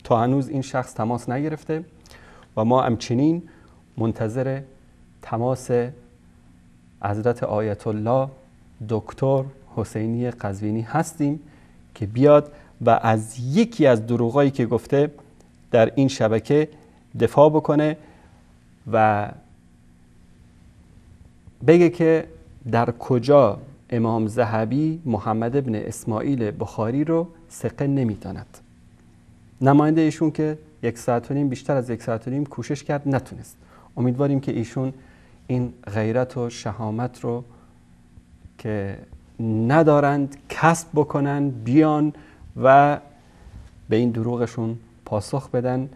تا هنوز این شخص تماس نگرفته و ما همچنین منتظر تماس حضرت آیت الله دکتر حسینی قزوینی هستیم که بیاد و از یکی از دروغایی که گفته در این شبکه دفاع بکنه و بگه که در کجا امام ذهبی محمد ابن اسماعیل بخاری رو ثقه نمی‌داند. نماینده ایشون که 1.5 ساعت بیشتر از 1.5 ساعت کوشش کرد نتونست. امیدواریم که ایشون این غیرت و شهامت رو که ندارند کسب بکنن، بیان و به این دروغشون پاسخ بدن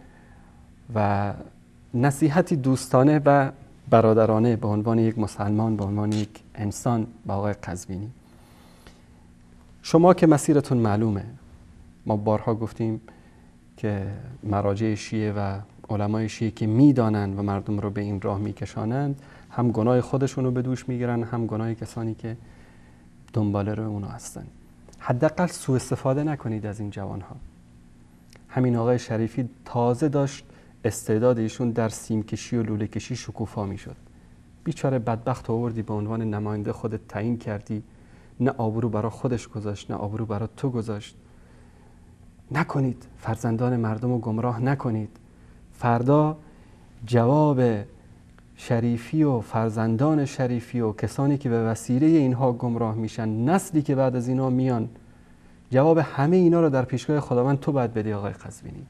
و نصیحتی دوستانه و برادرانه به عنوان یک مسلمان، به عنوان یک انسان با آقای قزوینی. شما که مسیرتون معلومه، ما بارها گفتیم که مراجع شیعه و علمای شیعه که میدانند و مردم رو به این راه میکشانند، هم گناه خودشون رو به دوش میگیرن، هم گناه کسانی که دنبال رو اونا هستن. حداقل سوء استفاده نکنید از این جوانها. همین آقای شریفی تازه داشت استعداد ایشون در سیم کشی و لوله کشی شکوفا میشد. بیچاره بدبخت آوردی به عنوان نماینده خودت تعیین کردی، نه آبرو برای خودش گذاشت نه آبرو برای تو گذاشت. نکنید، فرزندان مردم رو گمراه نکنید. فردا جواب شریفی و فرزندان شریفی و کسانی که به وسیله اینها گمراه میشن، نسلی که بعد از اینا میان، جواب همه اینا رو در پیشگاه خداوند تو باید بدی آقای قزوینی.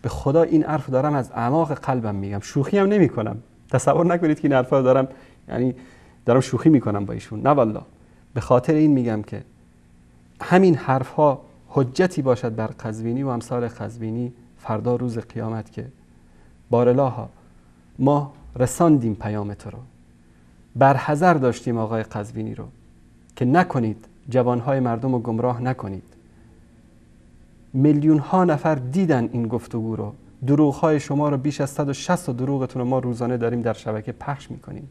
به خدا این حرف دارم از اعماق قلبم میگم، شوخی هم نمی کنم. تصور نکنید که این حرفا دارم یعنی دارم شوخی میکنم با ایشون، نه والله. به خاطر این میگم که همین حرفها حجتی باشد بر قزوینی و امثال قزوینی فردا روز قیامت که بارالها ما رساندیم پیام تو رو، برحذر داشتیم آقای قزوینی رو که نکنید، جوانهای مردم رو گمراه نکنید. میلیون ها نفر دیدن این گفتگو رو. دروغ های شما رو، بیش از 160 دروغتون رو ما روزانه داریم در شبکه پخش میکنیم.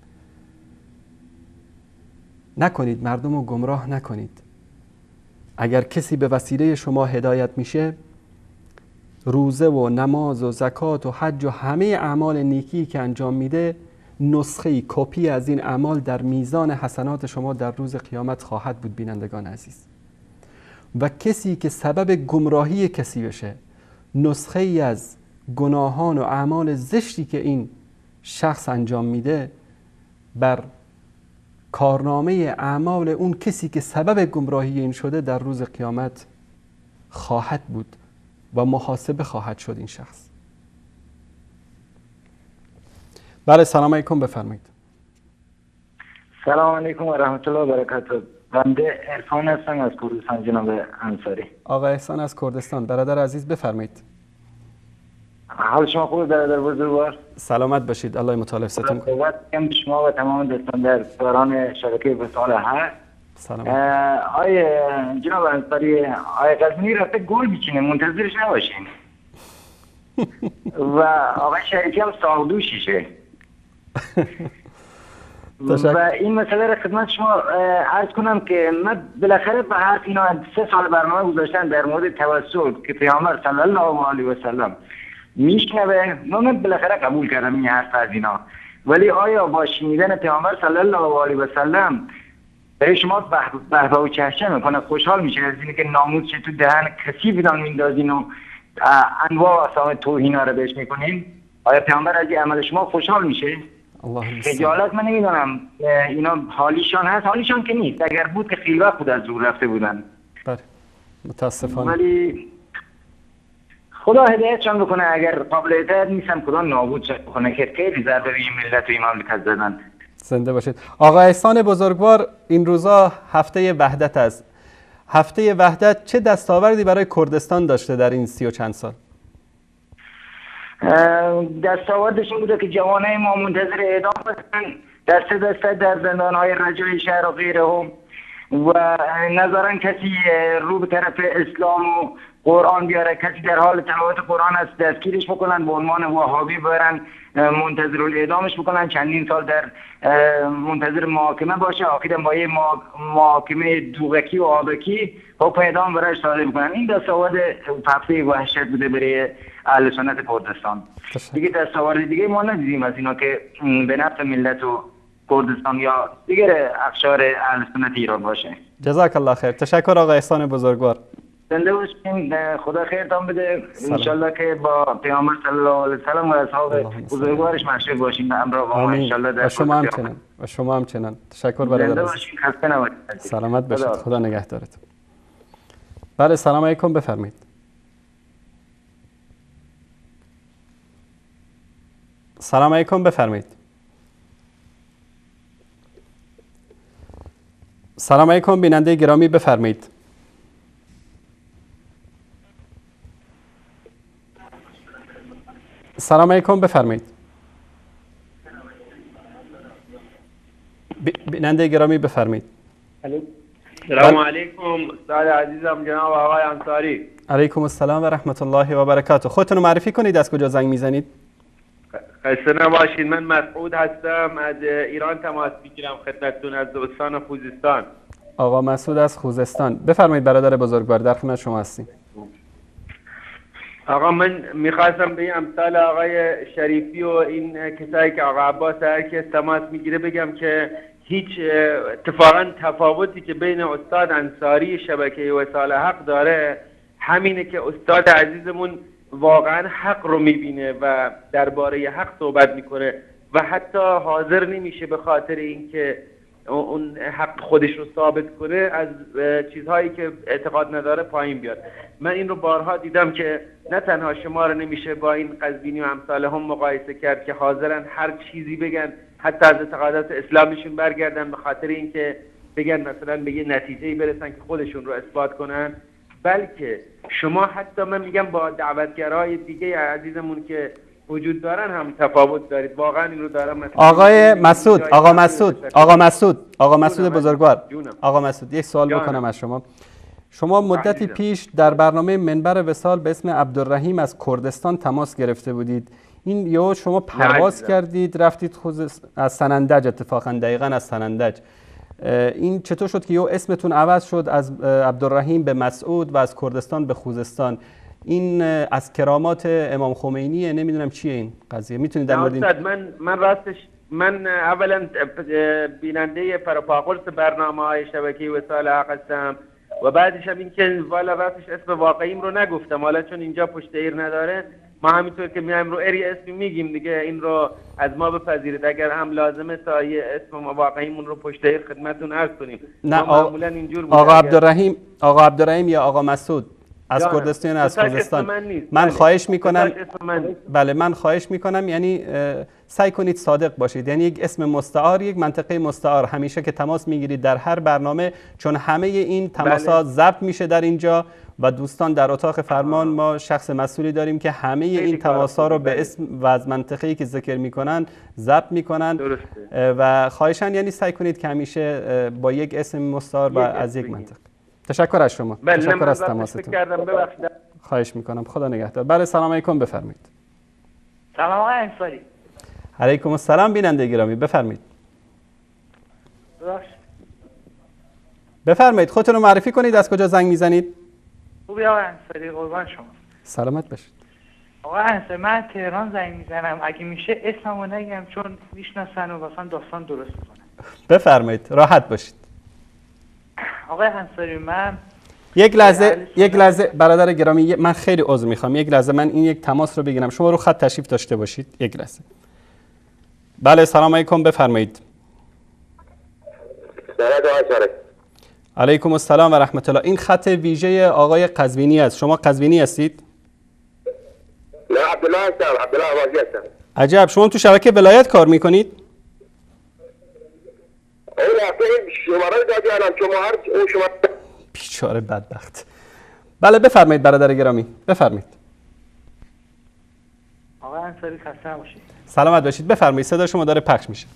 نکنید، مردم رو گمراه نکنید. اگر کسی به وسیله شما هدایت میشه، روزه و نماز و زکات و حج و همه اعمال نیکی که انجام میده، نسخه کپی از این اعمال در میزان حسنات شما در روز قیامت خواهد بود. بینندگان عزیز، و کسی که سبب گمراهی کسی بشه، نسخه ای از گناهان و اعمال زشتی که این شخص انجام میده بر کارنامه اعمال اون کسی که سبب گمراهی این شده در روز قیامت خواهد بود و محاسبه خواهد شد این شخص. بله، سلام علیکم، بفرمایید. سلام علیکم و رحمت الله و برکاته. بنده عرفان هستم از کردستان جناب انصاری. آقا احسان از کردستان، برادر عزیز بفرمایید. حال شما خوبه برادر بزرگوار؟ سلامت باشید، الله مطالب ستون کنه. صحبت کنم شما و تمام دوستان در دوران شبکه وصال هست. سلام. آیه جناب انصاری، آیه قزوینی رفته گل بیچینه، منتظرش نباشین. و آقای شریفی هم ساقدوشیشه. و این مسئله را خدمت شما عرض کنم که من بالاخره به حرف اینا 3 سال برنامه گذاشتن در مورد توسل که پیامبر صلی الله علیه و سلم میشنوه. من بالاخره قبول کردم این حرف از اینا، ولی آیا با شنیدن پیامبر صلی الله علیه و سلم برای شما بهبه و چهچه میکنه، خوشحال میشه از اینه که ناموس تو دهن کسی بدان میندازین و انواع و اقسام توهینا رو بهش میکنین؟ آیا پیامبر از این عمل شما خوشحال میشه؟ خجالت من نمیدونم اینا حالیشان هست، حالیشان که نیست. اگر بود که خیلی وقت بود از دور رفته بودن. بله متاسفانه. ولی خدا هدایتشان بکنه. اگر قابل هدایت نیستن خدا نابودشان بکنه که خیلی ضربه به این ملت و این مملکت زدن. زنده باشید. آقا احسان بزرگوار، این روزا هفته وحدت است. هفته وحدت چه دستاوردی برای کردستان داشته در این 30 و چند سال؟ دستاوردش این بوده که جوانای ما منتظر اعدام هستن، دست در زندانهای رجای شهر و غیره هم، و نظران کسی رو به طرف اسلام و قرآن بیاره. کسی در حال تلاوت قرآن است دستگیرش بکنن، به عنوان وهابی برن منتظر الاعدامش بکنن، چندین سال در منتظر محاکمه باشه، آخرا با یه محاکمه دوغکی و آبکی حکم اعدام برایش صادر بکنن. این دستاورد هفته وحشت بوده برای اهل سنت کردستان. دیگه دستاورد دیگه ما ندیدیم از اینا که به نفع ملت و کردستان یا دیگر اقشار اهل سنت ایران باشه. جزاک الله خیر. تشکر آقا احسان بزرگوار. زنده باشین، خدا خیرتان بده. انشالله که با پیامبر صلی الله علیه و سلم و اصحاب بزرگوارش محشور باشین همراه با ما انشالله. در و شما هم چنان. تشکر برادر. زنده باشین، خسته نباشید. سلامت باشید. خدا نگهدارتون. بله، سلام علیکم، بفرمایید. سلام علیکم، بفرمایید. سلام علیکم بیننده گرامی، بفرمایید. سلام علیکم، بفرمایید. بیننده گرامی بفرمایید. سلام علیکم استاد عزیزم جناب آقای انصاری. علیکم السلام و رحمت الله و برکاته. خودتون رو معرفی کنید، از کجا زنگ میزنید؟ خسته نباشید. من مسعود هستم، از ایران تماس میگیرم خدمتتون، از استان خوزستان. آقا مسعود از خوزستان، بفرمایید برادر بزرگوار، در خدمت شما هستیم. آقا من میخواستم به امثال آقای شریفی و این کسایی که آقا عباس هر کس تماس میگیره بگم که هیچ اتفاقا تفاوتی که بین استاد انصاری شبکه وصال حق داره همینه که استاد عزیزمون واقعا حق رو میبینه و درباره حق صحبت میکنه و حتی حاضر نمیشه به خاطر اینکه اون حق خودش رو ثابت کنه از چیزهایی که اعتقاد نداره پایین بیاد. من این رو بارها دیدم که نه تنها شما رو نمیشه با این قزوینی و امثال هم مقایسه کرد که حاضرن هر چیزی بگن، حتی از اعتقادات اسلامیشون برگردن به خاطر اینکه بگن مثلا به یه نتیجه‌ای برسن که خودشون رو اثبات کنن، بلکه شما حتی من میگم با دعوتگرای دیگه عزیزمون که وجود دارن هم تفاوت دارید. واقعا این رو دارم. آقای مسعود، آقا مسعود بزرگوار، آقا مسعود یک سوال بکنم از شما مدتی پیش در برنامه منبر وصال به اسم عبدالرحیم از کردستان تماس گرفته بودید. این یهو شما پرواز کردید رفتید از سنندج، اتفاقا دقیقاً از سنندج. این چطور شد که یهو اسمتون عوض شد از عبدالرحیم به مسعود و از کردستان به خوزستان؟ این از کرامات امام خمینیه، نمیدونم چیه این قضیه، میتونید در مورد این؟ من راستش من اولا بیننده پروپاگورس برنامه‌های شبکه وصال حق هستم و بعدش هم این که والا راستش اسم واقعیم رو نگفتم، حالا چون اینجا پشت ایر نداره ما همینطور که میایم رو اری اسمی میگیم دیگه، این رو از ما بپذیرید اگر هم لازمه تا یه اسم واقعیمون رو پشت ایر خدمتتون عرض کنیم. نه آقا عبدالرحیم یا آقا مسعود از کردستان از خوزستان، من خواهش میکنم من خواهش میکنم یعنی سعی کنید صادق باشید، یعنی یک اسم مستعار، یک منطقه مستعار همیشه که تماس میگیرید در هر برنامه، چون همه این تماسات ضبط میشه در اینجا و دوستان در اتاق فرمان ما شخص مسئولی داریم که همه این تماسات رو به اسم و از منطقه‌ای که ذکر میکنن ضبط میکنن و خواهشاً یعنی سعی کنید که همیشه با یک اسم مستعار و از یک منطقه. تشکر از شما. تشکر از تماستون. خواهش میکنم. خدا نگهدار. بله سلام علیکم، بفرمایید. سلام آقای انصاری. علیکم السلام بیننده گرامی، بفرمایید. بفرمایید خودتون رو معرفی کنید، از کجا زنگ میزنید؟ خوبی آقای انصاری، قربان شما. سلامت باشید. آقای انصاری من تهران زنگ میزنم، اگه میشه اسممو نگم چون میشناسن و واسه داستان درست کنم. بفرمایید راحت باشید. آقای انصاری من یک لحظه برادر گرامی، من خیلی عذر میخوام، یک لحظه من این یک تماس رو بگیرم، شما رو خط تشریف داشته باشید یک لحظه. بله سلام علیکم، بفرمایید. علیکم السلام و رحمت الله. این خط ویژه آقای قزوینی است. شما قزوینی هستید؟ نه عبدالله هستم، عبدالله آوازی هستم. عجب، شما تو شبکه ولایت کار میکنید؟ شماره دادی الان شما بیچاره بدبخت. بله بفرمایید برادر گرامی، بفرمایید. آقا انصاری خسته نباشید. سلامت باشید، بفرمایید صدا شما داره پخش میشه.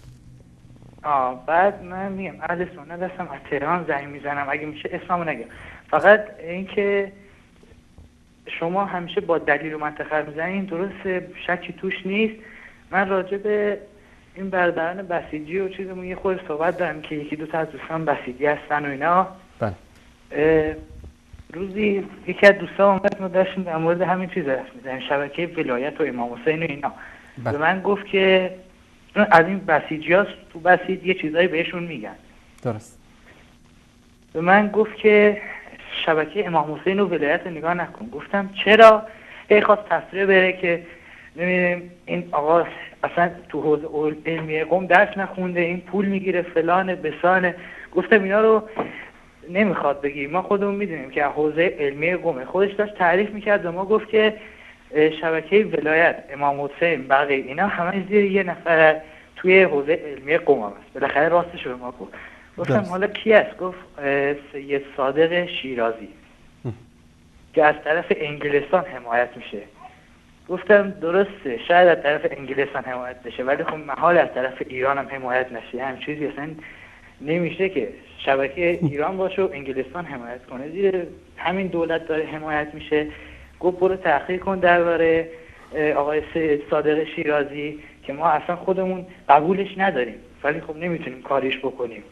بعد من میگم اهل سنت هستم، از تهران زنگ میزنم، اگه میشه اسممو نگم، فقط اینکه شما همیشه با دلیل و منطقه میزنین درسته، شکی توش نیست. من راجع به این برادران بسیجی و چیزمون یه خود صحبت دارم که یکی دو تا از دوستان بسیجی هستن و اینا. بله. روزی یکی از دوستان اومد ما داشتیم در مورد همین چیز حرف می‌زدیم، شبکه ولایت و امام حسین و اینا. به من گفت که از این بسیجی‌ها تو بسیج یه چیزایی بهشون میگن. درست. به من گفت که شبکه امام حسین و ولایت نگاه نکن. گفتم چرا؟ خواست تصریح بره که نمیدونم این آقا اصلا تو حوزه علمی قم درس نخونده، این پول میگیره فلان بسانه. گفتم اینا رو نمیخواد بگی، ما خودمون میدونیم که حوزه علمی قمه. خودش داشت تعریف میکرد و ما گفت که شبکه ولایت امام حسین بقیه اینا همه زیر یه نفر توی حوزه علمی قم هم هست. بالاخره راستش رو ما گفت. گفتم حالا کی است؟ گفت سید صادق شیرازی که از طرف انگلستان حمایت میشه. گفتم درسته شاید از طرف انگلستان حمایت بشه ولی خب محال از طرف ایران هم حمایت نشه. همین چیزی اصلا نمیشه که شبکه ایران باشه و انگلستان حمایت کنه، زیر همین دولت داره حمایت میشه. گفت برو تحقیق کن درباره آقای سید صادق شیرازی که ما اصلا خودمون قبولش نداریم ولی خب نمیتونیم کاریش بکنیم.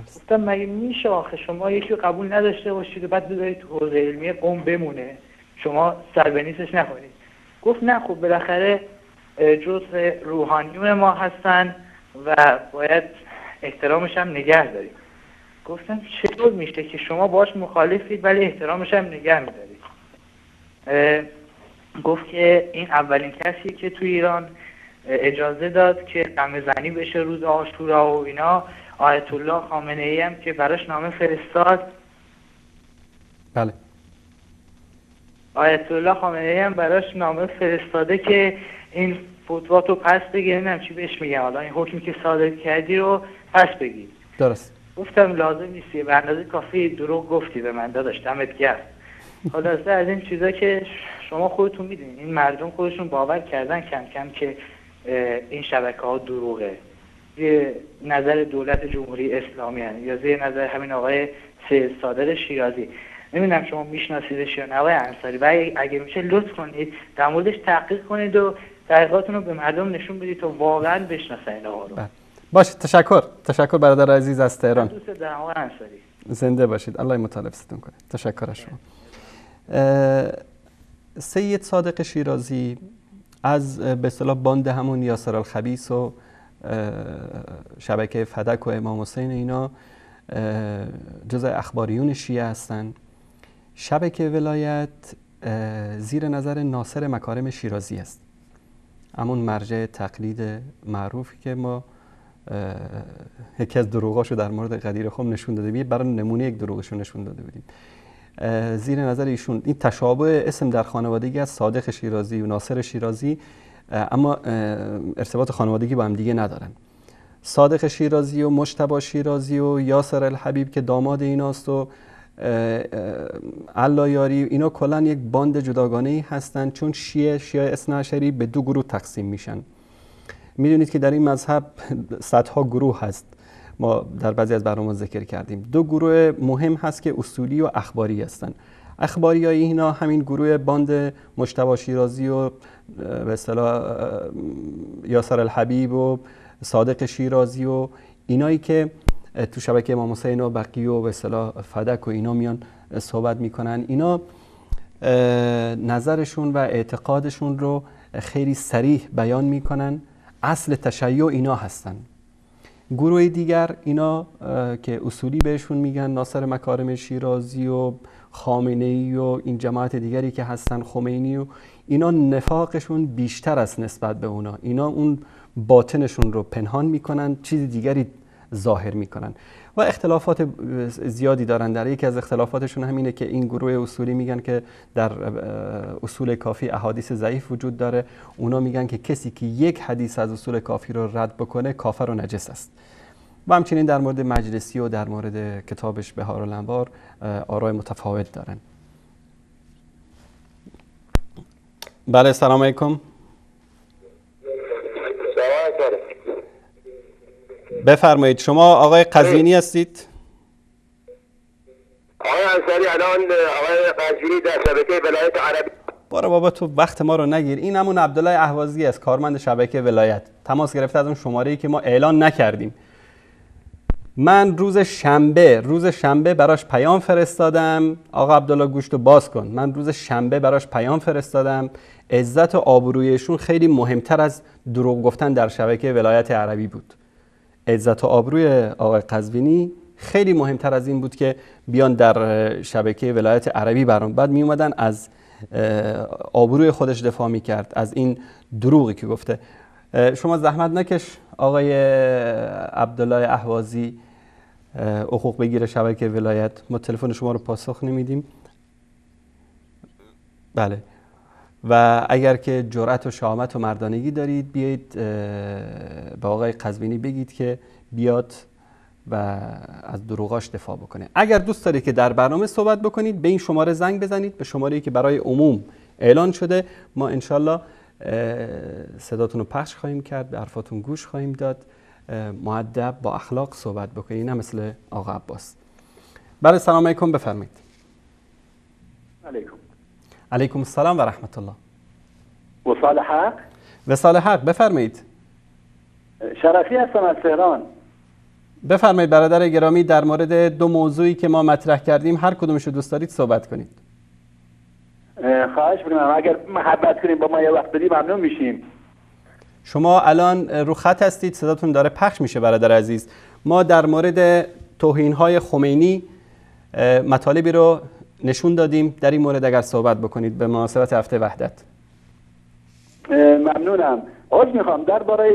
گفتم مگه میشه آخه شما یکی قبول نداشته باشید و بعد بذارید تو حوزه علمی قم بمونه، شما سر به نیستش نکنید؟ گفت نه خب بالاخره جزء روحانیون ما هستن و باید احترامش هم نگه داریم. گفتم چطور میشه که شما باش مخالفید ولی احترامش هم نگه میدارید؟ گفت که این اولین کسی که تو ایران اجازه داد که قمه‌زنی بشه روز عاشورا و اینا آیت الله خامنه ای هم که براش نامه فرستاد. بله. آیت الله خامنه ای هم براش نامه فرستاده که این فتوا تو پس بگیر، نمیدونم چی بهش میگم، حالا این حکمی که صادر کردی رو پس بگیر. درست. گفتم لازم نیست، به اندازه کافی دروغ گفتی به من داداش، دمت گرم. خلاصه از این چیزا که شما خودتون میدونید این مردم خودشون باور کردن کم کم که این شبکه‌ها دروغه. زیر نظر دولت جمهوری اسلامی هست یا زیر نظر همین آقای سید صادق شیرازی. نمیدونم شما میشناسیدش یا نه آقای انصاری، و اگه میشه لطف کنید در موردش تحقیق کنید و تحقیقاتون رو به مردم نشون بدید تا واقعا بشناسن اینها رو. باشه، تشکر برادر عزیز از تهران. دوست دارم آقای انصاری. زنده باشید، الله مطالبتون کنه. تشکر از شما. سید صادق شیرازی از به اصطلاح باند همون یاسر الخبیث و شبکه فدک و امام حسین اینا جزء اخباریون شیعه هستن. شبکه ولایت زیر نظر ناصر مکارم شیرازی است، همون مرجع تقلید معروفی که ما یکی از دروغاشو در مورد قدیر خم نشون داده بودیم، برای نمونه یک دروغشو نشون داده بودیم. زیر نظر ایشون این تشابه اسم در خانوادگی از صادق شیرازی و ناصر شیرازی، اما ارتباط خانوادگی با هم دیگه ندارن. صادق شیرازی و مجتبی شیرازی و یاسر الحبیب که داماد ایناست و علایاری، اینا کلا یک باند جداگانه‌ای هستن، چون شیعه اثناعشری به دو گروه تقسیم میشن. میدونید که در این مذهب صدها گروه هست، ما در بعضی از برنامه ذکر کردیم. دو گروه مهم هست که اصولی و اخباری هستن. اخباری های اینا همین گروه باند مجتبی شیرازی و به اصطلاح یاسر الحبیب و صادق شیرازی و اینایی که تو شبکه امام حسین و بقیه و به اصطلاح فدک و اینا میان صحبت میکنن، اینا نظرشون و اعتقادشون رو خیلی صریح بیان میکنن. اصل تشیع اینا هستن. گروه دیگر اینا که اصولی بهشون میگن ناصر مکارم شیرازی و خامنه‌ای و این جماعت دیگری که هستن، خمینی و اینا، نفاقشون بیشتر است نسبت به اونا. اینا اون باطنشون رو پنهان میکنن، چیز دیگری ظاهر میکنن و اختلافات زیادی دارن. در یکی از اختلافاتشون همینه که این گروه اصولی میگن که در اصول کافی احادیث ضعیف وجود داره. اونا میگن که کسی که یک حدیث از اصول کافی رو رد بکنه کافر و نجس است. و همچنین در مورد مجلسی و در مورد کتابش بهارالانوار آرای متفاوت دارن. بله، سلام علیکم. بفرمایید. شما آقای قزوینی هستید؟ آقای انصاری الان آقای قزوینی در شبکه ولایت عربی. بارا بابا تو وقت ما رو نگیر. این همون عبدالله اهوازی است، کارمند شبکه ولایت. تماس گرفته از اون شماره‌ای که ما اعلان نکردیم. من روز شنبه براش پیام فرستادم. آقا عبدالله گوشتو باز کن. من روز شنبه براش پیام فرستادم. عزت و آبرویشون خیلی مهمتر از دروغ گفتن در شبکه ولایت عربی بود. عزت و آبروی آقای قزوینی خیلی مهمتر از این بود که بیان در شبکه ولایت عربی برام. بعد می اومدن از آبروی خودش دفاع می کرد، از این دروغی که گفته. شما زحمت نکش آقای عبدالله اهوازی حقوق بگیر شبکه ولایت، ما تلفن شما رو پاسخ نمیدیم. بله، و اگر که جرأت و شهامت و مردانگی دارید بیایید به آقای قزوینی بگید که بیاد و از دروغاش دفاع بکنه. اگر دوست دارید که در برنامه صحبت بکنید به این شماره زنگ بزنید، به شماره‌ای که برای عموم اعلان شده. ما انشالله صداتون رو پخش خواهیم کرد، به حرفاتون گوش خواهیم داد، مؤدب با اخلاق صحبت بکنید، نه مثل آقا عباس. بله، سلام علیکم، بفرمایید. علیکم. علیکم السلام و رحمت الله. وصال حق. وصال حق، بفرمایید. شرفی هستم از تهران. بفرمایید برادر گرامی، در مورد دو موضوعی که ما مطرح کردیم هر کدومش رو دوست دارید صحبت کنید. خواهش می‌کنم اگر محبت کنیم با ما یه وقت بدید ممنون میشیم. شما الان رو خط هستید، صداتون داره پخش میشه برادر عزیز. ما در مورد توهین‌های خمینی مطالبی رو نشون دادیم، در این مورد اگر صحبت بکنید به مناسبت هفته وحدت. ممنونم. عذر میخوام درباره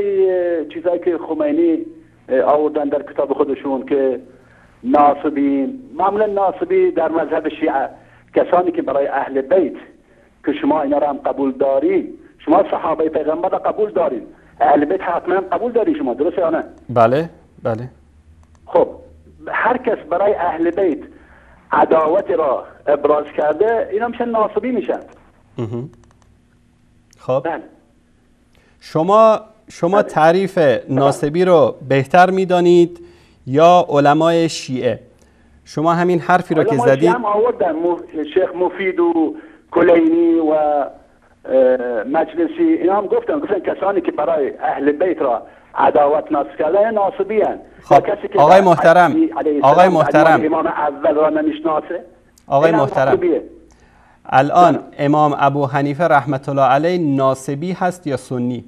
چیزایی که خمینی آوردن در کتاب خودشون که ناصبین، معمولا ناصبی در مذهب شیعه کسانی که برای اهل بیت که شما اینا رو هم قبول دارید، شما صحابه پیغمبر رو قبول دارید، اهل بیت حتما قبول دارید شما، درسته یا نه؟ بله بله. خب هر کس برای اهل بیت عداوت را ابراز کرده اینا میشن ناصبی میشن. خب شما تعریف ناصبی رو بهتر میدانید یا علمای شیعه؟ شما همین حرفی رو که زدید هم آوردن، شیخ مفید و کلینی و مجلسی اینا هم گفتن کسانی که برای اهل بیت را عداوت نصب کردن ناصبی هستند. خب آقای محترم، امام اول را نمیشناسه. آقای محترم، الان امام ابو حنیفه رحمت الله علیه ناصبی هست یا سنی؟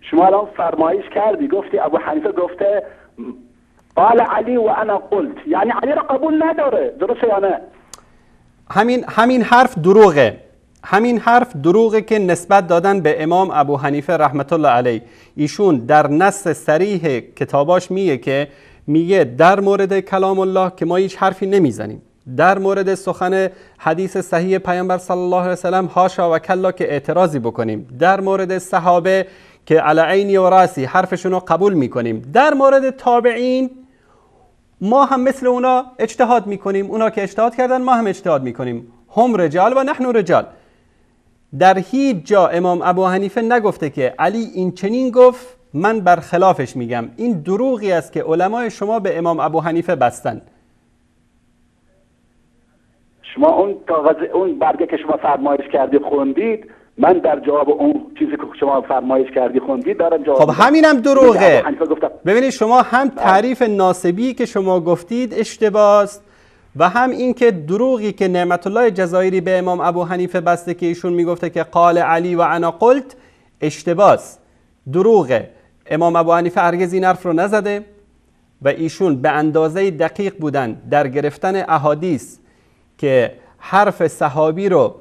شما الان فرمایش کردی، گفتی ابو حنیفه گفته قال علی و انا قلت، یعنی علی را قبول نداره، درسته یا نه؟ همین حرف دروغه. همین حرف دروغه که نسبت دادن به امام ابو حنیفه رحمت الله علیه. ایشون در نص صریح کتاباش میگه در مورد کلام الله که ما هیچ حرفی نمیزنیم، در مورد سخن حدیث صحیح پیامبر صلی الله علیه و سلم حاشا و کلا که اعتراضی بکنیم، در مورد صحابه که علی عینی و راسی حرفشون رو قبول میکنیم، در مورد تابعین ما هم مثل اونا اجتهاد میکنیم، اونا که اجتهاد کردن ما هم اجتهاد میکنیم، هم رجال و نحن رجال. در هیچ جا امام ابو حنیفه نگفته که علی این چنین گفت من برخلافش میگم. این دروغی است که علمای شما به امام ابو حنیفه بستن. شما اون برگه که شما فرمایش کردی خوندید، من در جواب اون چیزی که شما فرمایش کردی خوندید دارم جواب. خب همینم دروغه. ببینید شما هم تعریف ناصبی که شما گفتید اشتباه است و هم این که دروغی که نعمت الله جزایری به امام ابو حنیفه بسته که ایشون میگفته که قال علی و انا قلت اشتباه است، دروغه. امام ابو حنیفه هرگز این حرف رو نزده و ایشون به اندازه دقیق بودن در گرفتن احادیث که حرف صحابی رو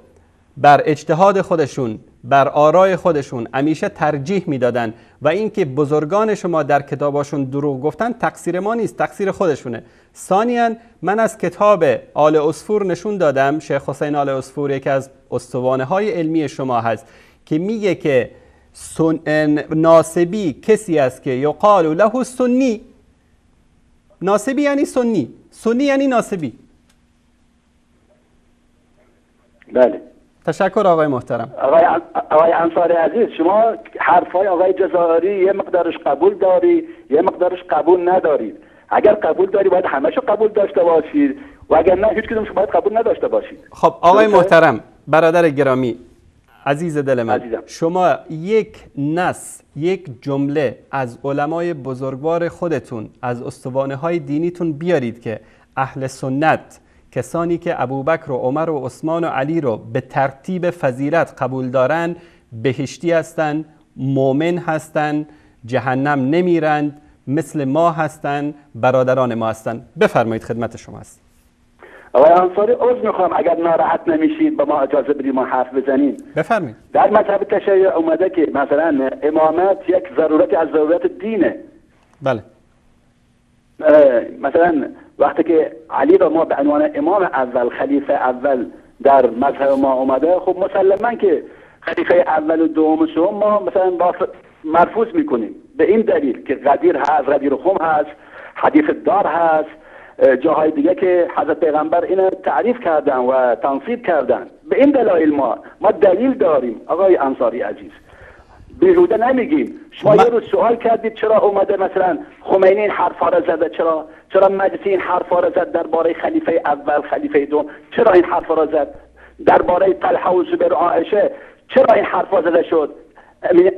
بر اجتهاد خودشون، بر آرای خودشون همیشه ترجیح میدادن و اینکه بزرگان شما در کتاباشون دروغ گفتن تقصیر ما نیست، تقصیر خودشونه. ثانیاً من از کتاب آل عصفور نشون دادم، شیخ حسین آل عصفور یکی از استوانه های علمی شما هست که میگه که ناصبی کسی است که یقال له سنی. ناصبی یعنی سنی، سنی یعنی ناصبی. بله. تشکر آقای محترم. آقای انصاری عزیز، شما حرفای آقای جزائری یه مقدارش قبول داری، یه مقدارش قبول ندارید. اگر قبول داری باید همه‌شو قبول داشته باشید و اگر نه هیچ کدومش باید قبول نداشته باشید. خب آقای محترم، برادر گرامی، عزیز دل من، شما یک نص، یک جمله از علمای بزرگوار خودتون، از استوانه های دینیتون بیارید که اهل سنت، کسانی که ابوبکر و عمر و عثمان و علی رو به ترتیب فضیلت قبول دارن، بهشتی هستند، مؤمن هستند، جهنم نمیرند، مثل ما هستند، برادران ما هستند. بفرمایید خدمت شما است. آقای انصاری، عذر میخوام اگر ناراحت نمیشید با ما اجازه بدید ما حرف بزنیم. بفرمایید. در مذهب تشیع اومده که مثلا امامت یک ضرورت از ضرورت دینه. بله. مثلا وقتی که علی را ما به عنوان امام اول، خلیفه اول در مذهب ما اومده، خب مسلما که خلیفه اول و دوم شما ما مثلا مرفوض میکنیم به این دلیل که غدیر هست، غدیر خم هست، حدیث دار هست، جاهای دیگه که حضرت پیغمبر اینو تعریف کردن و تنصیب کردن. به این دلایل ما دلیل داریم. آقای انصاری عزیز، بیهوده نمیگیم. شما یه روز سوال کردید چرا اومده مثلا خمینی این حرفا را زده، چرا مجلسی این حرفا را زد درباره خلیفه اول، خلیفه دوم، چرا این حرفا را زد درباره طلحه و زبیر و عایشه، چرا این حرفا زده شد؟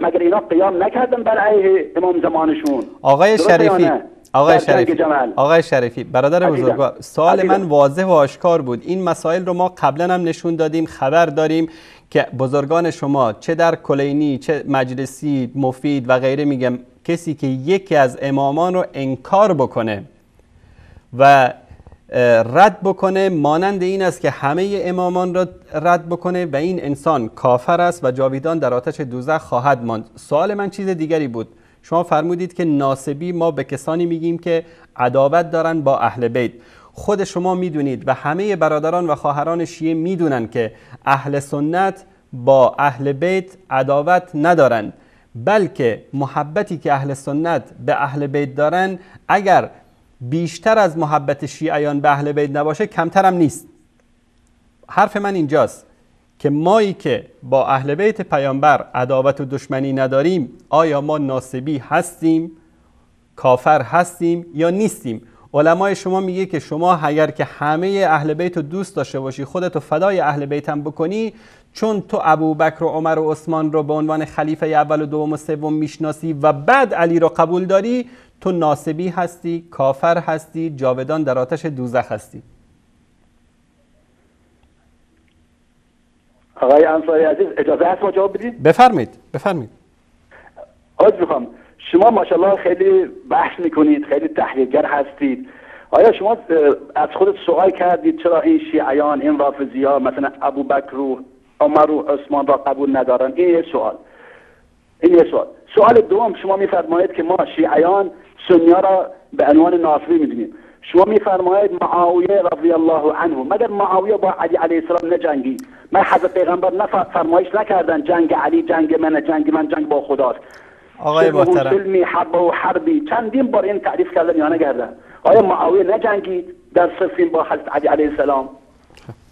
مگر اینا قیام نکردن بر علیه امام زمانشون؟ آقای شریفی، آقای جمل. شریفی برادر بزرگوار، سوال من واضح و آشکار بود. این مسائل رو ما قبلا هم نشون دادیم، خبر داریم که بزرگان شما چه در کلینی، چه مجلسی، مفید و غیره، میگم کسی که یکی از امامان رو انکار بکنه و رد بکنه مانند این است که همه امامان را رد بکنه و این انسان کافر است و جاویدان در آتش دوزخ خواهد ماند. سوال من چیز دیگری بود. شما فرمودید که ناسبی ما به کسانی میگیم که عداوت دارن با اهل بیت. خود شما میدونید و همه برادران و خواهران شیعه میدونن که اهل سنت با اهل بیت عداوت ندارند، بلکه محبتی که اهل سنت به اهل بیت دارن اگر بیشتر از محبت شیعیان به اهل بیت نباشه کمتر هم نیست. حرف من اینجاست که مایی که با اهل بیت پیامبر عداوت و دشمنی نداریم، آیا ما ناسبی هستیم، کافر هستیم یا نیستیم؟ علمای شما میگه که شما اگر که همه اهل بیت رو دوست داشته باشی، خودتو فدای اهل بیت هم بکنی، چون تو ابوبکر و عمر و عثمان رو به عنوان خلیفه اول و دوم و سوم میشناسی و بعد علی رو قبول داری، تو ناسبی هستی، کافر هستی، جاودان در آتش دوزخ هستی. آقای انصاری عزیز اجازه هست ما جواب بدید؟ بفرمایید. عذر میخوام. شما ماشاءالله خیلی بحث میکنید، خیلی تحلیلگر هستید. آیا شما از خودت سوال کردید چرا این شیعیان، این رافضی‌ها مثلا ابوبکر و عمر و عثمان را قبول ندارن؟ این یه سوال. سوال دوم، شما میفرمایید که ما شیعیان سنی‌ها را به عنوان ناصری میدونیم. شما میفرمایید معاویه رضی الله عنه، مگر معاویه با علی علیه السلام نجنگید؟ من حضرت پیغمبر فرمایش نکردن جنگ علی جنگ من جنگ با خداست. آقای محترم، سلمی حرب و حربی چندین بار این تعریف کردن یا نکردن؟ آیا معاویه نجنگید در صفین با حضرت علی علیه السلام؟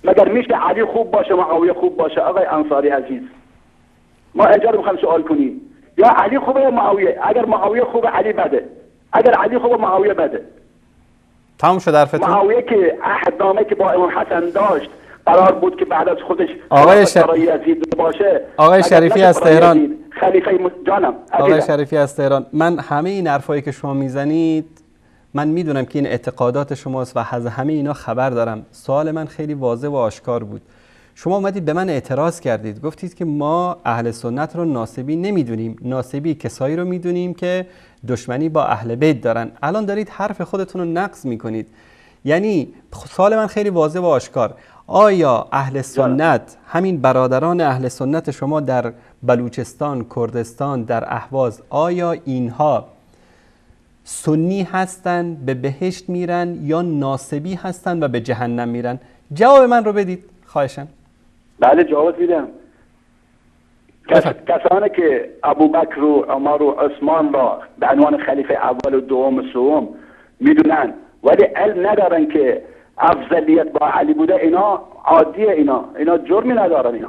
مگر میشه علی خوب باشه معاویه خوب باشه؟ آقای انصاری عزیز ما اینجا رو میخوام سوال کنیم، یا علی خوبه یا معاویه؟ اگر معاویه خوبه علی بده، اگر علی خوبه معاویه بده. تمام شد حرفتون. معاویه که عهدنامه که با امام حسن داشت قرار بود که بعد از خودش یزید باشه. آقای شریفی از تهران، خلیفه جانم. آقای شریفی از تهران، من همه این حرفایی که شما میزنید من میدونم که این اعتقادات شماست و از همه اینا خبر دارم. سوال من خیلی واضح و آشکار بود. شما اومدید به من اعتراض کردید، گفتید که ما اهل سنت رو ناسبی نمیدونیم، ناسبی کسایی رو میدونیم که دشمنی با اهل بیت دارن. الان دارید حرف خودتون رو نقض میکنید. یعنی سوال من خیلی واضح و آشکار، آیا اهل سنت، همین برادران اهل سنت شما در بلوچستان، کردستان، در اهواز، آیا اینها سنی هستن به بهشت میرن یا ناسبی هستن و به جهنم میرن؟ جواب من رو بدید خواهشاً. بله جواب میدم. کسانی که ابوبکر و عمر و عثمان را به عنوان خلیفه اول و دوم و سوم میدونن ولی علم ندارن که افضلیت با علی بوده، اینا عادیه، اینا جرمی ندارن،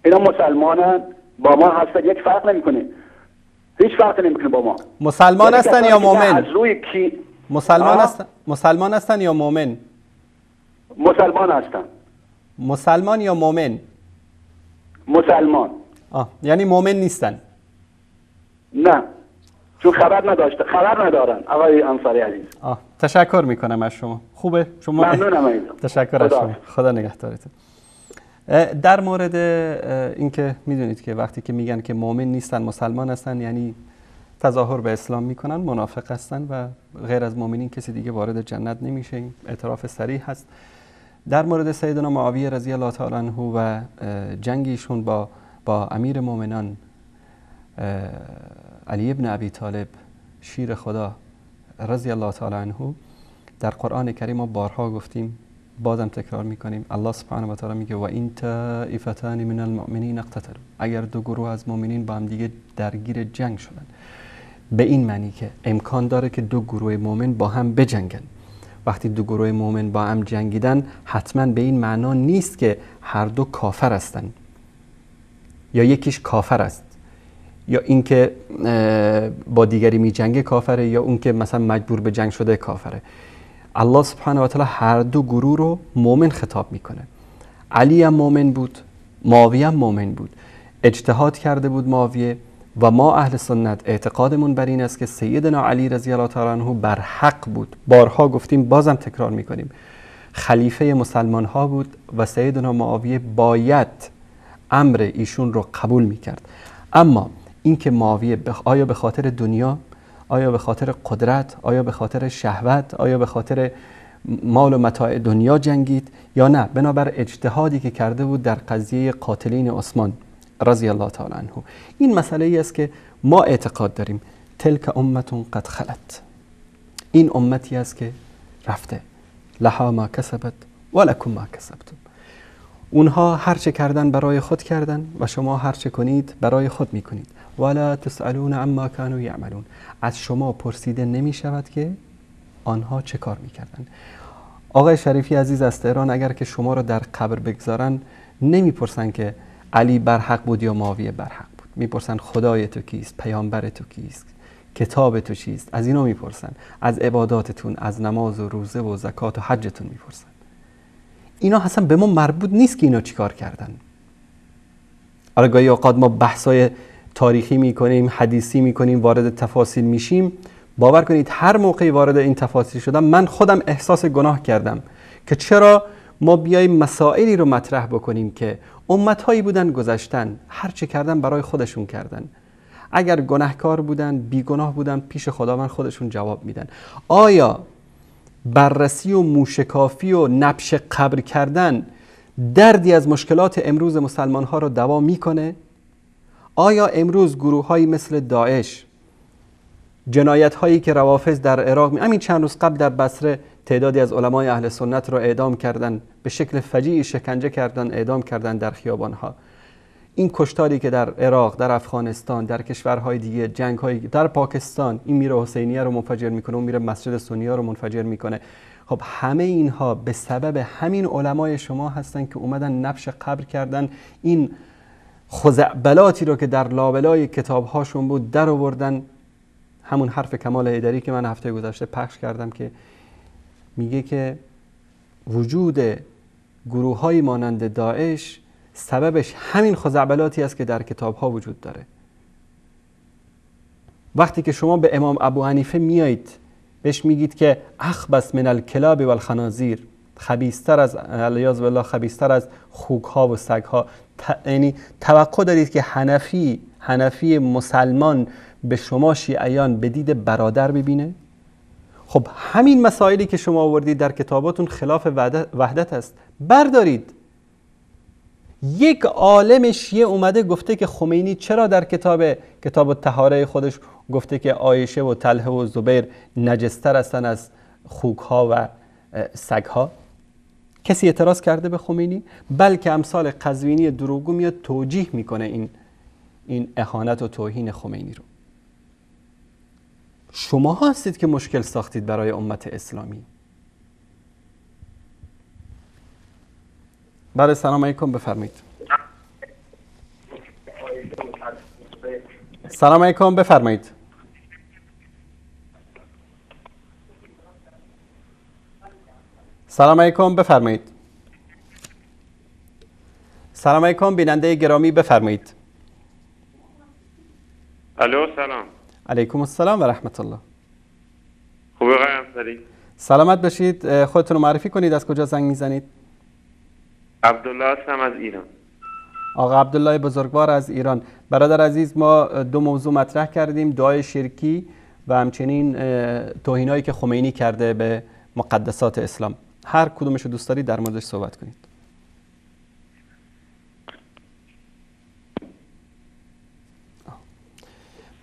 اینا مسلمانن، با ما هستن، یک فرق نمیکنه، هیچ فرق نمیکنه با ما. مسلمان هستن یا مؤمن؟ از روی کی مسلمان هستن یا مؤمن؟ مسلمان هستن. مسلمان یا مؤمن؟ مسلمان. یعنی مؤمن نیستن؟ نه، چون خبر ندارن. آقای انصاری عزیز تشکر میکنم از شما. خوبه شما؟ ممنونم. تشکر از شما. خدا نگهدارتون. در مورد اینکه میدونید که وقتی که میگن که مؤمن نیستن مسلمان هستن، یعنی تظاهر به اسلام میکنن، منافق هستن و غیر از مؤمنین کسی دیگه وارد جنت نمیشه. این اعتراف صریح هست. در مورد سیدنا معاویه رضی الله تعالی عنه و جنگیشون با امیر مومنان علی ابن ابی طالب شیر خدا رضی الله تعالی عنه، در قرآن کریم ما بارها گفتیم، بازم تکرار میکنیم. الله سبحانه و تعالی میگه و این طائفتان من المؤمنین اقتتلوا، اگر دو گروه از مؤمنین با هم دیگه درگیر جنگ شدن، به این معنی که امکان داره که دو گروه مؤمن با هم بجنگن. وقتی دو گروه مؤمن با هم جنگیدن حتما به این معنا نیست که هر دو کافر هستن یا یکیش کافر است یا اینکه با دیگری می جنگه کافره یا اون که مثلا مجبور به جنگ شده کافره. الله سبحانه و تعالی هر دو گروه رو مؤمن خطاب میکنه. علی هم مؤمن بود، معاویه هم مؤمن بود، اجتهاد کرده بود معاویه. و ما اهل سنت اعتقادمون بر این است که سیدنا علی رضی الله تعالی عنه بر حق بود. بارها گفتیم، بازم تکرار میکنیم، خلیفه مسلمان ها بود و سیدنا معاویه باید امر ایشون رو قبول میکرد. اما اینکه معاویه آیا به خاطر دنیا، آیا به خاطر قدرت، آیا به خاطر شهوت، آیا به خاطر مال و متاع دنیا جنگید یا نه، بنابر اجتهادی که کرده بود در قضیه قاتلین عثمان رضی الله تعالی عنه. این مسئله ای است که ما اعتقاد داریم تلک امتون قد خلت، این امتی است که رفته، لها ما کسبت ولکم ما کسبتم. اونها هر چه کردن برای خود کردن و شما هر چه کنید برای خود میکنید. ولا تسألون عما كانوا يعملون، از شما پرسیده نمی شود که آنها چه کار میکردن. آقای شریفی عزیز از تهران اگر که شما رو در قبر بگذارن نمیپرسن که علی برحق بود یا معاویه برحق بود، میپرسن خدای تو کیست، پیامبر تو کیست، کتاب تو چیست، از اینا میپرسن، از عباداتتون، از نماز و روزه و زکات و حجتون میپرسن. اینا اصلا به ما مربوط نیست که اینا چیکار کردن. آره گاهی اوقات ما بحثای تاریخی میکنیم، حدیثی میکنیم، وارد تفاصیل میشیم. باور کنید هر موقعی وارد این تفاصیل شدم من خودم احساس گناه کردم که چرا ما بیاییم مسائلی رو مطرح بکنیم که امتهایی بودن گذشتن، هر چه کردن برای خودشون کردن، اگر گناهکار بودن، بیگناه بودن، پیش خداوند خودشون جواب میدن. آیا بررسی و موشکافی و نبش قبر کردن دردی از مشکلات امروز مسلمان ها رو دوا میکنه؟ آیا امروز گروه هایی مثل داعش، جنایت هایی که روافض در عراق، همین چند روز قبل در بصره تعدادی از علمای اهل سنت رو اعدام کردن، به شکل فجیعی شکنجه کردن، اعدام کردن در خیابان ها. این کشتاری که در عراق، در افغانستان، در کشورهای دیگه، جنگ هایی در پاکستان، این میره حسینیه رو منفجر میکنه، اون میره مسجد سنیه رو منفجر میکنه. خب همه اینها به سبب همین علمای شما هستن که اومدن نبش قبر کردن، این خزعبلاتی رو که در لابلای کتاب هاشون بود در آوردن. همون حرف کمال حیدری که من هفته گذشته پخش کردم که میگه که وجود گروه های مانند داعش سببش همین خزعبلاتی است که در کتاب ها وجود داره. وقتی که شما به امام ابو حنیفه میایید بهش میگید که اخبث من الکلاب و الخنازیر، خبیثتر از علیاذ بالله، خبیثتر از خوک ها و سگ ها، یعنی توقع دارید که حنفی مسلمان به شما شیعیان به دید برادر ببینه؟ خب همین مسائلی که شما آوردید در کتاباتون خلاف وحدت است. بردارید. یک عالم شیعه اومده گفته که خمینی چرا در کتاب الطهاره خودش گفته که عایشه و طلحه و زبیر نجستر هستن از خوک ها و سگ ها؟ کسی اعتراض کرده به خمینی؟ بلکه امثال قزوینی دروغگو میاد توجیه میکنه این اهانت و توهین خمینی رو. شما هستید که مشکل ساختید برای امت اسلامی. بله سلام علیکم، بفرمایید. سلام علیکم، بفرمایید. سلام علیکم، بفرمایید. سلام علیکم بیننده گرامی، بفرمایید. الو سلام. علیکم السلام و رحمت الله. خوبه آقای انصاری؟ سلامت باشید. خودتون رو معرفی کنید، از کجا زنگ میزنید؟ عبدالله هستم از ایران. آقا عبدالله بزرگوار از ایران. برادر عزیز، ما دو موضوع مطرح کردیم، دعای شرکی و همچنین توهینایی که خمینی کرده به مقدسات اسلام. هر کدومش رو دوست دارید در موردش صحبت کنید.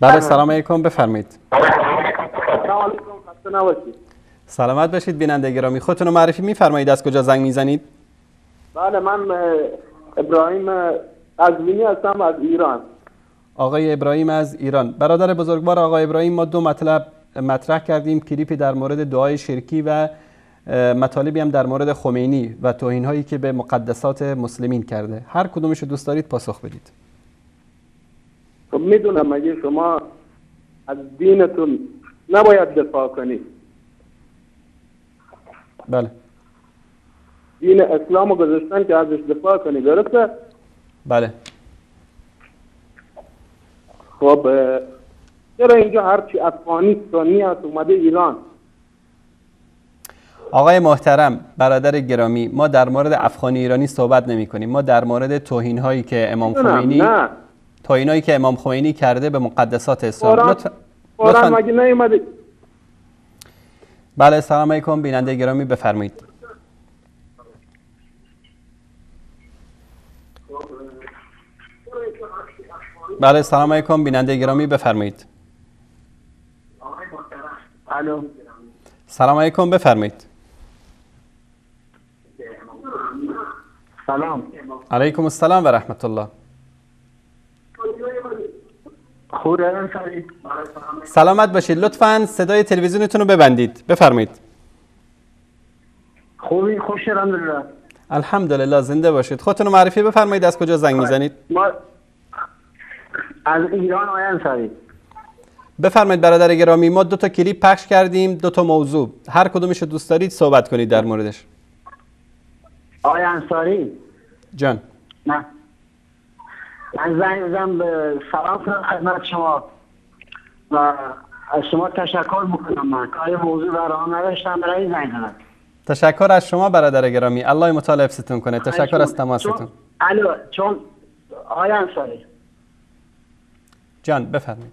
بله سلام علیکم، بفرمایید. سلامت باشید بیننده گرامی. خودتون رو معرفی می‌فرمایید، از کجا زنگ میزنید؟ بله من ابراهیم قزوینی هستم از ایران. آقای ابراهیم از ایران. برادر بزرگوار آقای ابراهیم، ما دو مطلب مطرح کردیم، کلیپی در مورد دعای شرکی و مطالبی هم در مورد خمینی و توهین‌هایی که به مقدسات مسلمین کرده. هر کدومش رو دوست دارید پاسخ بدید. خب میدونم مگه شما از دینتون نباید دفاع کنید؟ بله. دین اسلام رو گذاشتن که ازش دفاع کنید، درسته؟ بله. خب چرا اینجا هرچی افغانستانی هست اومده ایران؟ آقای محترم، برادر گرامی، ما در مورد افغانی ایرانی صحبت نمی کنیم. ما در مورد توهین هایی که امام خمینی کرده به مقدسات اسلام. قرآن مگه نیومده؟ بله، سلام علیکم بیننده گرامی، بفرمایید. بله، سلام علیکم بیننده گرامی، بفرمایید. الو. سلام علیکم، بفرمایید. سلام. علیکم السلام و رحمت الله. سلامت باشید. لطفاً صدای تلویزیونتون رو ببندید. بفرمایید. خوبی؟ خوش الحمدلله. الحمدلله، زنده باشید. خودتون رو معرفی بفرمایید. از کجا زنگ میزنید؟ ما از ایران آقای انصاری. بفرمایید برادر گرامی. ما 2 تا کلیپ پخش کردیم، 2 تا موضوع. هر کدومش رو دوست دارید صحبت کنید در موردش. آقای انصاری جان. من زنگ بزنم به سلام کنم خدمت شما و از شما تشکر میکنم. من که موضوع برام نداشتم، برای زنگ زدم. تشکر از شما برادر گرامی. الله متعال حفظتون کنه. تشکر از تماستون. الو، چون آقای انصاری جان بفرمایید.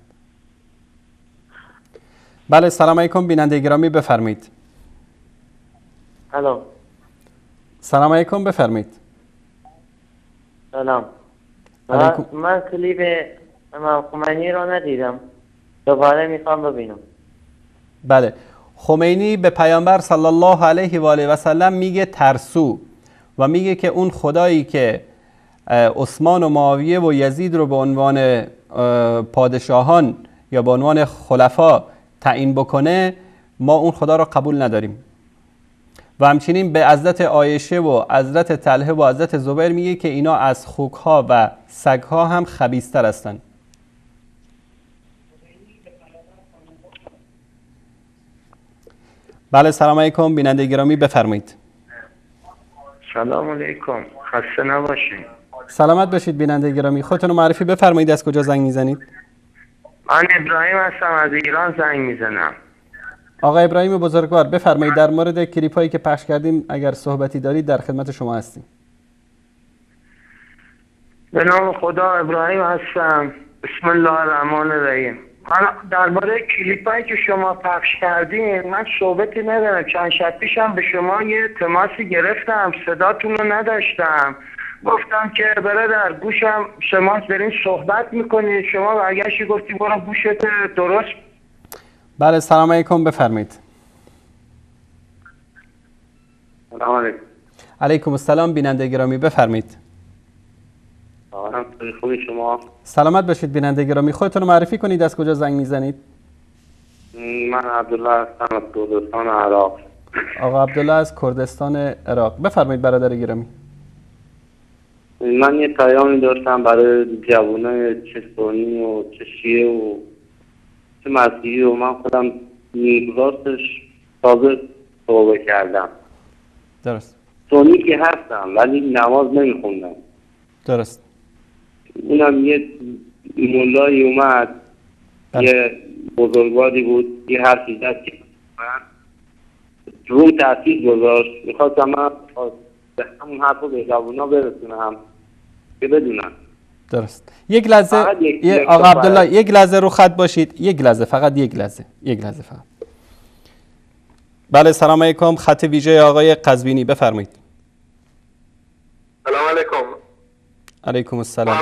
بله، سلام علیکم بیننده گرامی، بفرمایید. الو. سلام علیکم، بفرمایید. سلام. من کلیپ امام خمینی رو ندیدم، دوباره میخوام ببینم. بله، خمینی به پیامبر صلی الله علیه و آله و سلم میگه ترسو و میگه که اون خدایی که عثمان و معاویه و یزید رو به عنوان پادشاهان یا به عنوان خلفا تعیین بکنه، ما اون خدا رو قبول نداریم. و همچنین به حضرت عایشه و حضرت طلحه و حضرت زبیر میگه که اینا از خوکها و سگها هم خبیث‌تر هستند. بله، سلام علیکم بیننده گرامی، بفرمایید. سلام علیکم، خسته نباشید. سلامت باشید بیننده گرامی. خودتون رو معرفی بفرمایید. از کجا زنگ میزنید؟ من ابراهیم هستم، از ایران زنگ میزنم. آقا ابراهیم بزرگوار، بفرمایید در مورد کلیپ هایی که پخش کردیم اگر صحبتی دارید در خدمت شما هستیم. به نام خدا، ابراهیم هستم. بسم الله الرحمن الرحیم. من درباره کلیپ هایی که شما پخش کردین من صحبتی ندارم. چند شب پیشم به شما یه تماسی گرفتم، صداتون رو نداشتم. گفتم که برادر گوشم شما دارین صحبت میکنید، شما برگشتی گفتی برو گوشت درست. بله، سلام علیکم، بفرمایید. سلام علیکم. علیکم السلام بیننده گرامی، بفرمایید. خوبی شما؟ سلامت باشید بیننده گرامی. خودتون رو معرفی کنید. از کجا زنگ میزنید؟ من عبدالله هستم از کردستان عراق. آقا عبدالله از کردستان عراق، بفرمایید برادر گرامی. من یه پیامی داشتم برای جوانای چه سنی و چه شیعه و چه مسیحی و من خودم راستش تازه توبه کردم. درست. سنی که هستم ولی نماز نمیخوندم. درست. اونم یه مولایی اومد، یه بزرگواری بود، یه حرفی زد که روم تاثیر گذاشت. میخواستم من به همون حرف رو به جوونا برسونم که بدونم. درست. یک لحظه آقا عبدالله، یک لحظه رو خط باشید. یک لحظه فقط، یک لحظه فقط. بله، سلام علیکم. خط ویژه آقای قزوینی، بفرمایید. سلام علیکم. علیکم السلام.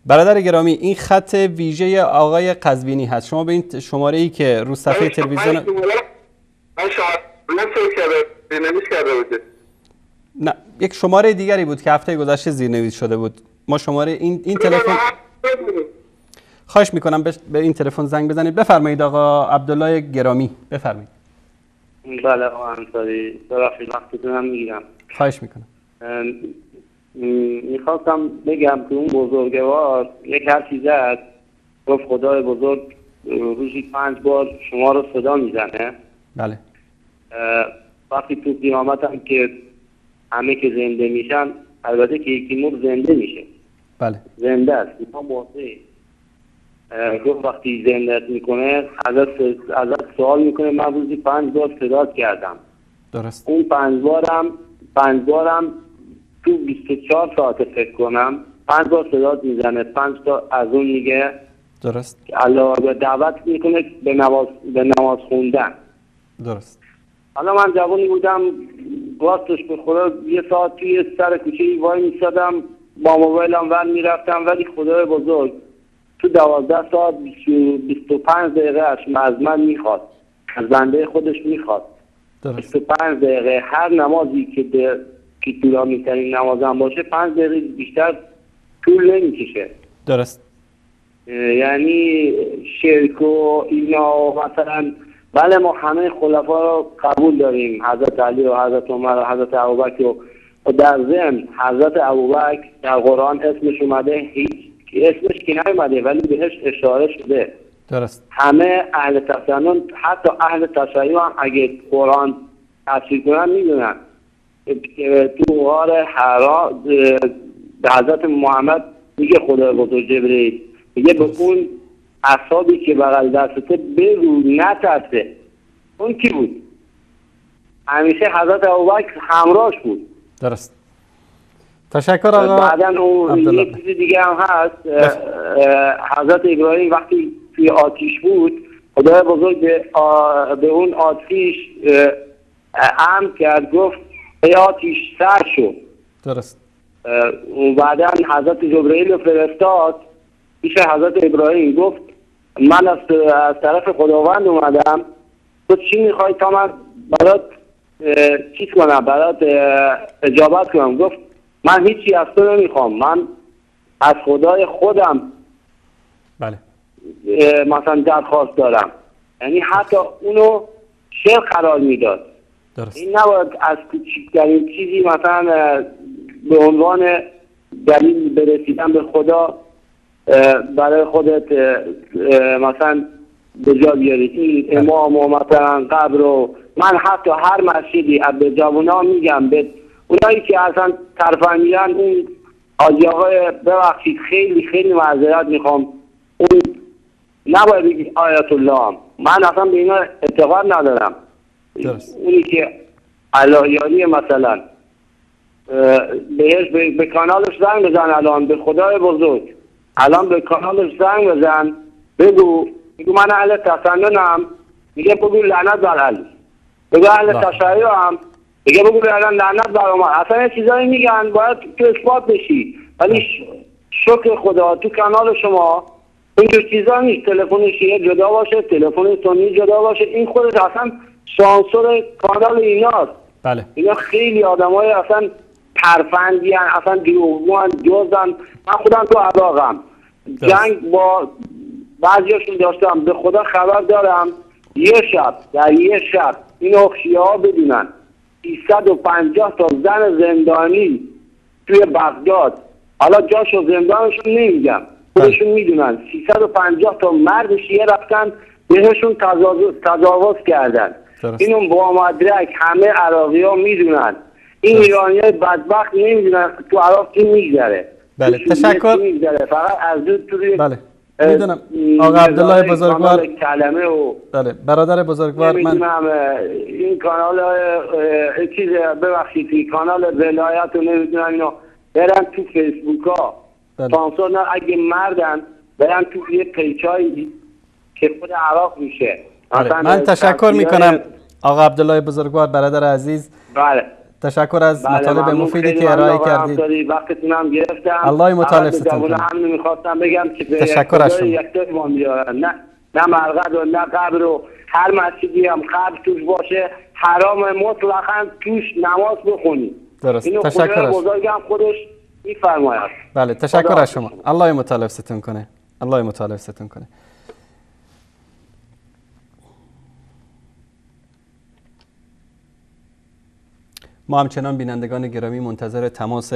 برادر گرامی، این خط ویژه آقای قزوینی هست. شما به این شماره‌ای که رو صفحه تلویزیون نه، یک شماره دیگری بود که هفته گذشته زیرنویس شده بود. ما شماره این تلفن خواهش میکنم به این تلفن زنگ بزنید. بفرمایید آقا عبدالله گرامی، بفرمایید. بله آقا انصاری، ببخشید وقتتون هم میگیرم. خواهش میکنم. میخواستم بگم که اون بزرگوار یک حرفی زد، گفت خدای بزرگ روزی 5 بار شما رو صدا میزنه. بله. وقتی تو قیامت هم که همه که زنده میشن البته که یکی مرد زنده میشه. بله. زنده است. امام موسی گفت وقتی زندت میکنه ازت سوال میکنه من روزی 5 بار صدات کردم. درست. اون 5 بارم تو 24 ساعت فکر کنم 5 بار صدات میزنه، 5 تا از اون میگه. درست. الله دعوت میکنه به نماز خوندن. درست. حالا من جوانی بودم، راستش به خدا یه ساعت توی سر کوچه وای میسادم با موبایلم ور میرفتم، ولی خدای بزرگ تو 12 ساعت 25 دقیقه از من میخواد، از بنده خودش میخواد. 25 دقیقه هر نمازی که طولانی ترین نمازم باشه 5 دقیقه بیشتر طول نمیکشه. درست. یعنی شرک و اینا مثلا بله ما همه خلفا رو قبول داریم، حضرت علی و حضرت عمر و حضرت ابوبکر و در ضمن حضرت ابوبکر در قرآن اسمش اومده، هیچ اسمش که نیومده ولی بهش اشاره شده. درست. همه اهل تسنن حتی اهل تشیع هم اگه قرآن تفسیر کنن میدونن تو غار حرا به حضرت محمد میگه خدا بزرگ جبرئیل میگه به اون اصحابی که بغل دستته بگو نترسه. اون کی بود؟ همیشه حضرت ابوبکر همراهش بود. درست. تشکر آقا. بعدن اون یک چیز دیگه هم هست، حضرت ابراهیم وقتی توی آتیش بود خدای بزرگ به اون آتیش امر کرد، گفت ای آتیش سر شو. درست. و بعدن حضرت جبرئیل فرستاد پیش حضرت ابراهیم، گفت من از طرف خداوند اومدم، تو چی میخوای تا من برات چیز کنم، برات اجابت کنم؟ گفت من هیچی از تو نمیخوام، من از خدای خودم بله مثلا درخواست دارم. یعنی حتی اونو شرک قرار میداد. درست. این نباید از کوچکترین چیزی مثلا به عنوان دلیل برسیدن به خدا برای خودت مثلا به جا بیاری. این امام و مثلا قبر و من حتی هر مسجدی به جوونا میگم، به اونایی که اصلا طرفن میرن، اون حاجی آقای ببخشید خیلی خیلی معذرت میخوام، اون نباید بگی آیت الله هم. من اصلا به اینا اعتقاد ندارم. درست. اونی که اللهیاری مثلا بهش به کانالش زنگ بزن، الان به خدای بزرگ الان به کانالش زنگ بزن، بگو من اهل تسننم، میگه بگو لعنت بر علی. بگو اهل تشیعم، میگه بگو لعنت بر عمر. اصلا یه چیزایی میگن باید تو اثبات بشی، ولی شکر خدا تو کانال شما اینجور چیزا نیست. تلفن شیعه جدا باشه، تلفن سنی جدا باشه، این خودش اصلا شانسور کانال ایناست. بله. اینا خیلی آدمای اصلا ترفندی هن، اصلا دروغگوان، جزن. من خودم تو عراقم جنگ با بعضیاشون داشتم، به خدا خبر دارم در یه شب اینو شیعه بدونن 350 تا زن زندانی توی بغداد، حالا جاشو زندانشون نمیگم، خودشون میدونن 350 تا مرد شیعه رفتن بهشون تجاوز کردن. اینو با مدرک همه عراقی ها میدونن. این ایرانی های بدبخت نمیدونن تو عراق چی میگذره. بله تشکر. فقط از دو توی بله میدونم آقا عبدالله بزرگوار. کلمه و بله برادر بزرگوار، من این کانال چیز ببخشید کانال ولایت رو نمیدونم، اینو برن تو فیسبوک ها سانسور نه، اگه مردن برن تو یه پیچایی که خود عراق میشه. من تشکر میکنم آقا عبدالله بزرگوار برادر عزیز. بله تشکر از مطالب مفیدی که ارائه کردید. وقتتون هم گرفتم. الله مطالب ستون کنه. هم نمیخواستم بگم که تشکر از شما. نه مرقد و نه قبر و هر مسجدی هم قبر توش باشه حرام مطلقاً توش نماز بخونی. درست. اینو تشکر از بزرگم خودش میفرماید. بله تشکر از شما. الله مطالب ستون کنه. الله مطالب ستون کنه. ما همچنان بینندگان گرامی منتظر تماس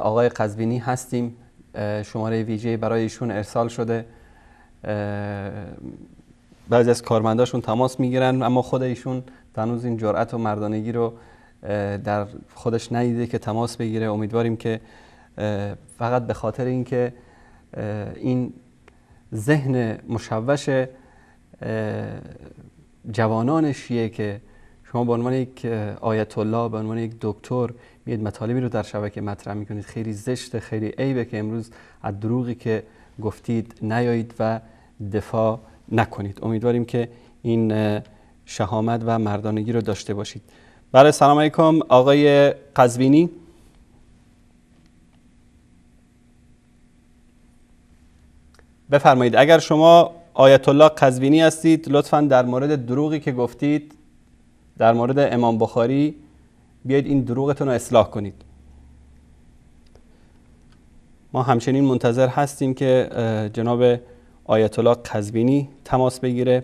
آقای قزوینی هستیم. شماره ویژه برای ایشون ارسال شده. بعضی از کارمنداشون تماس میگیرن اما خود ایشون هنوز این جرأت و مردانگی رو در خودش ندیده که تماس بگیره. امیدواریم که فقط به خاطر اینکه این ذهن مشوش جوانان شیعه که شما به عنوان یک آیت الله، به عنوان یک دکتر میاد مطالبی رو در شبکه مطرح میکنید، خیلی زشته، خیلی عیبه که امروز از دروغی که گفتید نیایید و دفاع نکنید. امیدواریم که این شهامت و مردانگی رو داشته باشید. بله، سلام علیکم آقای قزوینی. بفرمایید. اگر شما آیت الله قزوینی هستید لطفاً در مورد دروغی که گفتید در مورد امام بخاری بیاید این دروغتون رو اصلاح کنید. ما همچنین منتظر هستیم که جناب آیت الله قزوینی تماس بگیره.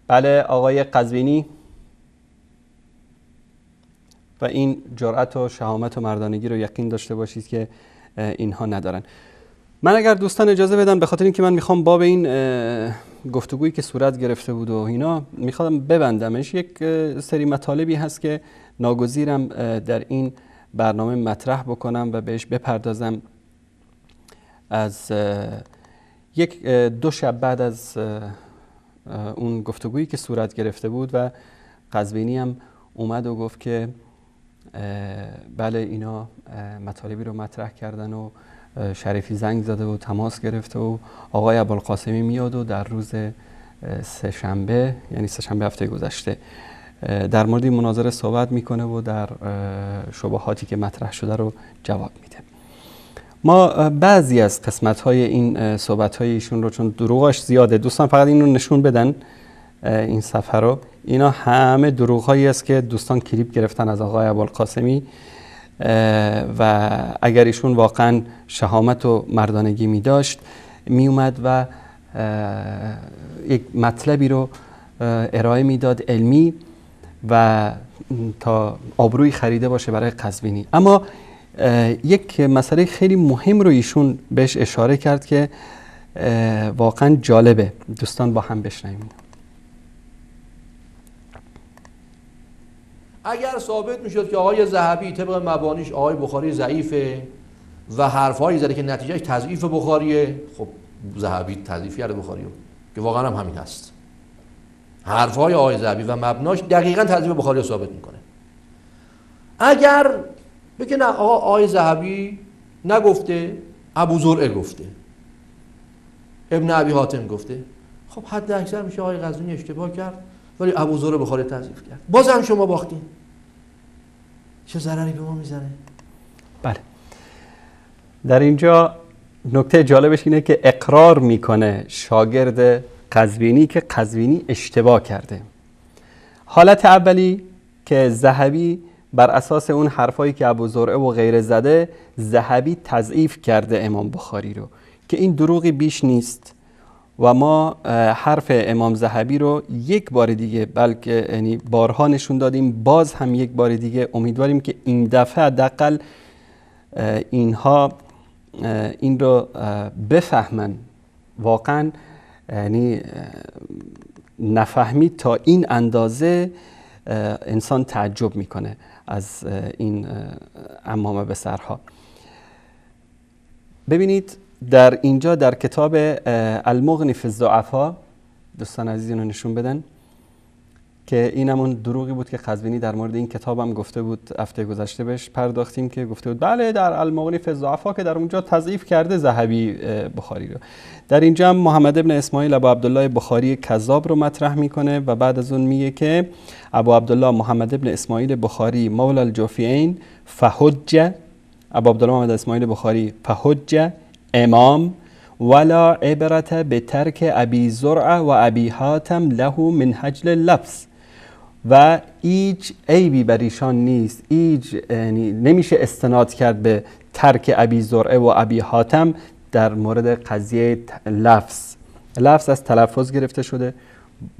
بله آقای قزوینی. و این جرأت و شهامت و مردانگی رو یقین داشته باشید که اینها ندارن. من اگر دوستان اجازه بدن، به خاطر اینکه من میخوام باب این گفتگویی که صورت گرفته بود و اینا میخوام ببندمش، یک سری مطالبی هست که ناگزیرم در این برنامه مطرح بکنم و بهش بپردازم. از دو شب بعد از اون گفتگویی که صورت گرفته بود و قزوینی هم اومد و گفت که بله اینا مطالبی رو مطرح کردن و شریفی زنگ زده و تماس گرفته و آقای ابوالقاسمی میاد و در روز سه‌شنبه، یعنی سه‌شنبه هفته گذشته، در مورد این مناظره صحبت میکنه و در شبهاتی که مطرح شده رو جواب میده. ما بعضی از قسمت‌های این صحبت‌های ایشون رو، چون دروغاش زیاده، دوستان فقط این رو نشون بدن این صفحه رو، اینا همه دروغ‌هایی است که دوستان کلیپ گرفتن از آقای ابوالقاسمی و اگر ایشون واقعا شهامت و مردانگی می داشت می اومد و یک مطلبی رو ارائه میداد علمی و تا آبروی خریده باشه برای قزوینی. اما یک مسئله خیلی مهم رو ایشون بهش اشاره کرد که واقعا جالبه، دوستان با هم بشنویم. اگر ثابت میشد که آقای ذهبی طبق مبانیش آقای بخاری ضعیفه و حرفایی زده که نتیجهش تضعیف بخاریه، خب ذهبی تضعیف کرده بخاریو که واقعا هم همین هست. حرفای آقای ذهبی و مبناش دقیقاً تضعیف بخاری رو ثابت میکنه. اگر بگه نه آقای ذهبی نگفته، ابو زرعه گفته، ابن ابی حاتم گفته، خب حد اکثر میشه آقای قزوینی اشتباه کرد ولی ابو زرعه بخاری تضعیف کرد، بازم شما باختین. چه ضرری به ما میزنه؟ بله، در اینجا نکته جالبش اینه که اقرار میکنه شاگرد قزوینی که قزوینی اشتباه کرده. حالت اولی که ذهبی بر اساس اون حرفایی که ابو زرعه و غیره زده، ذهبی تضعیف کرده امام بخاری رو که این دروغی بیش نیست و ما حرف امام ذهبی رو یک بار دیگه، بلکه یعنی بارها نشون دادیم، باز هم یک بار دیگه امیدواریم که این دفعه حداقل اینها این رو بفهمن. واقعا یعنی نفهمید تا این اندازه انسان تعجب میکنه از این عمامه به سرها. ببینید در اینجا در کتاب المغنی فی الضعفاء، دوستان عزیز اینو نشون بدن که این همون دروغی بود که قزوینی در مورد این کتاب هم گفته بود. هفته گذشته بهش پرداختیم که گفته بود بله در المغنی فی الضعفاء که در اونجا تضعیف کرده ذهبی بخاری رو. در اینجا هم محمد ابن اسماعیل ابو عبدالله بخاری کذاب رو مطرح میکنه و بعد از اون میگه که ابو عبدالله محمد ابن اسماعیل بخاری مولا الجوفیین فحج، ابو عبدالله محمد اسماعیل بخاری فحج امام ولا عبرت به ترک ابی زرعه و ابی حاتم له من حجل اللفظ، و هیچ عیبی بر ایشان نیست، هیچ یعنی نمیشه استناد کرد به ترک ابی زرعه و ابی حاتم در مورد قضیه لفظ. لفظ از تلفظ گرفته شده.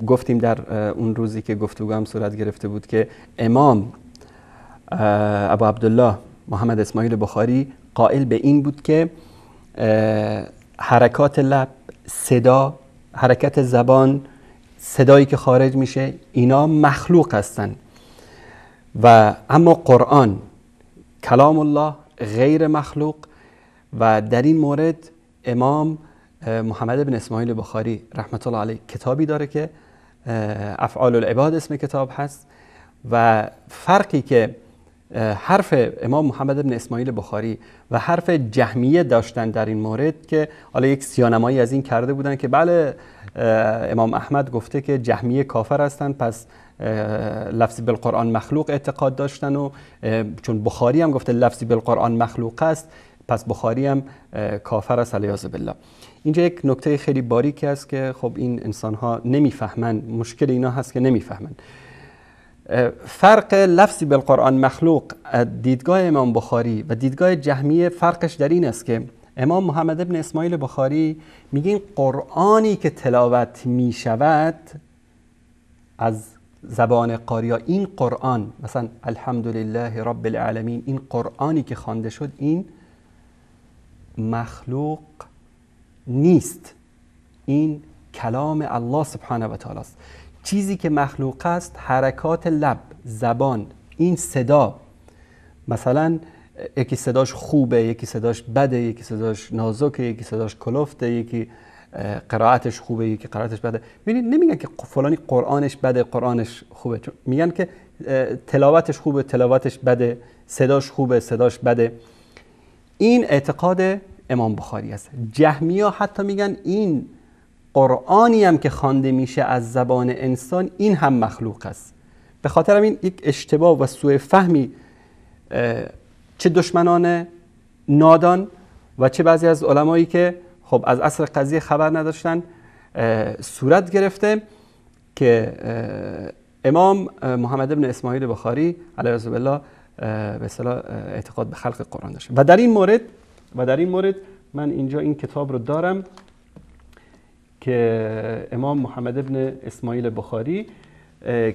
گفتیم در اون روزی که گفتگو هم صورت گرفته بود که امام ابو عبدالله محمد اسماعیل بخاری قائل به این بود که حرکات لب، صدا، حرکت زبان، صدایی که خارج میشه، اینا مخلوق هستن و اما قرآن کلام الله غیر مخلوق. و در این مورد امام محمد بن اسماعیل بخاری رحمت الله علیه کتابی داره که افعال العباد اسم کتاب هست. و فرقی که حرف امام محمد بن اسماعیل بخاری و حرف جهمیه داشتن در این مورد، که حالا یک سیانمایی از این کرده بودن که بله امام احمد گفته که جهمیه کافر هستن، پس لفظی بالقرآن مخلوق اعتقاد داشتن، و چون بخاری هم گفته لفظی بالقرآن مخلوق است پس بخاری هم کافر است علیاذ بالله. اینجا یک نکته خیلی باریکی است که خب این انسان ها نمیفهمن، مشکل اینا هست که نمیفهمن. فرق لفظی بالقرآن مخلوق دیدگاه امام بخاری و دیدگاه جهمیه فرقش در این است که امام محمد ابن اسماعیل بخاری میگه این قرآنی که تلاوت میشود از زبان قاریا، این قرآن مثلا الحمدلله رب العالمین، این قرآنی که خوانده شد این مخلوق نیست، این کلام الله سبحانه و تعالی است. چیزی که مخلوق است حرکات لب، زبان، این صدا. مثلا یکی صداش خوبه، یکی صداش بده، یکی صداش نازکه، یکی صداش کلفته، یکی قرائتش خوبه، یکی قرائتش بده. ببینید نمیگن که فلانی قرآنش بده، قرآنش خوبه، میگن که تلاوتش خوبه، تلاوتش بده، صداش خوبه، صداش بده. این اعتقاد امام بخاری است. جهمیه حتی میگن این قرآنی هم که خوانده میشه از زبان انسان این هم مخلوق است. به خاطر همین یک اشتباه و سوء فهمی چه دشمنان نادان و چه بعضی از علمایی که خب از اصل قضیه خبر نداشتن صورت گرفته که امام محمد ابن اسماعیل بخاری علیه بالله به اصطلاح اعتقاد به خلق قرآن داشت. و در این مورد من اینجا این کتاب رو دارم که امام محمد ابن اسماعیل بخاری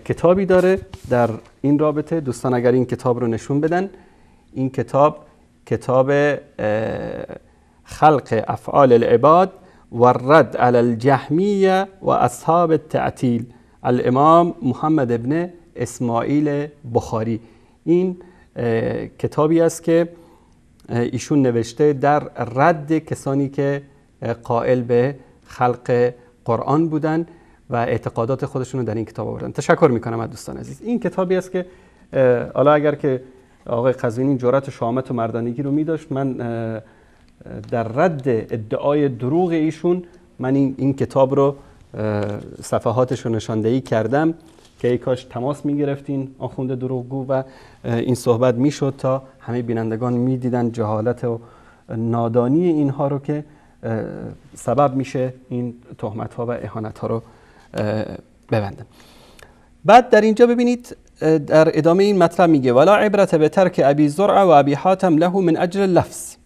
کتابی داره در این رابطه. دوستان اگر این کتاب رو نشون بدن، این کتاب خلق افعال العباد و الرد علی الجهمیه و اصحاب التعطیل، الامام محمد ابن اسماعیل بخاری. این کتابی است که ایشون نوشته در رد کسانی که قائل به خلق قرآن بودن و اعتقادات خودشون رو در این کتاب آوردن. تشکر میکنم از دوستان عزیز. این کتابی است که حالا اگر که آقای قزوینی جرأت و شهامت و مردانگی رو می‌داشت، من در رد ادعای دروغ ایشون من این کتاب رو صفحاتش رو نشاندهی کردم که ای کاش تماس میگرفتین آخوند دروغگو و این صحبت میشد تا همه بینندگان میدیدن جهالت و نادانی اینها رو که سبب میشه این تهمت ها و اهانت ها رو ببندن. بعد در اینجا ببینید در ادامه این مطلب میگه ولا عبرت به ترک ابی زرع و ابی حاتم له من اجل اللفظ.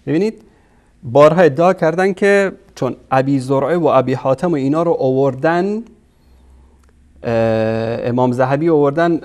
ببینید بارها ادعا کردن که چون ابی زرع و ابی حاتم و اینا رو آوردن، امام ذهبی آوردن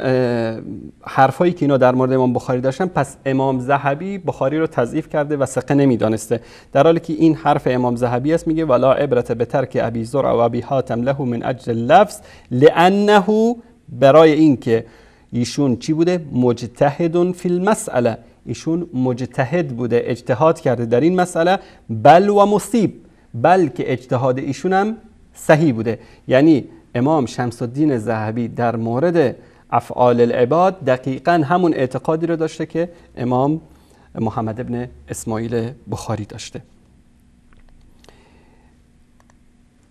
حرفایی که اینا در مورد امام بخاری داشتن، پس امام ذهبی بخاری رو تضعیف کرده و ثقه نمیدانسته، در حالی که این حرف امام ذهبی است. میگه ولا عبرت به ترک ابی زرع و ابی حاتم له من اجل اللفظ لانه، برای این که ایشون چی بوده؟ مجتهد فی المسئله، ایشون مجتهد بوده، اجتهاد کرده در این مسئله، بل و مصیب، بلکه اجتهاد ایشون هم صحیح بوده. یعنی امام شمس الدین ذهبی در مورد افعال العباد دقیقاً همون اعتقادی رو داشته که امام محمد ابن اسماعیل بخاری داشته.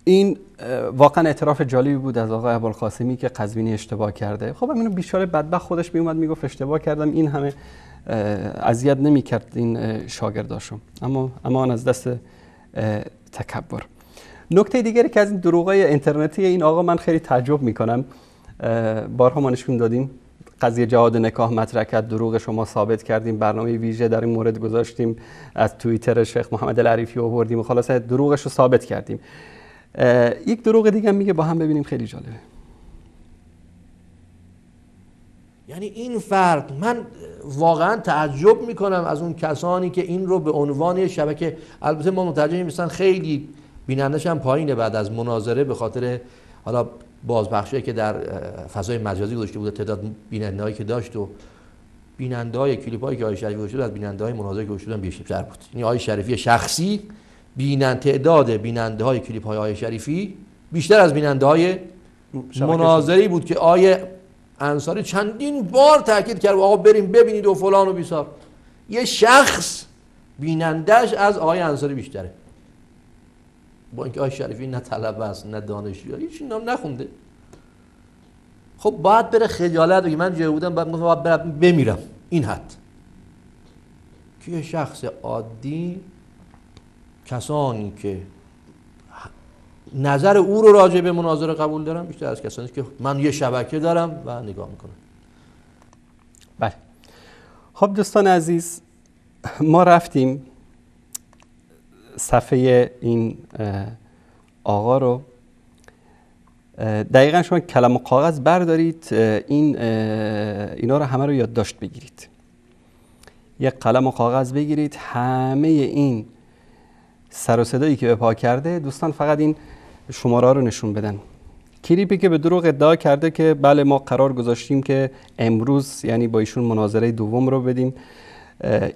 این واقعا اعتراف جالبی بود از آقای ابوالقاسمی که قزوینی اشتباه کرده. خب اینو بیچاره بدبخت خودش میومد میگفت اشتباه کردم، این همه اذیت نمیکرد این شاگرداشو، اما امان از دست تکبر. نکته دیگری که از این دروغای اینترنتی این آقا من خیلی تعجب میکنم، بارها ما نشون دادیم، قضیه جهاد نکاح مطرح کرد، دروغ شما ثابت کردیم، برنامه ویژه در این مورد گذاشتیم، از توییتر شیخ محمد العریفی آوردیم و خلاصه دروغش رو ثابت کردیم. یک دروغ دیگه میگه، با هم ببینیم، خیلی جالبه. یعنی این فرد، من واقعا تعجب میکنم از اون کسانی که این رو به عنوان شبکه، البته ما متوجه میشن خیلی بینندش هم پایینه بعد از مناظره، به خاطر حالا بازپخشی که در فضای مجازی گذاشته بود، تعداد بیننده‌هایی که داشت و بیننده‌های کلیپ‌هایی که آقای شریفی گذاشته بود از بیننده‌های مناظره که گذاشته بودن بیشتر بود. یعنی آقای شریفی شخصی تعداد بیننده‌های کلیپ‌های آقای شریفی بیشتر از بیننده‌های مناظری بود که آقای انصاری چندین بار تاکید کرد آقا بریم ببینید و فلان و بیسار. یه شخص بیننده‌اش از آقای انصاری بیشتره، با اینکه آقای شریفی نه طلبه است نه دانشجو، هیچ نام نخونده. خب باید بره خجالت بگه من جای بودم باید برم بمیرم. این حد که یه شخص عادی، کسانی که نظر او رو راجع به مناظره قبول دارم بیشتر از کسانی که من یه شبکه دارم و نگاه میکنم. بله. خب دوستان عزیز، ما رفتیم صفحه این آقا رو، دقیقا شما کلم و کاغذ بردارید، اینا رو همه رو یادداشت بگیرید، یک قلم و کاغذ بگیرید، همه این سر و صدایی که به پا کرده دوستان فقط این شماره رو نشون بدن. کلیپی که به دروغ ادعا کرده که بله ما قرار گذاشتیم که امروز یعنی با ایشون مناظره دوم رو بدیم،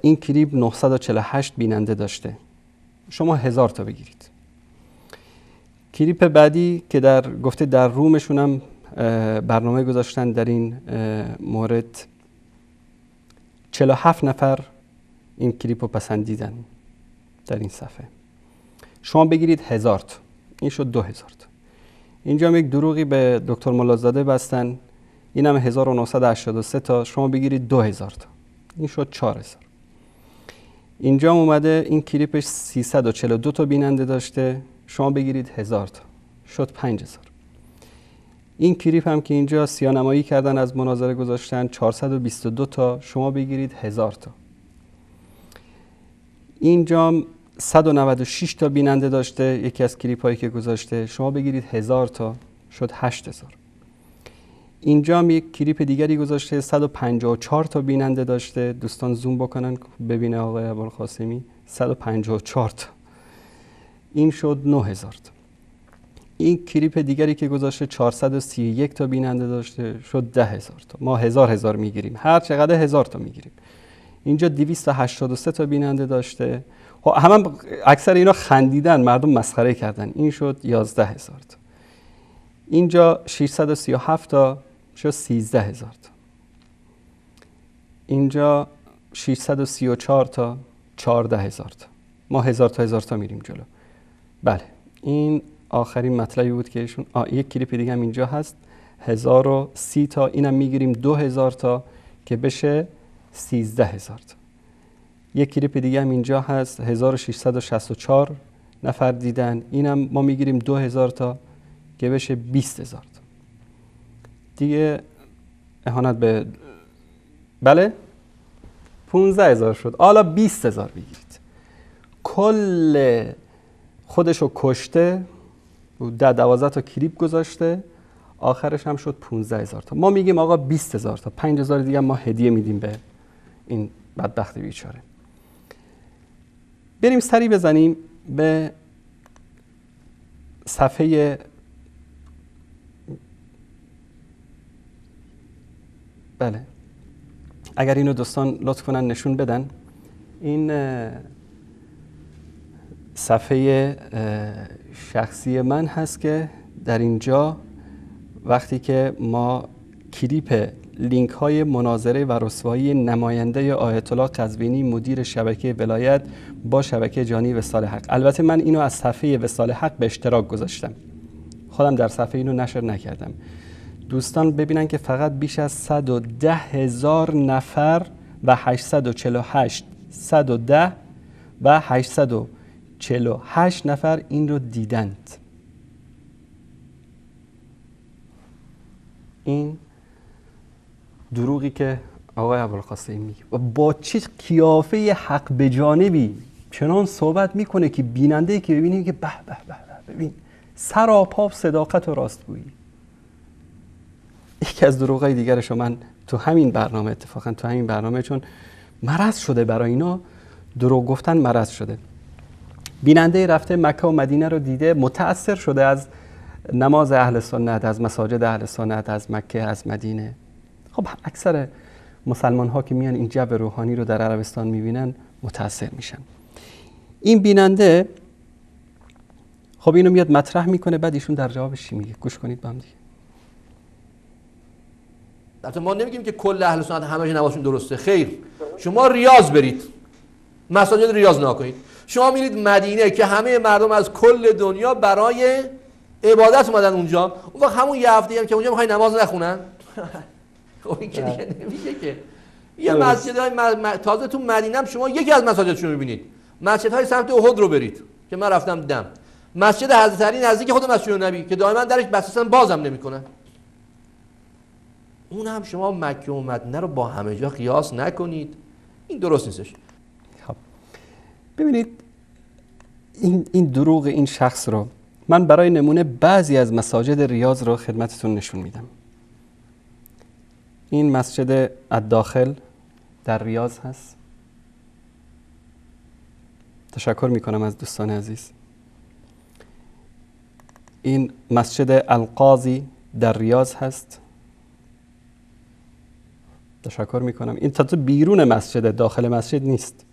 این کلیپ 948 بیننده داشته، شما 1000 تا بگیرید. کلیپ بعدی که گفته در رومشون هم برنامه گذاشتن در این مورد، 47 نفر این کلیپ رو پسندیدن در این صفحه، شما بگیرید 1000 تا، این شد 2000 تا. اینجا هم یک دروغی به دکتر ملازاده بستن، این هم 1983 تا، شما بگیرید 2000 تا، این شد 4000. اینجا اومده این کلیپش 342 تا بیننده داشته، شما بگیرید 1000 تا، شد 5000. این کلیپ هم که اینجا سیاه‌نمایی کردن از مناظره گذاشتن 422 تا، شما بگیرید 1000 تا. اینجا 196 تا بیننده داشته یکی از کلیپ هایی که گذاشته، شما بگیرید 1000 تا، شد 8000. اینجا هم یک کلیپ دیگری گذاشته 154 تا بیننده داشته، دوستان زوم بکنن ببینه آقای ابوالقاسمی، 154 تا، این شد 9000 تا. این کلیپ دیگری که گذاشته 431 تا بیننده داشته، شد 10000 تا. ما 1000 میگیریم، هر چقدر 1000 تا میگیریم. اینجا 283 تا بیننده داشته، همه اکثر اینا خندیدن، مردم مسخره کردن، این شد 11000 تا. اینجا 637 تا، شد 13000 تا. اینجا 634 تا، 14000 تا. ما 1000 تا میریم جلو. بله، این آخرین مطلبی بود که ایشون یک کلیپ دیگه هم اینجا هست 1030 تا، اینم میگیریم 2000 تا که بشه 13000 تا. یک کلیپ دیگه هم اینجا هست 1664 نفر دیدن، اینم ما میگیریم 2000 تا که بشه 20000 تا. دیگه اهانت به بله 15000 شد، حالا 20000 بگیرید. کل خودشو کشته، 12 تا کلیپ گذاشته، آخرش هم شد 15000 تا. ما میگیم آقا 20000 تا، 5000 دیگه ما هدیه میدیم به این بدبخت بیچاره. بریم سری بزنیم به صفحه بله، اگر اینو دوستان لطف کنن نشون بدن. این صفحه شخصی من هست که در اینجا وقتی که ما کلیپ لینک های مناظره و رسوایی نماینده آیت الله قزوینی مدیر شبکه ولایت با شبکه جانی وصال حق، البته من اینو از صفحه وصال حق به اشتراک گذاشتم، خودم در صفحه اینو نشر نکردم. دوستان ببینن که فقط بیش از 110,000 نفر و 848 110 و 848 نفر این رو دیدند. این دروغی که آقای ابوالقاسمی میگه و با چه قیافه حق به جانبی چنان صحبت میکنه که بیننده که ببینیم که به به به ببین سراپا صداقت و راستگویی. یکی از دروغای دیگرشو من تو همین برنامه، اتفاقا تو همین برنامه، چون مرض شده برای اینا دروغ گفتن، مرض شده. بیننده رفته مکه و مدینه رو دیده، متأثر شده از نماز اهل سنت، از مساجد اهل سنت، از مکه، از مدینه. خب اکثر مسلمان ها که میان این جو روحانی رو در عربستان میبینن متاثر میشن. این بیننده خب اینو میاد مطرح میکنه، بعد ایشون در جوابش چی میگه؟ گوش کنید با هم دیگه. البته ما نمیگیم که کل اهل سنت همه نمازشون درسته، خیر. شما ریاض برید، مساجد ریاض نکنید. شما میرید مدینه که همه مردم از کل دنیا برای عبادت اومدن اونجا، اون وقت همون یه هفته هم که اونجا میخوای نماز نخونن؟ خب این که دیگه نمیشه که. یه مسجدهای تازه تو مدینه هم شما یکی از مساجدشو میبینید. مسجدهای سمت احد رو برید که من رفتم دیدم. مسجد حضرت علی نزدیک خود مسجد نبی که دائما درش بسته بازم نمیکنن. اون هم شما مکه و مدینه رو با همه جا قیاس نکنید، این درست نیستش. خب ببینید این دروغ این شخص رو من برای نمونه بعضی از مساجد ریاض رو خدمتتون نشون میدم. این مسجد الداخل در ریاض هست. تشکر میکنم از دوستان عزیز. این مسجد القاضی در ریاض هست. تشکر میکنم. این تا بیرون مسجد، داخل مسجد نیست.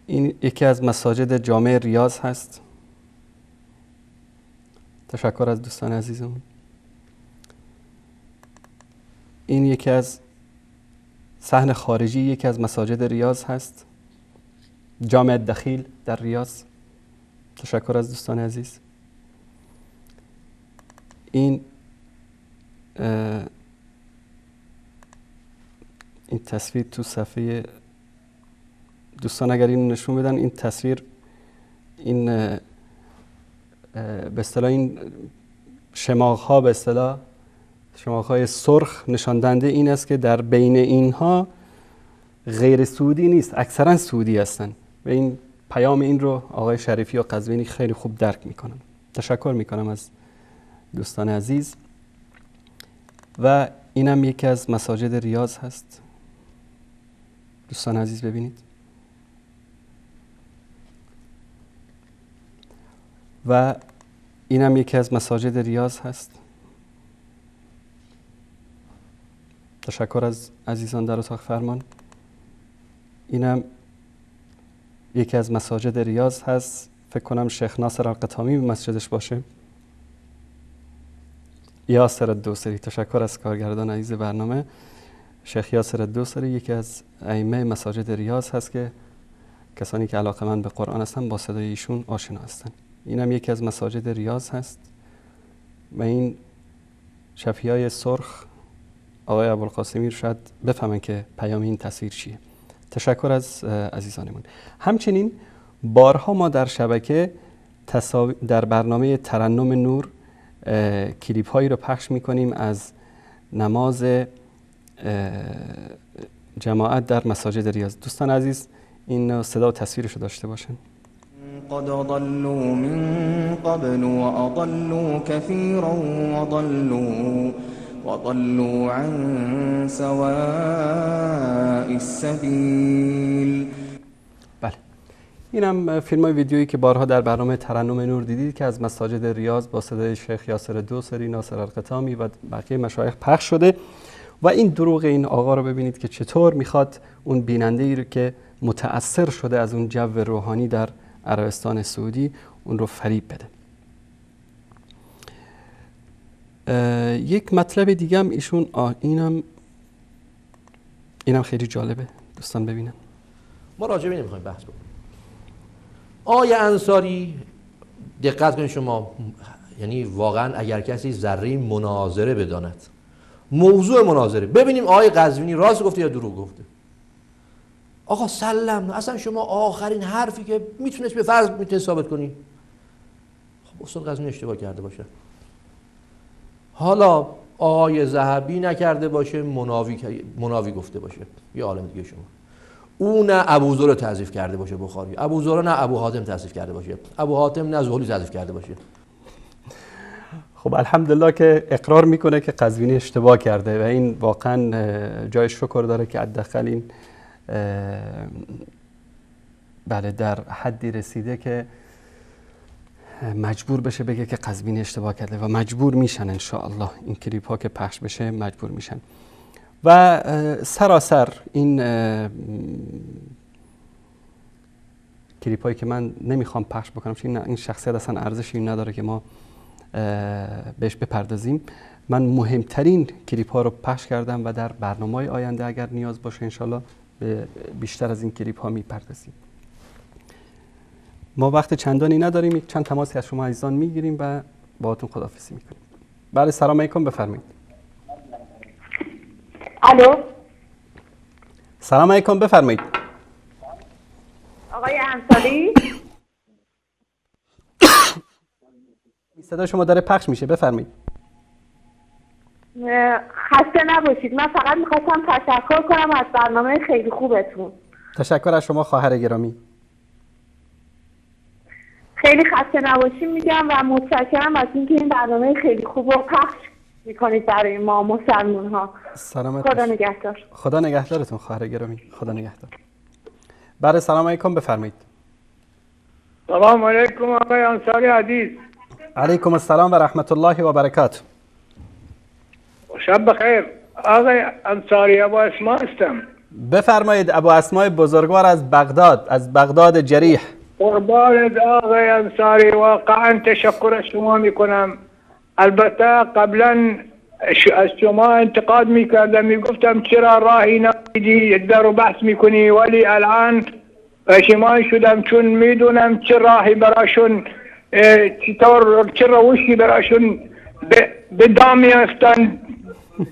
این یکی از مساجد جامع ریاض هست. تشکر از دوستان عزیزم. این یکی از صحن خارجی یکی از مساجد ریاض هست. جامع دخیل در ریاض. تشکر از دوستان عزیز. این تصویر تو صفحه دوستان اگر این نشون بدن، این تصویر این به اصطلاح این شماغ‌ها به اصطلاح شماغ‌های سرخ نشان دهنده این است که در بین اینها غیر سعودی نیست، اکثرا سعودی هستن و این پیام این رو آقای شریفی و قزوینی خیلی خوب درک میکنن. تشکر میکنم از دوستان عزیز. و اینم یکی از مساجد ریاض هست. دوستان عزیز ببینید. و اینم یکی از مساجد ریاض هست. تشکر از عزیزان در اتاق فرمان. اینم یکی از مساجد ریاض هست. فکر کنم شیخ ناصر القطامی مسجدش باشه. یاسر الدوسری. تشکر از کارگردان عزیز برنامه شیخ یاسر الدوسری، یکی از ائمه مساجد ریاض هست که کسانی که علاقه‌مند به قرآن هستن با صدای ایشون آشنا هستن. اینم یکی از مساجد ریاض هست. و این شفیهای سرخ آقای ابوالقاسمی شاید بفهمن که پیام این تصویر چیه. تشکر از عزیزانمون. همچنین بارها ما در شبکه در برنامه ترنم نور کلیپ هایی رو پخش میکنیم از نماز جماعت در مساجد ریاض. دوستان عزیز این صدا و تصویرش رو داشته باشن. قد ضلوا من قبل وأضلوا كثيرا وضلوا عن سواء السبيل. بله، اینم فیلم های ویدیویی که بارها در برنامه ترنم نور دیدید که از مساجد ریاض با صدای شیخ یاسر دوسری، ناصر القطامی و بقیه مشایخ پخش شده. و این دروغ این آقا رو ببینید که چطور میخواد اون بیننده ای رو که متأثر شده از اون جو روحانی در عربستان سعودی اون رو فریب بده. یک مطلب دیگه هم ایشون اینم خیلی جالبه، دوستان ببینن. ما راجع به این میخوایم بحث بکنیم. آیه انصاری دقت کنید شما، یعنی واقعا اگر کسی ذره مناظره بداند، موضوع مناظره، ببینیم آیه قزوینی راست گفته یا دروغ گفته. آقا سلم، اصلا شما آخرین حرفی که میتونست به فرض میتونید ثابت کنی خب استاد قزوینی اشتباه کرده باشه، حالا آقای ذهبی نکرده باشه، مناوی گفته باشه، یه عالم دیگه شما، او نه ابوذر تضعیف کرده باشه بخاری، ابوذر نه ابو حاتم تضعیف کرده باشه، ابو حاتم نه زهلی تضعیف کرده باشه. خب الحمدلله که اقرار میکنه که قزوینی اشتباه کرده و این واقعا جای شکر داره که حداقل این بله در حدی رسیده که مجبور بشه بگه که قزوین اشتباه کرده و مجبور میشن ان شاء الله این کلیپ ها که پخش بشه مجبور میشن. و سراسر این کلیپ هایی که من نمیخوام پخش بکنم چون این شخصیت اصلا ارزشی نداره که ما بهش بپردازیم. من مهمترین کلیپ ها رو پخش کردم و در برنامه‌های آینده اگر نیاز باشه انشالله به بیشتر از این کلیپ ها میپردازیم. ما وقت چندانی نداریم، چند تماسی از شما عزیزان میگیریم و باهاتون خداحافظی میکنیم. بله سلام علیکم، بفرمایید. الو سلام علیکم، بفرمایید. آقای انصاری صدا شما داره پخش میشه، بفرمایید. خسته نباشید. من فقط میخواستم تشکر کنم از برنامه خیلی خوبتون. تشکر از شما خواهر گرامی. خیلی خسته نباشید میگم و متشکرم از اینکه این برنامه خیلی خوب رو پخش میکنید برای ما مسلمان ها. سلامت خدا نگهدار. خدا نگهدارتون خواهر گرامی. خدا نگهدار. بله سلام علیکم، بفرمایید. سلام علیکم آقای انصاری عزیز. علیکم السلام و رحمت الله و برکاته. شب بخیر. آقای انصاری ابو اسماء هستم. بفرمایید. ابو اسماء بزرگوار از بغداد جریح. قربان آقای انصاری واقعا تشکر از شما میکنم. البته قبلا از شما انتقاد میکردم، میگفتم چرا راهی نمیدی در بحث میکنی، ولی الان پشیمان شدم چون میدونم چه راهی براشون چه روشی براشون به دام میافتن.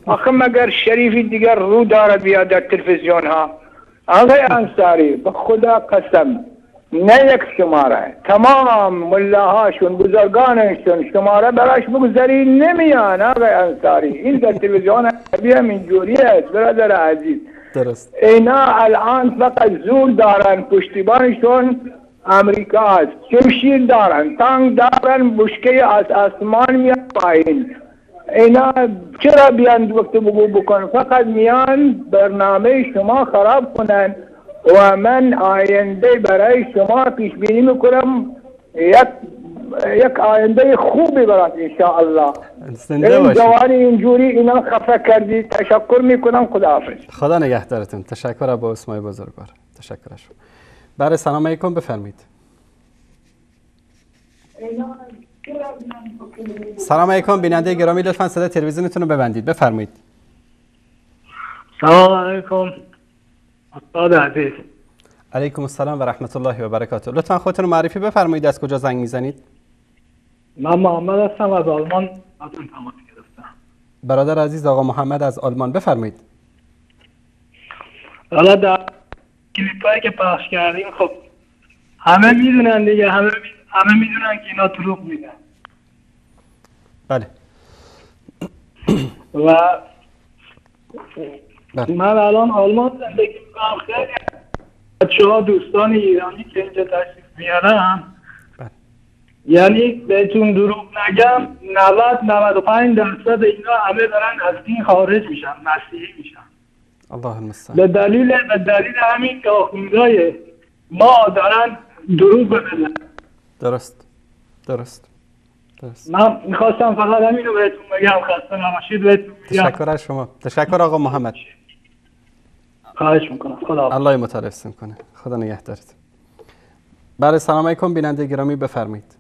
آخه مگر شریفی دیگر رو داره بیاد در تلویزیون ها. آقای انصاری به خدا قسم نه یک شماره تمام ملاهاشون بزرگانشون شماره براش بگذاری نمیان. آقای انصاری این در تلویزیون عربی هم اینجوری است برادر عزیز. درست. اینا الان فقط زور دارن، پشتیبانشون امریکا است، شمشیر دارن، تانک دارن، بشکه از آسمان میان پایین. اینا چرا بیان گفتگو بکن؟ فقط میان برنامه شما خراب کنن و من آینده برای شما پیش بینی میکنم یک آینده خوبی برات انشاءالله. این جوانی اینجوری اینا خفه کردی. تشکر میکنم. خداحافظ. خدا نگهدارتون. تشکر ابو اسماء بزرگوار. تشکر شما. بله سلام علیکم، بفرمایید. سلام علیکم بیننده گرامی، لطفا صدای تلویزیونتون رو ببندید. بفرمایید. سلام علیکم استاد عزیز. علیکم السلام و رحمت الله و برکاته. لطفا خودتون رو معرفی بفرمایید. از کجا زنگ میزنید؟ من محمد هستم از آلمان ازتون تماس گرفتم. برادر عزیز آقا محمد از آلمان، بفرمایید. حالا در کلیپایی که پخش کردیم خب همه میدونن دیگه، همه میدونن که اینا دروغ میگن. بله. و من الان آلمان زندگی میکنم. خیلی بچه‌ها دوستان ایرانی که اینجا تشریف میارن، یعنی بهتون دروغ نگم 90-95% اینا همه دارن از دین خارج میشن، مسیحی میشن. الله المستعان. به دلیل همین که آخوندهای ما دارن دروغ بزنن. درست. من میخواستم فقط همینو بهتون بگم. خسته نباشید. بهتون تشکر از شما. تشکر آقا محمد. خواهش میکنم. خدا الله متعال کنه. خدا نگهدارت. بله سلام علیکم بیننده گرامی، بفرمایید.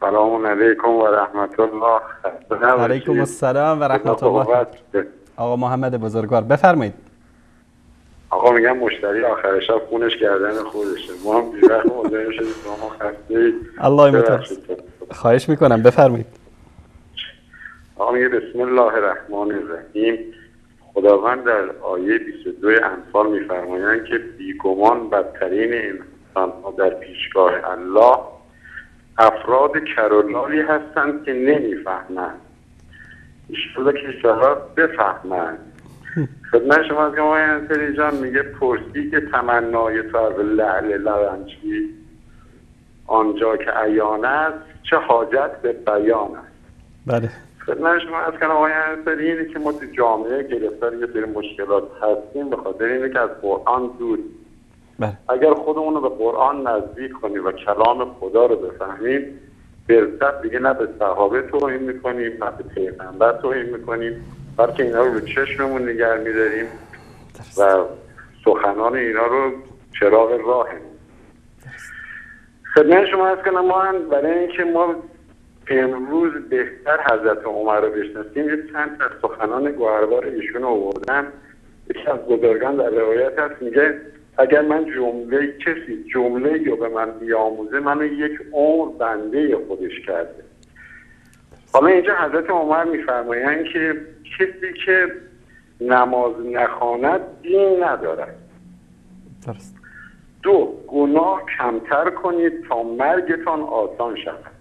سلام علیکم و رحمت الله. علیکم السلام و رحمت الله. آقا محمد بزرگوار بفرمایید. آقا میگم مشتری آخر شب خونش گردن خودشه. ما هم بی‌وقت مزاحم شدیم، ما خسته. الله متعال. خواهش میکنم بفرمایید. آقا میگه بسم الله الرحمن الرحیم. خداوند در آیه 22 انفال میفرمایند که بیگمان بدترین انسان‌ها در پیشگاه الله افراد کرولاری هستند که نمیفهمند. ایشون که انشاءالله بفهمند. خدمت شما از آقای انصاری جان میگه پرسی که تمنای تو از لعل لبنچی آنجا که عیان است چه حاجت به بیان است. بله. خدمت شما از کنم آقای انصاری اینه که ما تو جامعه گرفتار یه سری مشکلات هستیم به خاطر اینه که از قرآن دور. اگر خودمون رو به قرآن نزدیک کنیم و کلام خدا رو بفهمیم، برسد دیگه نه به صحابه توهین میکنیم، نه به پیغمبر توهین میکنیم، بلکه اینا رو چشممون نگه میداریم و سخنان اینا رو چراغ راهه. خدمت شما هست کنم، ما برای اینکه ما امروز بهتر حضرت عمر رو بشناسیم، یه چند از سخنان گوهربار ایشون رو آوردم. یکی از بزرگان در روایت هست میگه اگر من کسی جمله رو به من بیاموزه، منو یک عمر بنده خودش کرده. حالا اینجا حضرت عمر میفرمایند که کسی که نماز نخواند دین ندارد. درست. 2 گناه کمتر کنید تا مرگتان آسان شود.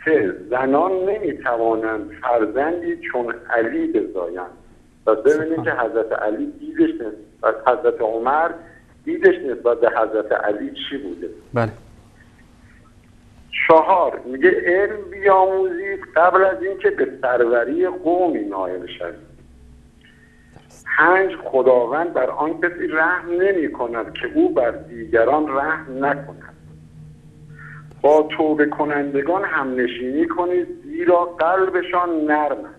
3 زنان نمیتوانند فرزندی چون علی بزایند. پس ببینید که حضرت علی دیدش و حضرت عمر دیدش نسبت به حضرت علی چی بوده. بله. 4 میگه علم بیاموزید قبل از اینکه به سروری قومی نائل شوید. 5 خداوند بر آن کسی رحم نمی کند که او بر دیگران رحم نکند. با توبه کنندگان هم نشینی کنید زیرا قلبشان نرم است.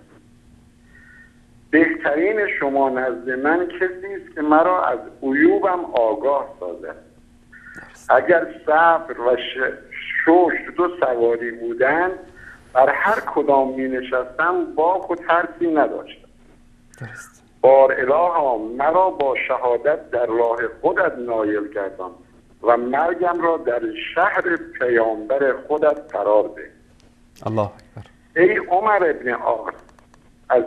بهترین شما نزد من کسی است که مرا از عیوبم آگاه سازد. اگر صبر و شوش 2 سواری بودند، بر هر کدام می نشستم باک و ترسی نداشتم. بار الها مرا با شهادت در راه خودت نایل کردم و مرگم را در شهر پیامبر خودت قرار ده. الله اکبر. ای عمر ابن عاص، از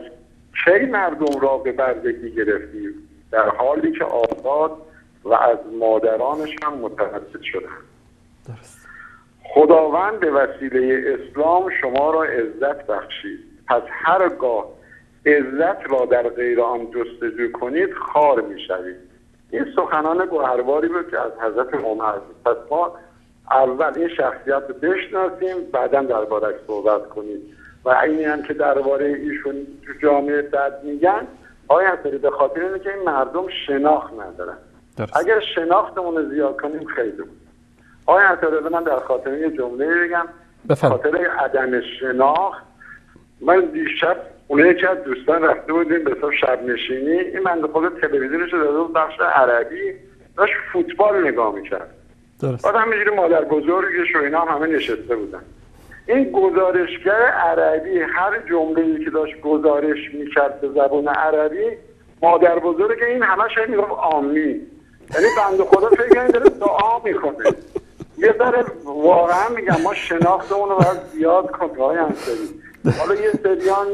کی مردم را به بردگی گرفتی در حالی که آزاد و از مادرانشان متوسط شدند؟ خداوند به وسیله اسلام شما را عزت بخشید، پس هرگاه عزت را در غیر آن جستجو کنید خار میشوید. این سخنان گوهرباری بود که از حضرت عمر بود. پس ما اول این شخصیت رو بشناسیم، بعدا درباره‌اش صحبت کنیم. و اینی هم که درباره ایشون تو جامعه بد میگن، آیا به خاطر اینه که این مردم شناخت ندارن. اگر شناختمون رو زیاد کنیم خیلی بود. آیا من در خاطر یه جمله بگم، خاطر عدم شناخت، من دیشب اونه یکی از دوستان رفته بودیم به حساب شب نشینی، این من خود تلویزیونش رو داده بود بخش عربی، داشت فوتبال نگاه میکرد. بعد همینجوری مادر بزرگش و اینا همه نشسته بودن. این گزارشگر عربی هر جمله‌ای که داشت گزارش میکرد به زبان عربی، مادر بزرگ این همش میگفت آمین. یعنی بنده خدا فکر کنید داره دعا میکنه. یه ذره واقعا میگم ما شناختمون رو باید زیاد کنیم های انصاری. حالا یه سریان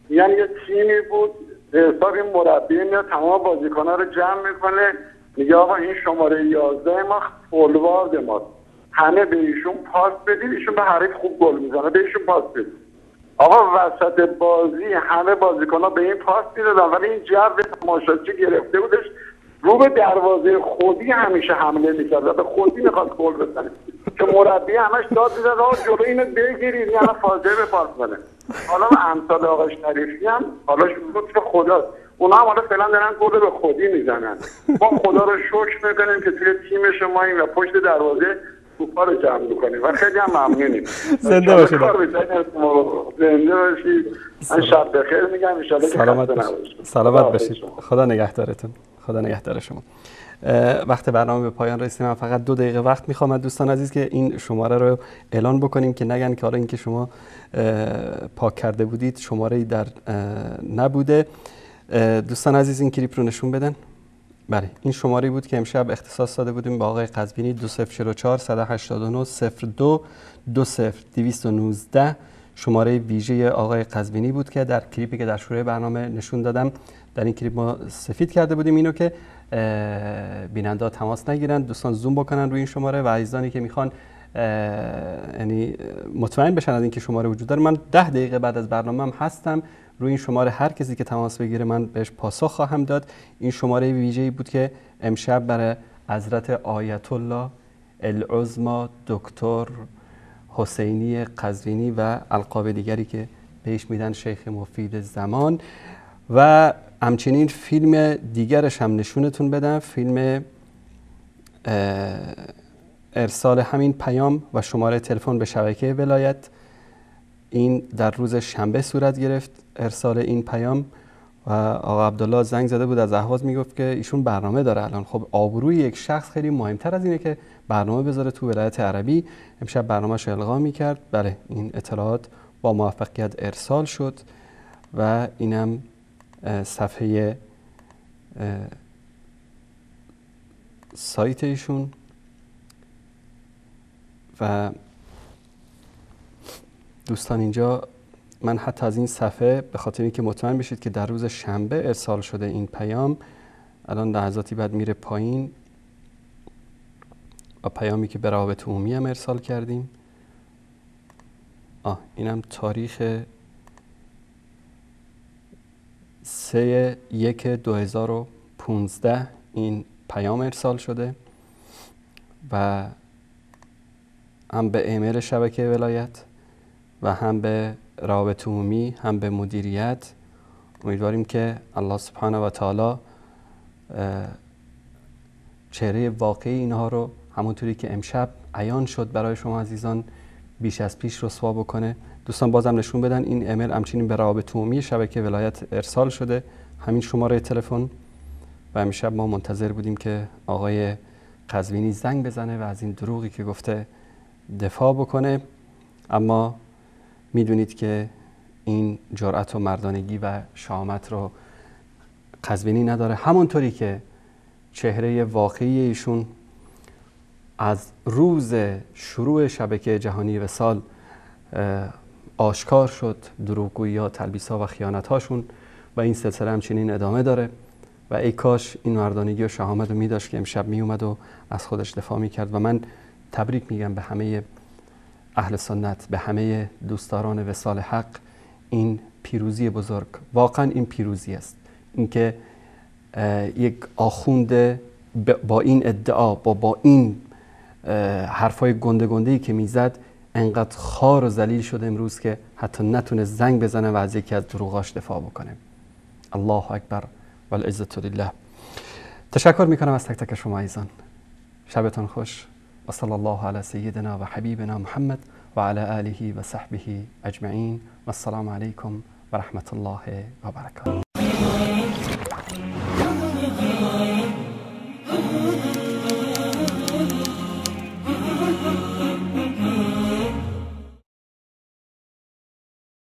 میان یه تیمی بود، به حساب این مربی میاد تمام بازیکن‌ها رو جمع میکنه، میگه آقا این شماره 11 ما فولوارد ماست، همه به ایشون پاس بدید، ایشون به حریف خوب گل میزنه، به ایشون پاس بدید. آقا وسط بازی همه بازیکن‌ها به این پاس میدادن، ولی این جو تماشاچی گرفته بودش، رو به دروازه خودی همیشه حمله میکرد و به خودی میخواست گل بزنه که مربی همش داد میزد آقا جلو اینو بگیرید یعنی فاجعه به پاس کنه. حالا امثال آقا شریفی هم حالا لطف خداست، اونا هم حالا فعلا دارن گل به خودی میزنن. ما خدا رو شکر میکنیم که توی تیم شماییم و پشت دروازه توپا رو جمع میکنیم و خیلی هم ممنونیم. زنده باشید. زنده باشید. من شب بخیر میگم، ان شاءالله که خسته نباشید. سلامت باشید. خدا نگهدارتون. خدا نگهدار شما. وقت برنامه به پایان رسیدیم. من فقط 2 دقیقه وقت میخوام دوستان عزیز که این شماره رو اعلان بکنیم که نگن که حالا اینکه شما پاک کرده بودید شماره در نبوده. دوستان عزیز این کلیپ رو نشون بدن. بله این شماره بود که امشب اختصاص داده بودیم به آقای قزوینی 2044 189 02 20219 شماره ویژه آقای قزوینی بود که در کلیپی که در شروع برنامه نشون دادم در این کلیپ ما سفید کرده بودیم اینو که بیننده تماس نگیرن، دوستان زوم بکنن روی این شماره و عزیزانی که میخوان یعنی مطمئن بشن از اینکه شماره وجود داره، من 10 دقیقه بعد از برنامه‌ام هستم روی این شماره، هر کسی که تماس بگیره من بهش پاسخ خواهم داد. این شماره ویژه‌ای بود که امشب برای حضرت آیت الله العظما دکتر حسینی قزوینی و القاب دیگری که بهش میدن شیخ مفید زمان و همچنین فیلم دیگرش هم نشونتون بدم، فیلم ارسال همین پیام و شماره تلفن به شبکه ولایت. این در روز شنبه صورت گرفت ارسال این پیام و آقا عبدالله زنگ زده بود از اهواز، میگفت که ایشون برنامه داره الان. خب آبروی یک شخص خیلی مهمتر از اینه که برنامه بذاره تو ولایت عربی. امشب برنامه‌اش القا میکرد. بله این اطلاعات با موفقیت ارسال شد و اینم صفحه سایت ایشون و دوستان اینجا من حتی از این صفحه به خاطر اینکه مطمئن بشید که در روز شنبه ارسال شده این پیام، الان لحظاتی بعد میره پایین و پیامی که به روابط عمومی هم ارسال کردیم. اینم تاریخ 3/1/2015 این پیام ارسال شده و هم به ایمیل شبکه ولایت و هم به روابط عمومی هم به مدیریت. امیدواریم که الله سبحانه و تعالی چهره واقعی اینها رو همونطوری که امشب عیان شد برای شما عزیزان بیش از پیش رسوا بکنه. دوستان بازم نشون بدن این ایمیل همچنین به روابط عمومی شبکه ولایت ارسال شده، همین شماره تلفن، و امشب ما منتظر بودیم که آقای قزوینی زنگ بزنه و از این دروغی که گفته دفاع بکنه، اما میدونید که این جرأت و مردانگی و شهامت رو قزوینی نداره. همونطوری که چهره واقعی ایشون از روز شروع شبکه جهانی وصال آشکار شد، دروغگویی‌ها، تلبیس‌ها و خیانت‌هاشون، و این سلسله همچنین ادامه داره و ای کاش این مردانگی و شهامت رو می‌داشت که امشب میومد و از خودش دفاع می‌کرد. و من تبریک میگم به همه اهل سنت، به همه دوستداران وصال حق. این پیروزی بزرگ، واقعا این پیروزی است، اینکه یک آخوند با این ادعا با این حرفای گنده گنده‌ای که میزد انقدر خار و ذلیل شده امروز که حتی نتونه زنگ بزنه و از یکی از دروغاش دفاع بکنه. الله اکبر والعزة لله. تشکر میکنم از تک تک شما عزیزان. شبتان خوش و صلی الله علی سیدنا و حبیبنا محمد و علی آله و صحبه اجمعین و السلام علیکم و رحمت الله و برکاته.